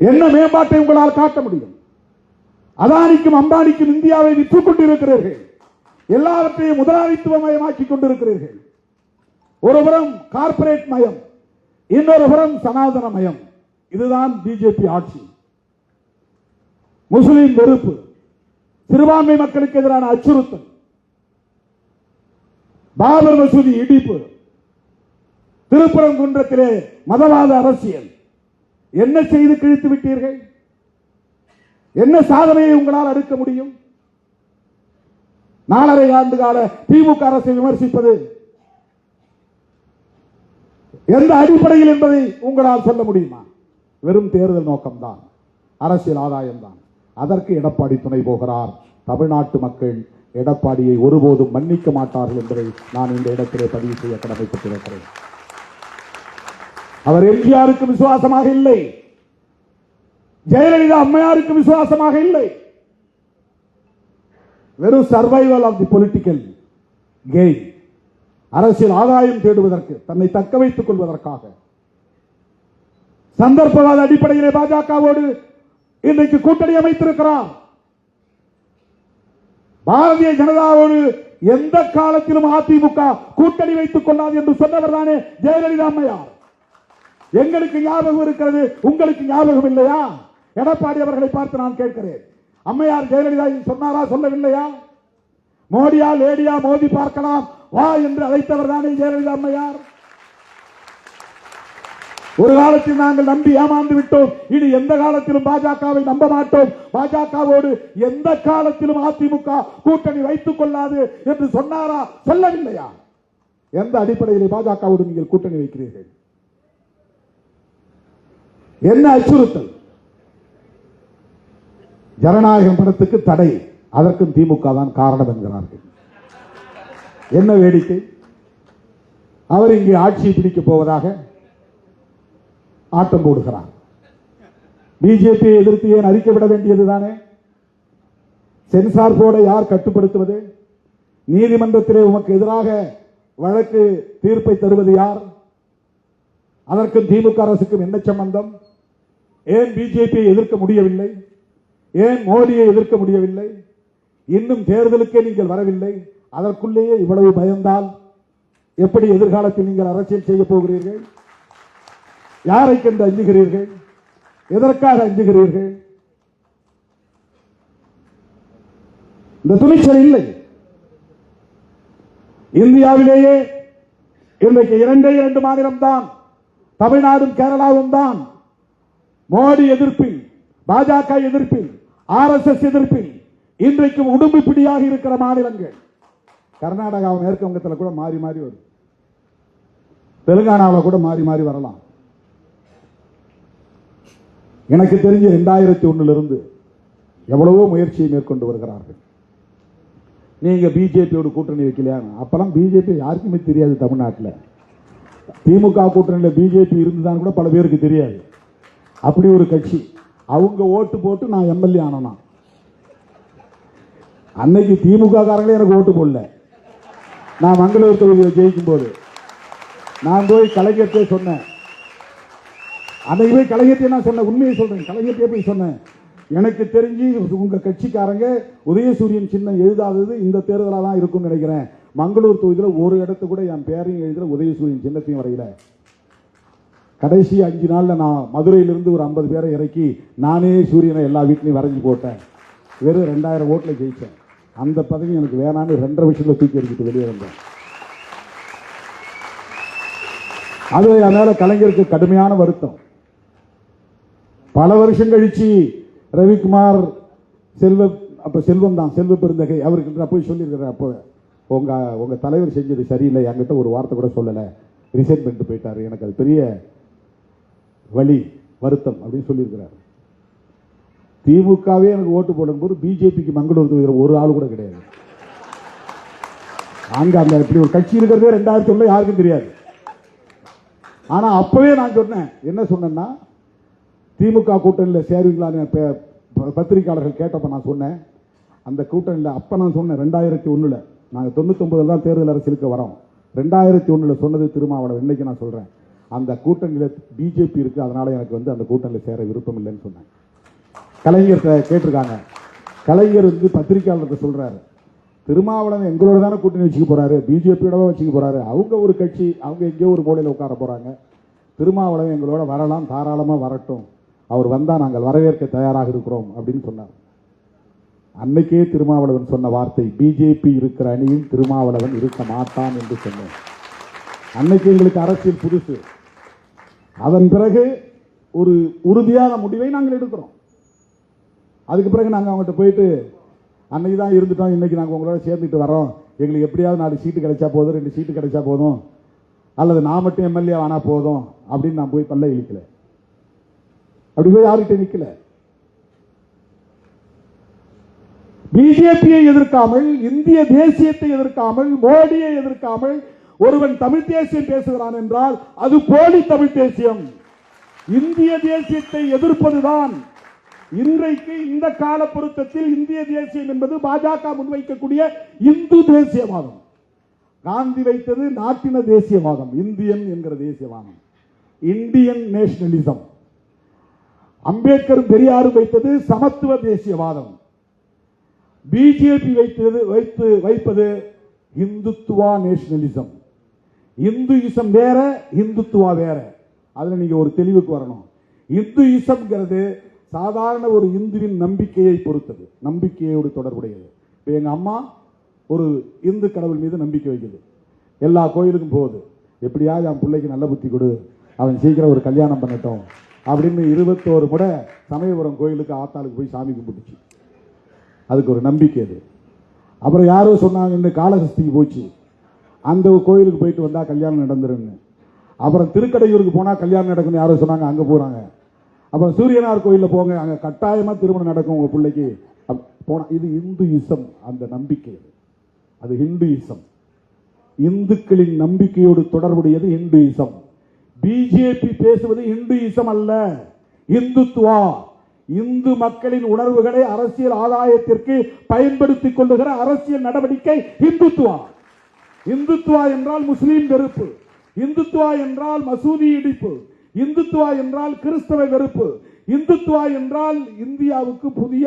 என்ன மேம்பாட்டை உங்களால் காட்ட முடியும்? அதானிக்கும் அம்பானிக்கும் இந்தியாவை விற்றுக் கொண்டிருக்கிறீர்கள். எல்லாவற்றையும் முதலாளித்துவமயமாக்கிக் கொண்டிருக்கிறீர்கள். ஒருபுறம் கார்பரேட் மயம், இன்னொரு புறம் சனாதன மயம். இதுதான் பிஜேபி ஆட்சி. முஸ்லிம் வெறுப்பு, சிறுபான்மை மக்களுக்கு எதிரான அச்சுறுத்தல், பாபர் மசூதி இடிப்பு, திருப்பரங்குன்றத்திலே மதவாத அரசியல். என்ன செய்து கிழித்து விட்டீர்கள்? என்ன சாதனையை உங்களால் அடுக்க முடியும்? 4.5 ஆண்டு கால திமுக அரசை விமர்சிப்பது எந்த அடிப்படையில் என்பதை உங்களால் சொல்ல முடியுமா? வெறும் தேர்தல் நோக்கம்தான், அரசியல் ஆதாயம் தான். அதற்கு எடப்பாடி துணை போகிறார், தமிழ்நாட்டு மக்கள் எடப்பாடியை ஒருபோதும் மன்னிக்க மாட்டார்கள் என்பதை நான் இந்த இடத்திலே பதிவு செய்ய கடமைப்பட்டிருக்கிறேன். அவர் எம்ஜிஆருக்கு விசுவாசமாக இல்லை, ஜெயலலிதா அம்மையாருக்கு விசுவாசமாக இல்லை. வெறும் survival of the political gain, அரசியல் ஆதாயம் தேடுவதற்கு, தன்னை தக்க வைத்துக் கொள்வதற்காக சந்தர்ப்பவாத அடிப்படையிலே பாஜகவோடு இன்றைக்கு கூட்டணி அமைத்திருக்கிறார். பாரதிய ஜனதாவோடு எந்த காலத்திலும் அதிமுக கூட்டணி வைத்துக் கொள்ளாது என்று சொன்னவர் தானே ஜெயலலிதா அம்மையார். எங்களுக்கு ஞாபகம் இருக்கிறது, உங்களுக்கு ஞாபகம் இல்லையா? எடப்பாடி அவர்களை பார்த்து நான் கேட்கிறேன், அம்மையார் ஜெயலலிதா சொன்னாரா, சொல்லவில்லையா? மோடியா லேடியா மோதி பார்க்கலாம் வா என்று அழைத்தவர் தானே ஜெயலலிதா அம்மையார். ஒரு காலத்தில் நாங்கள் நம்பி ஏமாந்து விட்டோம், இனி எந்த காலத்திலும் பாஜகவை நம்ப மாட்டோம், பாஜகவோடு எந்த காலத்திலும் அதிமுக கூட்டணி வைத்துக் கொள்ளாது என்று சொன்னாரா, சொல்லவில்லையா? எந்த அடிப்படையில் பாஜகவோடு நீங்கள் கூட்டணி வைக்கிறீர்கள்? என்ன அச்சுறுத்தல்? ஜனநாயகம் படத்துக்கு தடை, அதற்கும் திமுக தான் காரணம் என்கிறார்கள். என்ன வேடிக்கை! அவர் இங்கே ஆட்சியை பிடிக்கப் போவதாக ஆட்டம் போடுகிறார். பிஜேபியை எதிர்த்து ஏன் அறிக்கை விட வேண்டியதுதானே? சென்சார் போர்டை யார் கட்டுப்படுத்துவது? நீதிமன்றத்திலே உமக்கு எதிராக வழக்கு தீர்ப்பை தருவது யார்? அதற்கும் திமுக அரசுக்கும் என்ன சம்பந்தம்? ஏன் பிஜேபியை எதிர்க்க முடியவில்லை? ஏன் மோடியை எதிர்க்க முடியவில்லை? இன்னும் தேர்தலுக்கே நீங்கள் வரவில்லை, அதற்குள்ளேயே இவ்வளவு பயந்தால் எப்படி எதிர்காலத்தில் நீங்கள் அரசியல் செய்ய போகிறீர்கள்? யாரை கண்டு அஞ்சுகிறீர்கள்? எதற்காக அஞ்சுகிறீர்கள்? இந்த துணிச்சல் இல்லை. இந்தியாவிலேயே இன்றைக்கு 2 மாநிலம் தான், தமிழ்நாடும் கேரளாவும் தான் மோடி எதிர்ப்பில், பாஜக எதிர்ப்பில், RSS எதிர்ப்பில் இன்றைக்கு உடும்பு பிடியாக இருக்கிற மாநிலங்கள். கர்நாடகாவும் மேற்கு வங்கத்தில் கூட மாறி மாறி வரும், தெலுங்கானாவில் கூட மாறி மாறி வரலாம். எனக்கு தெரிஞ்ச 2001 எவ்வளவோ முயற்சியை மேற்கொண்டு வருகிறார்கள். நீங்க பிஜேபியோடு கூட்டணி வைக்கலையா? அப்பெல்லாம் பிஜேபி யாருக்குமே தெரியாது. தமிழ்நாட்டில் திமுக கூட்டணியில் பிஜேபி இருந்துதான் கூட பல பேருக்கு தெரியாது. அப்படி ஒரு கட்சி. அவங்க ஓட்டு போட்டு நான் எம்எல்ஏ ஆனா, அன்னைக்கு திமுக காரங்களே எனக்கு ஓட்டு போடல. நான் மங்களூர் தொகுதியில் ஜெயிக்கும் போது நான் போய் கலைஞர்கிட்டே சொன்னேன். அன்னைக்கு போய் கலைஞர்கிட்ட நான் சொன்ன உண்மையை சொல்றேன். கலைஞர்கிட்டே போய் சொன்னேன், எனக்கு தெரிஞ்சு உங்க கட்சிக்காரங்க உதயசூரியன் சின்னம் எழுதாதது இந்த தேர்தலாக தான் இருக்கும்னு நினைக்கிறேன். மங்களூர் தொகுதியில் ஒரு இடத்து கூட என் பேரையும் எழுதுற, உதயசூரியன் சின்னத்தையும் வரையில. கடைசி 5 நாள்ல நான் மதுரையிலிருந்து ஒரு 50 பேரை இறக்கி நானே சூரியனை எல்லா வீட்லையும் வரைஞ்சி போட்டேன். வெறும் 2000 ஓட்டுல ஜெயிச்சேன். அந்த பதவி எனக்கு வேணான்னு 2.5 வருஷத்துல தூக்கி எறிஞ்சிட்டு வெளியே வந்தேன். அது அதனால கலைஞருக்கு கடுமையான வருத்தம். பல வருஷம் கழிச்சு ரவிக்குமார் செல்வம் தான், செல்வ பெருந்தகை அவருக்கு நான் போய் சொல்லியிருக்கிறேன். அப்போ உங்க தலைவர் செஞ்சது சரியில்லை, என்கிட்ட ஒரு வார்த்தை கூட சொல்லலை, ரிசைன் பண்ணிட்டு போயிட்டாரு, எனக்கு அது பெரிய வலி வருத்தம் அப்படின்னு சொல்லியிருக்கிறார். திமுகவே எனக்கு ஓட்டு போடும்போது பிஜேபிக்கு மங்களூர் தொகுதியில் ஒரு ஆள் கூட கிடையாது. அங்க அந்த இப்படி ஒரு கட்சி இருக்கிறதே 2001 யாருக்கும் தெரியாது. ஆனா அப்பவே நான் சொன்னேன், என்ன சொன்னேன்னா, திமுக கூட்டணியில் சேருவீங்களான்னு பத்திரிகையாளர்கள் கேட்டப்ப நான் சொன்னேன், அந்த கூட்டணியில் அப்ப நான் சொன்னேன் 2001 நாங்கள் 99 தான் தேர்தல் அரசியலுக்கு வரோம். 2001 சொன்னது திருமாவளவன். இன்னைக்கு நான் சொல்றேன், அந்த கூட்டணியில் பிஜேபி இருக்கு, அதனால எனக்கு அந்த கூட்டணியில் சேர விருப்பம் இல்லைன்னு சொன்னேன். கலைஞர் கேட்டிருக்காங்க. கலைஞர் பத்திரிகையாளர்கிட்ட சொல்றாரு, திருமாவளவன் எங்களோட தானே கூட்டணி வச்சுக்க போறாரு, பிஜேபியோட வச்சுக்க போறாரு, அவங்க ஒரு கட்சி, அவங்க எங்கேயோ ஒரு மூலையில் உட்கார போறாங்க, திருமாவளவன் எங்களோட வரலாம், தாராளமா வரட்டும், அவர் வந்தா நாங்கள் வரவேற்க தயாராக இருக்கிறோம் அப்படின்னு சொன்னார். அன்னைக்கே திருமாவளவன் சொன்ன வார்த்தை, பிஜேபி இருக்கிற அணியில் திருமாவளவன் இருக்க மாட்டான் என்று சொன்னேன். அன்னைக்கு எங்களுக்கு அரசியல் புதுசு. அதன் பிறகு ஒரு உறுதியான முடிவை நாங்கள் எடுக்கிறோம். அதுக்கு பிறகு நாங்கள் அவங்ககிட்ட போயிட்டு, அன்னைக்கு தான் இருந்துட்டோம், இன்னைக்கு நாங்கள் உங்களோட சேர்ந்துட்டு வரோம், எங்களுக்கு எப்படியாவது 4 சீட்டு கிடைச்சா போதும், 2 சீட்டு கிடைச்சா போதும், அல்லது நான் மட்டும் எம்எல்ஏ ஆனா போதும் அப்படின்னு நான் போய் பல்ல இழிக்கல. அப்படி போய் யாருக்கிட்ட நிக்கல. பிஜேபியை எதிர்க்காமல், இந்திய தேசியத்தை எதிர்க்காமல், மோடியை எதிர்க்காமல் ஒருவன் தமிழ் தேசியம் பேசுகிறான் என்றால் அது போலி தமிழ் தேசியம். இந்திய தேசியத்தை எதிர்ப்பதுதான் இன்றைக்கு இந்த கால பொருத்தத்தில் இந்திய தேசியம் என்பது பாஜக முன்வைக்கக்கூடிய இந்து தேசியவாதம். காந்தி வைத்தது நாட்டின தேசியவாதம், இந்தியன் என்கிற தேசியவாதம், இந்தியன் நேஷனலிசம். அம்பேத்கரும் பெரியாரும் வைத்தது சமத்துவ தேசியவாதம். பிஜேபி வைப்பது இந்துத்துவா நேஷனலிசம். இந்துயிசம் வேற, இந்துத்துவா வேற. அதுல நீங்க ஒரு தெளிவுக்கு வரணும். இந்துயிசம்ங்கிறது சாதாரண ஒரு இந்துவின் நம்பிக்கையை பொறுத்தது, நம்பிக்கையோடு தொடர்புடையது. இப்போ எங்க அம்மா ஒரு இந்து கடவுள் மீது நம்பிக்கை வைக்குது, எல்லா கோயிலுக்கும் போகுது. எப்படியாவது என் பிள்ளைக்கு நல்ல புத்தி கொடு, அவன் சீக்கிரம் ஒரு கல்யாணம் பண்ணட்டும் அப்படின்னு 21 முறை சமயபுரம் கோயிலுக்கு ஆத்தாளுக்கு போய் சாமி கும்பிட்டுச்சு. அதுக்கு ஒரு நம்பிக்கை அது. அப்புறம் யாரோ சொன்னாங்க இந்த காளஹஸ்திக்கு போச்சு, அந்த கோயிலுக்கு போயிட்டு வந்தா கல்யாணம் நடந்துருன்னு. அப்புறம் திருக்கடையூருக்கு போனா கல்யாணம் நடக்கும்னு யாரோ சொன்னாங்க, அங்க போறாங்க. அப்புறம் சூரியனார் கோயிலில் போங்க, அங்க கட்டாயமா திருமணம் நடக்கும் உங்க பிள்ளைக்கு போனா. இது இந்துயிசம், அந்த நம்பிக்கை அது ஹிந்துயிசம். இந்துக்களின் நம்பிக்கையோடு தொடர்புடையது இந்துயிசம். பிஜேபி பேசுவது இந்துயிசம் அல்ல, இந்துத்துவா. இந்து மக்களின் உணர்வுகளை அரசியல் ஆதாயத்திற்கு பயன்படுத்திக் கொள்ளுகிற அரசியல் நடவடிக்கை இந்துத்துவா. இந்துத்துவா என்றால் முஸ்லீம் வெறுப்பு, இந்துத்துவா என்றால் மசூதி இடிப்பு, இந்துத்துவா என்றால் கிறிஸ்தவ வெறுப்பு, இந்துத்துவா என்றால் இந்தியாவுக்கு புதிய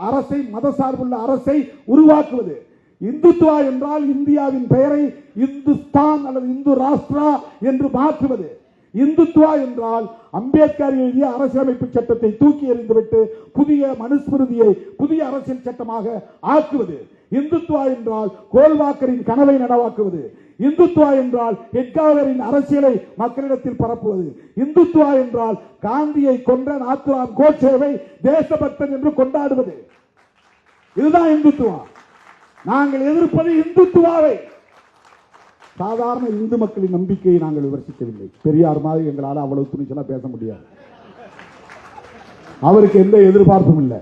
அரசை, மதசார்புள்ள அரசை உருவாக்குவது. இந்துத்துவா என்றால் இந்தியாவின் பெயரை இந்துஸ்தான் அல்லது இந்து ராஷ்டிரா என்று மாற்றுவது. இந்துத்துவா என்றால் அம்பேத்கர் எழுதிய அரசியலமைப்பு சட்டத்தை தூக்கி எறிந்துவிட்டு புதிய மனுஸ்மிருதியை புதிய அரசியல் சட்டமாக ஆக்குவது. இந்துத்துவா என்றால் கோல்வாக்கரின் கனவை நனவாக்குவது. இந்துத்துவா என்றால் ஹெட்காவரின் அரசியலை மக்களிடத்தில் பரப்புவது. இந்துத்துவா என்றால் காந்தியை கொன்ற நாத்துராம் கோட்சேவை தேசபக்தன் என்று கொண்டாடுவது. இதுதான் இந்துத்துவா. நாங்கள் எதிர்ப்பது இந்துத்துவாவை. சாதாரண இந்து மக்களின் நம்பிக்கையை நாங்கள் விமர்சிக்கவில்லை. பெரியார் மாதிரி எங்களால் அவ்வளவு துணிச்சலா பேச முடியாது. அவருக்கு எந்த எதிர்பார்ப்பும் இல்லை.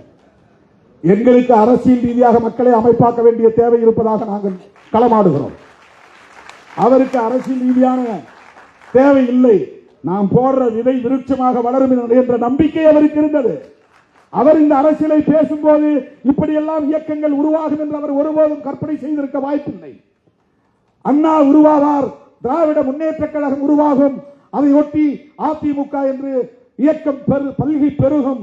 எங்களுக்கு அரசியல் ரீதியாக மக்களை அமைப்பாக்க வேண்டிய தேவை இருப்பதாக நாங்கள் களமாடுகிறோம். அவருக்கு அரசியல் ரீதியான தேவை இல்லை. நாம் போடுற விதை விருட்சமாக வளரும் என்ற நம்பிக்கை அவருக்கு இருந்தது. அவர் இந்த அரசியலை பேசும்போது இப்படியெல்லாம் இயக்கங்கள் உருவாகும் என்று அவர் ஒருபோதும் கற்பனை செய்திருக்க வாய்ப்பில்லை. அண்ணா உருவாவார், திராவிட முன்னேற்ற கழகம் உருவாகும், அதை ஒட்டி அதிமுக என்று இயக்கம் பல்கி பெருகும்,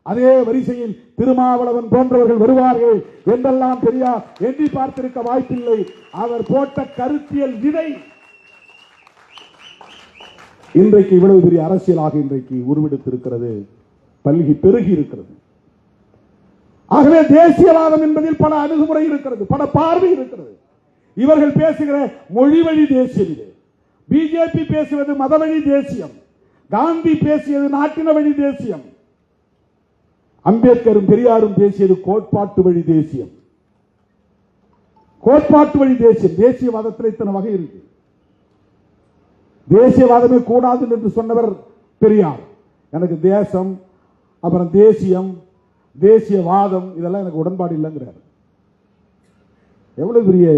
அதே வரிசையில் திருமாவளவன் போன்றவர்கள் வருவார்கள் என்றெல்லாம் பெரியார் எண்ணி பார்த்திருக்க வாய்ப்பில்லை. அவர் போட்ட கருத்தியல் விதை இன்றைக்கு இவ்வளவு பெரிய அரசியலாக இன்றைக்கு உருவெடுத்திருக்கிறது, பல்கி பெருகி இருக்கிறது. ஆகவே தேசியவாதம் என்பதில் பல அணுகுமுறை இருக்கிறது, பல பார்வை இருக்கிறது. இவர்கள் பேசுகிற மொழி வழி தேசியம் இது. பிஜேபி பேசுவது மத வழி தேசியம், காந்தி பேசியது நாட்டின வழி தேசியம், அம்பேத்கரும் பெரியாரும் பேசியது கோட்பாட்டு வழி தேசியம். கோட்பாட்டு வழி தேசியம். தேசியவாதத்தில் இத்தனை வகை இருக்கு. தேசியவாதமே கூடாது என்று சொன்னவர் பெரியார். எனக்கு தேசம், அப்புறம் தேசியம், தேசியவாதம் இதெல்லாம் எனக்கு உடன்பாடு இல்லைங்கிறார். எவ்வளவு பெரிய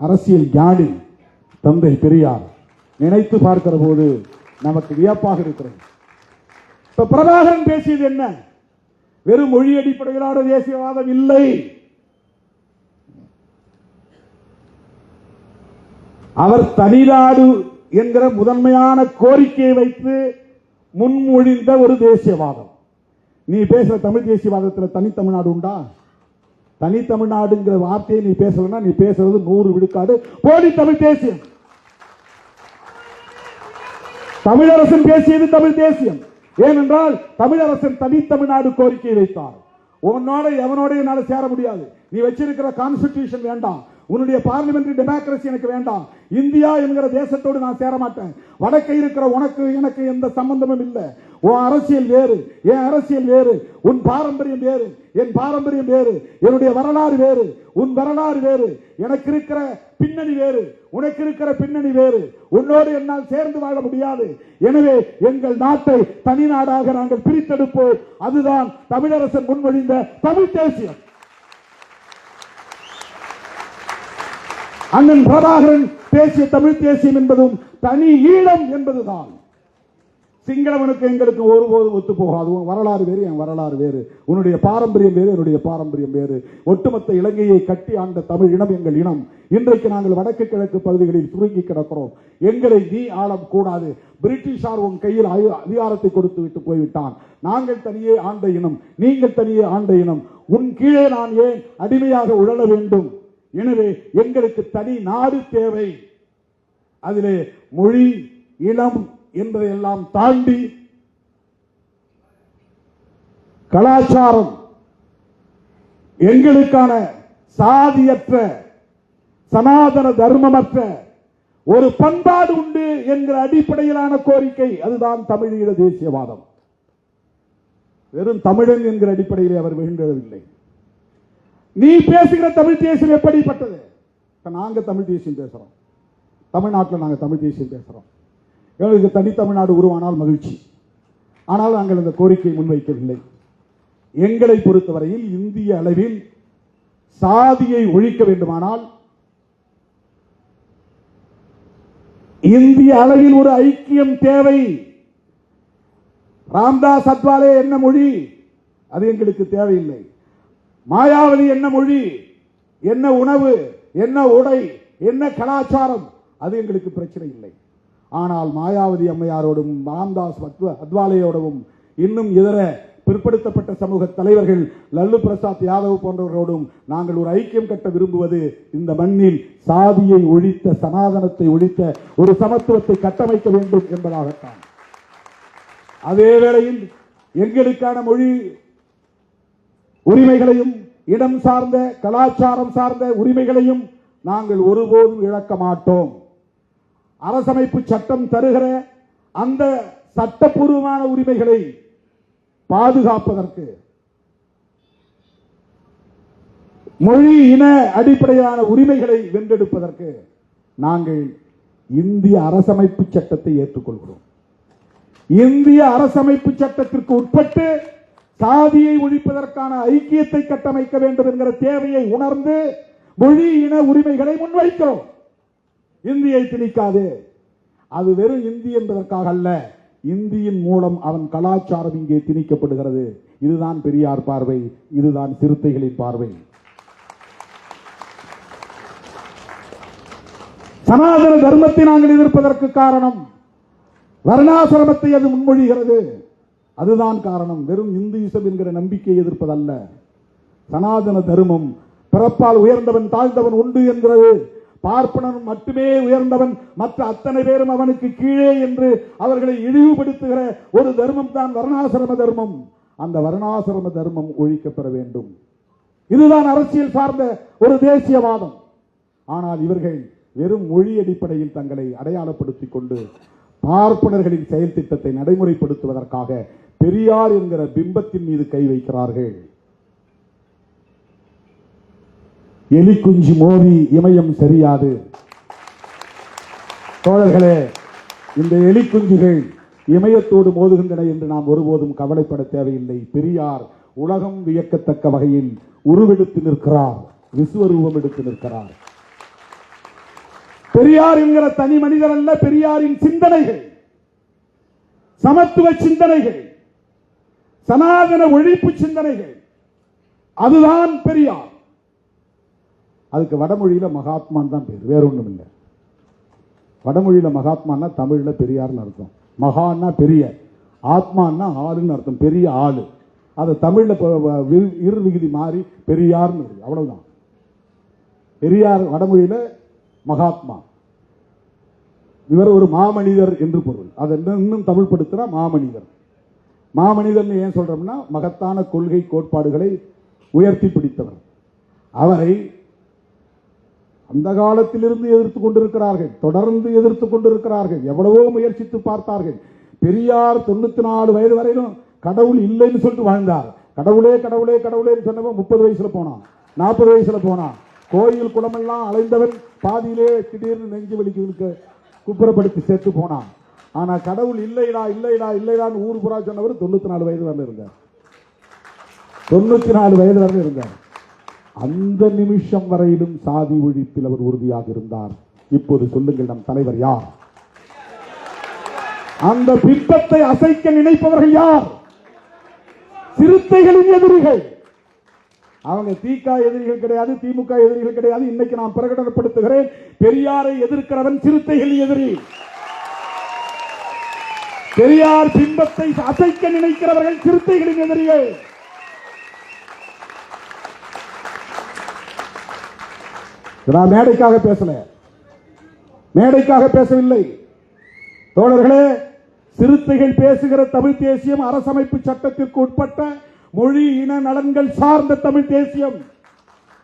அரசியல் ஞானி தந்தை பெரியார். நினைத்து பார்க்கிற போது நமக்கு வியப்பாக இருக்கிறது. இப்ப பிரபாகரன் பேசியது என்ன? வெறும் மொழி அடிப்படையிலான தேசியவாதம் இல்லை. அவர் தனிநாடு என்கிற முதன்மையான கோரிக்கையை வைத்து முன்மொழிந்த ஒரு தேசியவாதம். நீ பேசுற தமிழ் தேசியவாதத்தில் தனித்தமிழ்நாடு உண்டா? தனித்தமிழ்நாடுங்கிற வார்த்தையை நீ பேசலன்னா நீ பேசுறது 100 விழுக்காடு போலி தமிழ் தேசியம். தமிழரசன் பேசியது தமிழ் தேசியம். ஏனென்றால் தமிழரசன் தனித்தமிழ்நாடு கோரிக்கை வைத்தார். உன்னோட எவனோட என்னால சேர முடியாது. நீ வச்சிருக்கிற கான்ஸ்டிடியூஷன் வேண்டாம், உன்னுடைய பார்லிமெண்டரி டெமோக்ரசி எனக்கு வேண்டாம், இந்தியா என்கிற தேசத்தோடு நான் சேர மாட்டேன். வடக்கே இருக்கிற உனக்கு எனக்கு எந்த சம்பந்தமும் இல்லை. உன் அரசியல் வேறு, என் அரசியல் வேறு, உன் பாரம்பரியம் வேறு, என் பாரம்பரியம் வேறு, என்னுடைய வரலாறு வேறு, உன் வரலாறு வேறு, எனக்கு இருக்கிற பின்னணி வேறு, உனக்கு இருக்கிற பின்னணி வேறு, உன்னோடு என்னால் சேர்ந்து வாழ முடியாது. எனவே எங்கள் நாட்டை தனி நாடாக நாங்கள் பிரித்தெடுப்போம். அதுதான் தமிழரசன் முன்மொழிந்த தமிழ் தேசியம். அண்ணன் பிரபாகரன் தேசிய தமிழ் தேசியம் என்பதும் தனி ஈழம் என்பதுதான். சிங்களவனுக்கு எங்களுக்கு ஒருபோதும் ஒத்து போகாது. உன் வரலாறு வேறு, என் வரலாறு வேறு, உன்னுடைய பாரம்பரியம் வேறு, என்னுடைய பாரம்பரியம் வேறு. ஒட்டுமொத்த இலங்கையை கட்டி ஆண்ட தமிழ் இனம் எங்கள் இனம். இன்றைக்கு நாங்கள் வடக்கு கிழக்கு பகுதிகளில் சுருங்கி கிடக்கிறோம். எங்களை நீ ஆளம் கூடாது. பிரிட்டிஷார் உன் கையில் அதிகாரத்தை கொடுத்து விட்டு போய்விட்டான். நாங்கள் தனியே ஆண்ட இனம், நீங்கள் தனியே ஆண்ட இனம். உன் கீழே நான் ஏன் அடிமையாக உழல வேண்டும்? எனவே எங்களுக்கு தனி நாடு தேவை. அதிலே மொழி, இனம் என்பதையெல்லாம் தாண்டி கலாச்சாரம், எங்களுக்கான சாதியற்ற சனாதன தர்மமற்ற ஒரு பண்பாடு உண்டு என்கிற அடிப்படையிலான கோரிக்கை. அதுதான் தமிழீழ தேசியவாதம். வெறும் தமிழன் என்கிற அடிப்படையிலே அவர் விழுந்ததில்லை. நீ பேசுகிற தமிழ் தேசியம் எப்படிப்பட்டது? நாங்க தமிழ் தேசியம் பேசுறோம். தமிழ்நாட்டில் நாங்கள் தமிழ் தேசியம் பேசுறோம். எங்களுக்கு தனித்தமிழ்நாடு உருவானால் மகிழ்ச்சி. ஆனால் நாங்கள் இந்த கோரிக்கையை முன்வைக்கவில்லை. எங்களை பொறுத்தவரையில் இந்திய அளவில் சாதியை ஒழிக்க வேண்டுமானால் இந்திய அளவில் ஒரு ஐக்கியம் தேவை. ராம்தாஸ் அத்வாலே என்ன மொழி, அது எங்களுக்கு தேவையில்லை. மாயாவதி என்ன மொழி, என்ன உணவு, என்ன உடை, என்ன கலாச்சாரம், அது எங்களுக்கு பிரச்சனை இல்லை. ஆனால் மாயாவதி அம்மையாரோடும் ராம்தாஸ் அத்வாலேயோடவும் இன்னும் இதர பிற்படுத்தப்பட்ட சமூக தலைவர்கள் லல்லு பிரசாத் யாதவ் போன்றவர்களோடும் நாங்கள் ஒரு ஐக்கியம் கட்ட விரும்புவது இந்த மண்ணில் சாதியை ஒழித்த, சனாதனத்தை ஒழித்த ஒரு சமத்துவத்தை கட்டமைக்க வேண்டும் என்பதாகத்தான். அதே வேளையில் எங்களுக்கான மொழி உரிமைகளையும், இடம் சார்ந்த கலாச்சாரம் சார்ந்த உரிமைகளையும் நாங்கள் ஒருபோதும் இழக்க மாட்டோம். அரசமைப்பு சட்டம் தருகிற அந்த சட்டப்பூர்வமான உரிமைகளை பாதுகாப்பதற்கு, மொழி இன அடிப்படையிலான உரிமைகளை வென்றெடுப்பதற்கு நாங்கள் இந்திய அரசமைப்பு சட்டத்தை ஏற்றுக்கொள்கிறோம். இந்திய அரசமைப்பு சட்டத்திற்கு உட்பட்டு சாதியை ஒழிப்பதற்கான ஐக்கியத்தை கட்டமைக்க வேண்டும் என்கிற தேவையை உணர்ந்து மொழி இன உரிமைகளை முன்வைக்கிறோம். இந்தியை திணிக்காது. அது வெறும் இந்தி என்பதற்காக அல்ல, இந்தியின் மூலம் அவன் கலாச்சாரம் இங்கே திணிக்கப்படுகிறது. இதுதான் பெரியார் பார்வை, இதுதான் சிறுத்தைகளின் பார்வை. சனாதன தர்மத்தை நாங்கள் எதிர்ப்பதற்கு காரணம் வர்ணாசிரமத்தை அது முன்மொழிகிறது. அதுதான் காரணம். வெறும் இந்துயிசம் என்கிற நம்பிக்கையை எதிர்ப்பதல்ல. சனாதன தர்மம் பிறப்பால் உயர்ந்தவன் தாழ்ந்தவன் உண்டு என்கிறது. பார்ப்பனன் மட்டுமே உயர்ந்தவன், மற்ற அத்தனை பேரும் அவனுக்கு கீழே என்று அவர்களை இழிவுபடுத்துகிற ஒரு தர்மம் தான் வர்ணாசிரம தர்மம். அந்த வர்ணாசிரம தர்மம் ஒழிக்கப்பெற வேண்டும். இதுதான் அரசியல் சார்ந்த ஒரு தேசியவாதம். ஆனால் இவர்கள் வெறும் மொழி அடிப்படையில் தங்களை அடையாளப்படுத்திக் கொண்டு பார்ப்பனர்களின் செயல் திட்டத்தை நடைமுறைப்படுத்துவதற்காக பெரியார் என்கிற பிம்பத்தின் மீது கை வைக்கிறார்கள். எலி குஞ்சு மோதி இமயம் சரியாது. தோழர்களே, இந்த எலி குஞ்சுகள் இமயத்தோடு மோதுகின்றன என்று நாம் ஒருபோதும் கவலைப்பட தேவையில்லை. பெரியார் உலகம் வியக்கத்தக்க வகையில் உருவெடுத்து நிற்கிறார், விஸ்வரூபம் எடுத்து நிற்கிறார். பெரியார் என்கிற தனி மனிதர் அல்ல, பெரியாரின் சிந்தனைகள், சமத்துவ சிந்தனைகள், சனாதன ஒழிப்பு சிந்தனைகள், அதுதான் பெரியார். அதுக்கு வடமொழியில மகாத்மான் தான் பேர், வேற ஒண்ணும் இல்லை. வடமொழியில மகாத்மான்னா தமிழ்ல பெரியார்னு அர்த்தம். மகான்னா பெரிய, ஆத்மான்னா ஆளுன்னு அர்த்தம், பெரிய ஆளு. அது தமிழ்ல இரு விகுதி மாறி பெரியார்னு, அவ்வளவுதான். பெரியார் வடமொழியில மகாத்மா. இவர் ஒரு மாமனிதர் என்று பொருள். அதை இன்னும் தமிழ் படுத்துறா மாமனிதர். மாமனிதர் ஏன் சொல்றோம்னா மகத்தான கொள்கை கோட்பாடுகளை உயர்த்தி பிடித்தவர். அவரை அந்த காலத்திலிருந்து எதிர்த்துக் கொண்டிருக்கிறார்கள், தொடர்ந்து எதிர்த்துக் கொண்டிருக்கிறார்கள், எவ்வளவோ முயற்சித்து பார்த்தார்கள். பெரியார் 94 வயது வரையிலும் கடவுள் இல்லைன்னு சொல்லிட்டு வாழ்ந்தார். கடவுளே கடவுளே கடவுளேன்னு சொன்னவன் 30 வயசுல போனான், 40 வயசுல போனான். கோயில் குளமெல்லாம் அலைந்தவன் பாதியிலே திடீர்னு நெஞ்சு வலிக்கு குப்புறப்படுத்தி சேர்த்து போனான். ஆனா கடவுள் இல்லைடா இல்லைடா இல்லைடான்னு ஊர் புறா சொன்னவர் 94 வயது வரல இருந்தார். 94 வயது வரல இருந்தார். அந்த நிமிஷம் வரையிலும் சாதி ஒழிப்பில் அவர் உறுதியாக இருந்தார். இப்போது சொல்லுங்கள், நம் தலைவர் யார்? அந்த பிம்பத்தை அசைக்க நினைப்பவர்கள் யார்? சிறுத்தைகளின் எதிரிகள். அவங்க திக எதிரிகள் கிடையாது, திமுக எதிரிகள் கிடையாது. இன்னைக்கு நான் பிரகடனப்படுத்துகிறேன், பெரியாரை எதிர்க்கிறவன் சிறுத்தைகளின் எதிரி. பெரியார் பிம்பத்தை அசைக்க நினைக்கிறவர்கள் சிறுத்தைகளின் எதிரிகள். நான் மேடைக்காக பேசல, மேடைக்காக பேசவில்லை தோழர்களே. சிறுத்தைகள் பேசுகிற தமிழ் தேசியம் அரசமைப்பு சட்டத்திற்கு உட்பட்ட மொழி இன நலன்கள் சார்ந்த தமிழ் தேசியம்.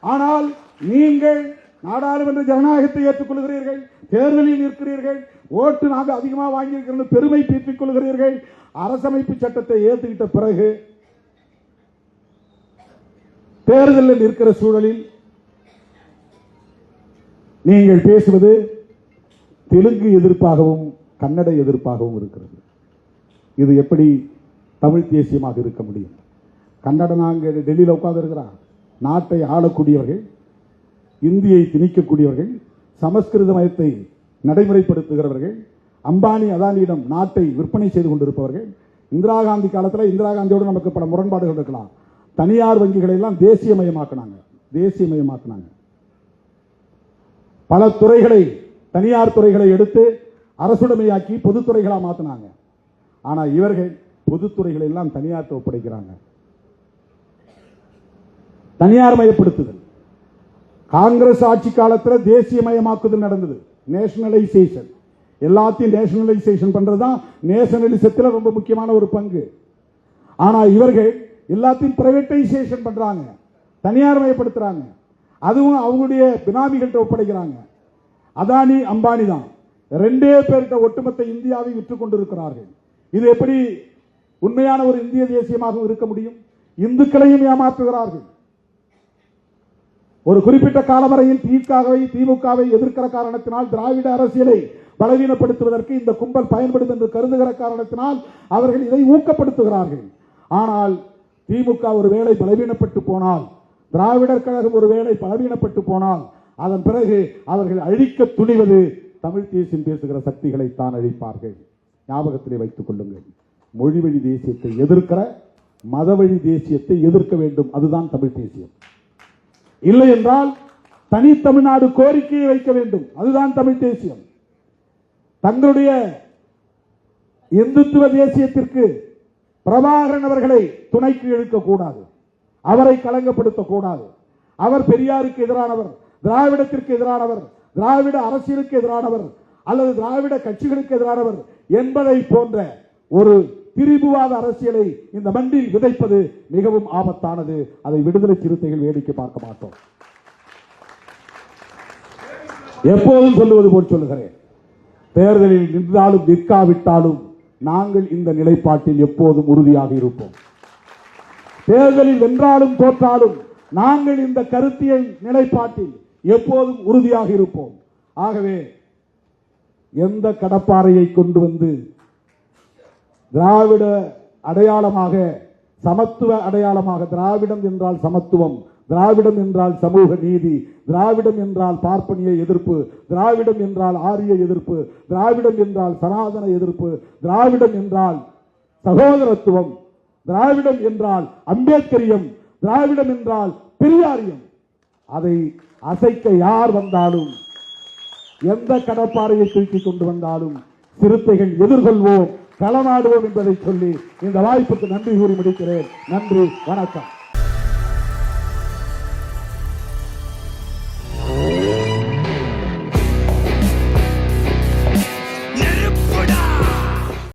ஆனால் நீங்கள் நாடாளுமன்ற ஜனநாயகத்தை ஏற்றுக்கொள்கிறீர்கள், தேர்தலில் நிற்கிறீர்கள், ஓட்டு நாங்கள் அதிகமாக வாங்கியிருக்கிறோம் பெருமை பீற்றிக் கொள்கிறீர்கள். அரசமைப்பு சட்டத்தை ஏற்றுக்கிட்ட பிறகு தேர்தலில் நிற்கிற சூழலில் நீங்கள் பேசுவது தெலுங்கு எதிர்ப்பாகவும் கன்னட எதிர்ப்பாகவும் இருக்கிறது. இது எப்படி தமிழ் தேசியமாக இருக்க முடியும்? கன்னடம் அங்கே டெல்லியில் உட்கார்ந்து இருக்கிறார். நாட்டை ஆளக்கூடியவர்கள், இந்தியை திணிக்கக்கூடியவர்கள், சமஸ்கிருத மயத்தை நடைமுறைப்படுத்துகிறவர்கள், அம்பானி அதானியிடம் நாட்டை விற்பனை செய்து கொண்டிருப்பவர்கள். இந்திரா காந்தி காலத்தில் இந்திரா காந்தியோடு நமக்கு பல முரண்பாடுகள் இருக்கலாம். தனியார் வங்கிகளை எல்லாம் தேசியமயமாக்கினாங்க. பல துறைகளை, தனியார் துறைகளை எடுத்து அரசுடைமையாக்கி பொதுத்துறைகளாக மாற்றினாங்க. ஆனால் இவர்கள் பொதுத்துறைகளை எல்லாம் தனியார் ஒப்படைக்கிறாங்க. தனியார் மயப்படுத்துதல். காங்கிரஸ் ஆட்சி காலத்தில் தேசியமயமாக்குதல் நடந்தது, நேஷனலைசேஷன். எல்லாத்தையும் நேஷனலைசேஷன் பண்றதுதான் நேஷனலிசத்தில் ரொம்ப முக்கியமான ஒரு பங்கு. ஆனா இவர்கள் எல்லாத்தையும் பிரைவேட்டைசேஷன் பண்றாங்க, தனியார் மயப்படுத்துறாங்க. அதுவும் அவங்களுடைய பினாமிகள்கிட்ட ஒப்படைக்கிறாங்க. அதானி அம்பானி தான் ரெண்டே பேர்கிட்ட ஒட்டுமொத்த இந்தியாவை விற்றுக் கொண்டிருக்கிறார்கள். இது எப்படி உண்மையான ஒரு இந்திய தேசியமாக இருக்க முடியும்? இந்துக்களையும் ஏமாற்றுகிறார்கள். ஒரு குறிப்பிட்ட காலவரையில் திமுகவை எதிர்க்கிற காரணத்தினால், திராவிட அரசியலை பலவீனப்படுத்துவதற்கு இந்த கும்பல் பயன்படும் என்று கருதுகிற காரணத்தினால் அவர்கள் இதை ஊக்கப்படுத்துகிறார்கள். ஆனால் திமுக ஒருவேளை பலவீனப்பட்டு போனால், திராவிடர் கழகம் ஒருவேளை பலவீனப்பட்டு போனால், அதன் பிறகு அவர்கள் அழிக்க துணிவது தமிழ் தேசியம் பேசுகிற சக்திகளை தான் அழிப்பார்கள். ஞாபகத்திலே வைத்துக் கொள்ளுங்கள். மொழி வழி தேசியத்தை எதிர்க்கிற மத வழி தேசியத்தை எதிர்க்க வேண்டும். அதுதான் தமிழ் தேசியம். இல்லை என்றால் தனி தமிழ்நாடு கோரிக்கையை வைக்க வேண்டும். அதுதான் தமிழ் தேசியம். தங்களுடைய இந்துத்துவ தேசியத்திற்கு பிரபாகரன் அவர்களை துணைக்கு இழுக்கக்கூடாது, அவரை களங்கப்படுத்தக்கூடாது. அவர் பெரியாருக்கு எதிரானவர், திராவிடத்திற்கு எதிரானவர், திராவிட அரசியலுக்கு எதிரானவர் அல்லது திராவிட கட்சிகளுக்கு எதிரானவர் என்பதை போன்ற ஒரு பிரிவுவாத அரசியலை இந்த மண்ணில் விதைப்பது மிகவும் ஆபத்தானது. அதை விடுதலை சிறுத்தைகள் வேடிக்கை பார்க்க மாட்டோம். எப்போதும் சொல்லுவது போல் சொல்லுகிறேன், தேர்தலில் நின்றாலும் நிற்காவிட்டாலும் நாங்கள் இந்த நிலைப்பாட்டில் எப்போதும் உறுதியாக இருப்போம். தேர்தலில் வென்றாலும் தோற்றாலும் நாங்கள் இந்த கருத்தியல் நிலைப்பாட்டில் எப்போதும் உறுதியாக இருப்போம். ஆகவே எந்த கடப்பாறையை கொண்டு வந்து திராவிட அடையாளமாக, சமத்துவ அடையாளமாக, திராவிடம் என்றால் சமத்துவம், திராவிடம் என்றால் சமூக நீதி, திராவிடம் என்றால் பார்ப்பனிய எதிர்ப்பு, திராவிடம் என்றால் ஆரிய எதிர்ப்பு, திராவிடம் என்றால் சனாதன எதிர்ப்பு, திராவிடம் என்றால் சகோதரத்துவம், திராவிடம் என்றால் அம்பேத்கரியம், திராவிடம் என்றால் பெரியாரியம். அதை அசைக்க யார் வந்தாலும், எந்த கடப்பாறையை தூக்கி கொண்டு வந்தாலும் சிறுத்தைகள் எதிர்கொள்வோம், களமாடுவோம் என்பதை சொல்லி இந்த வாய்ப்புக்கு நன்றி கூறி முடிக்கிறேன். நன்றி, வணக்கம்.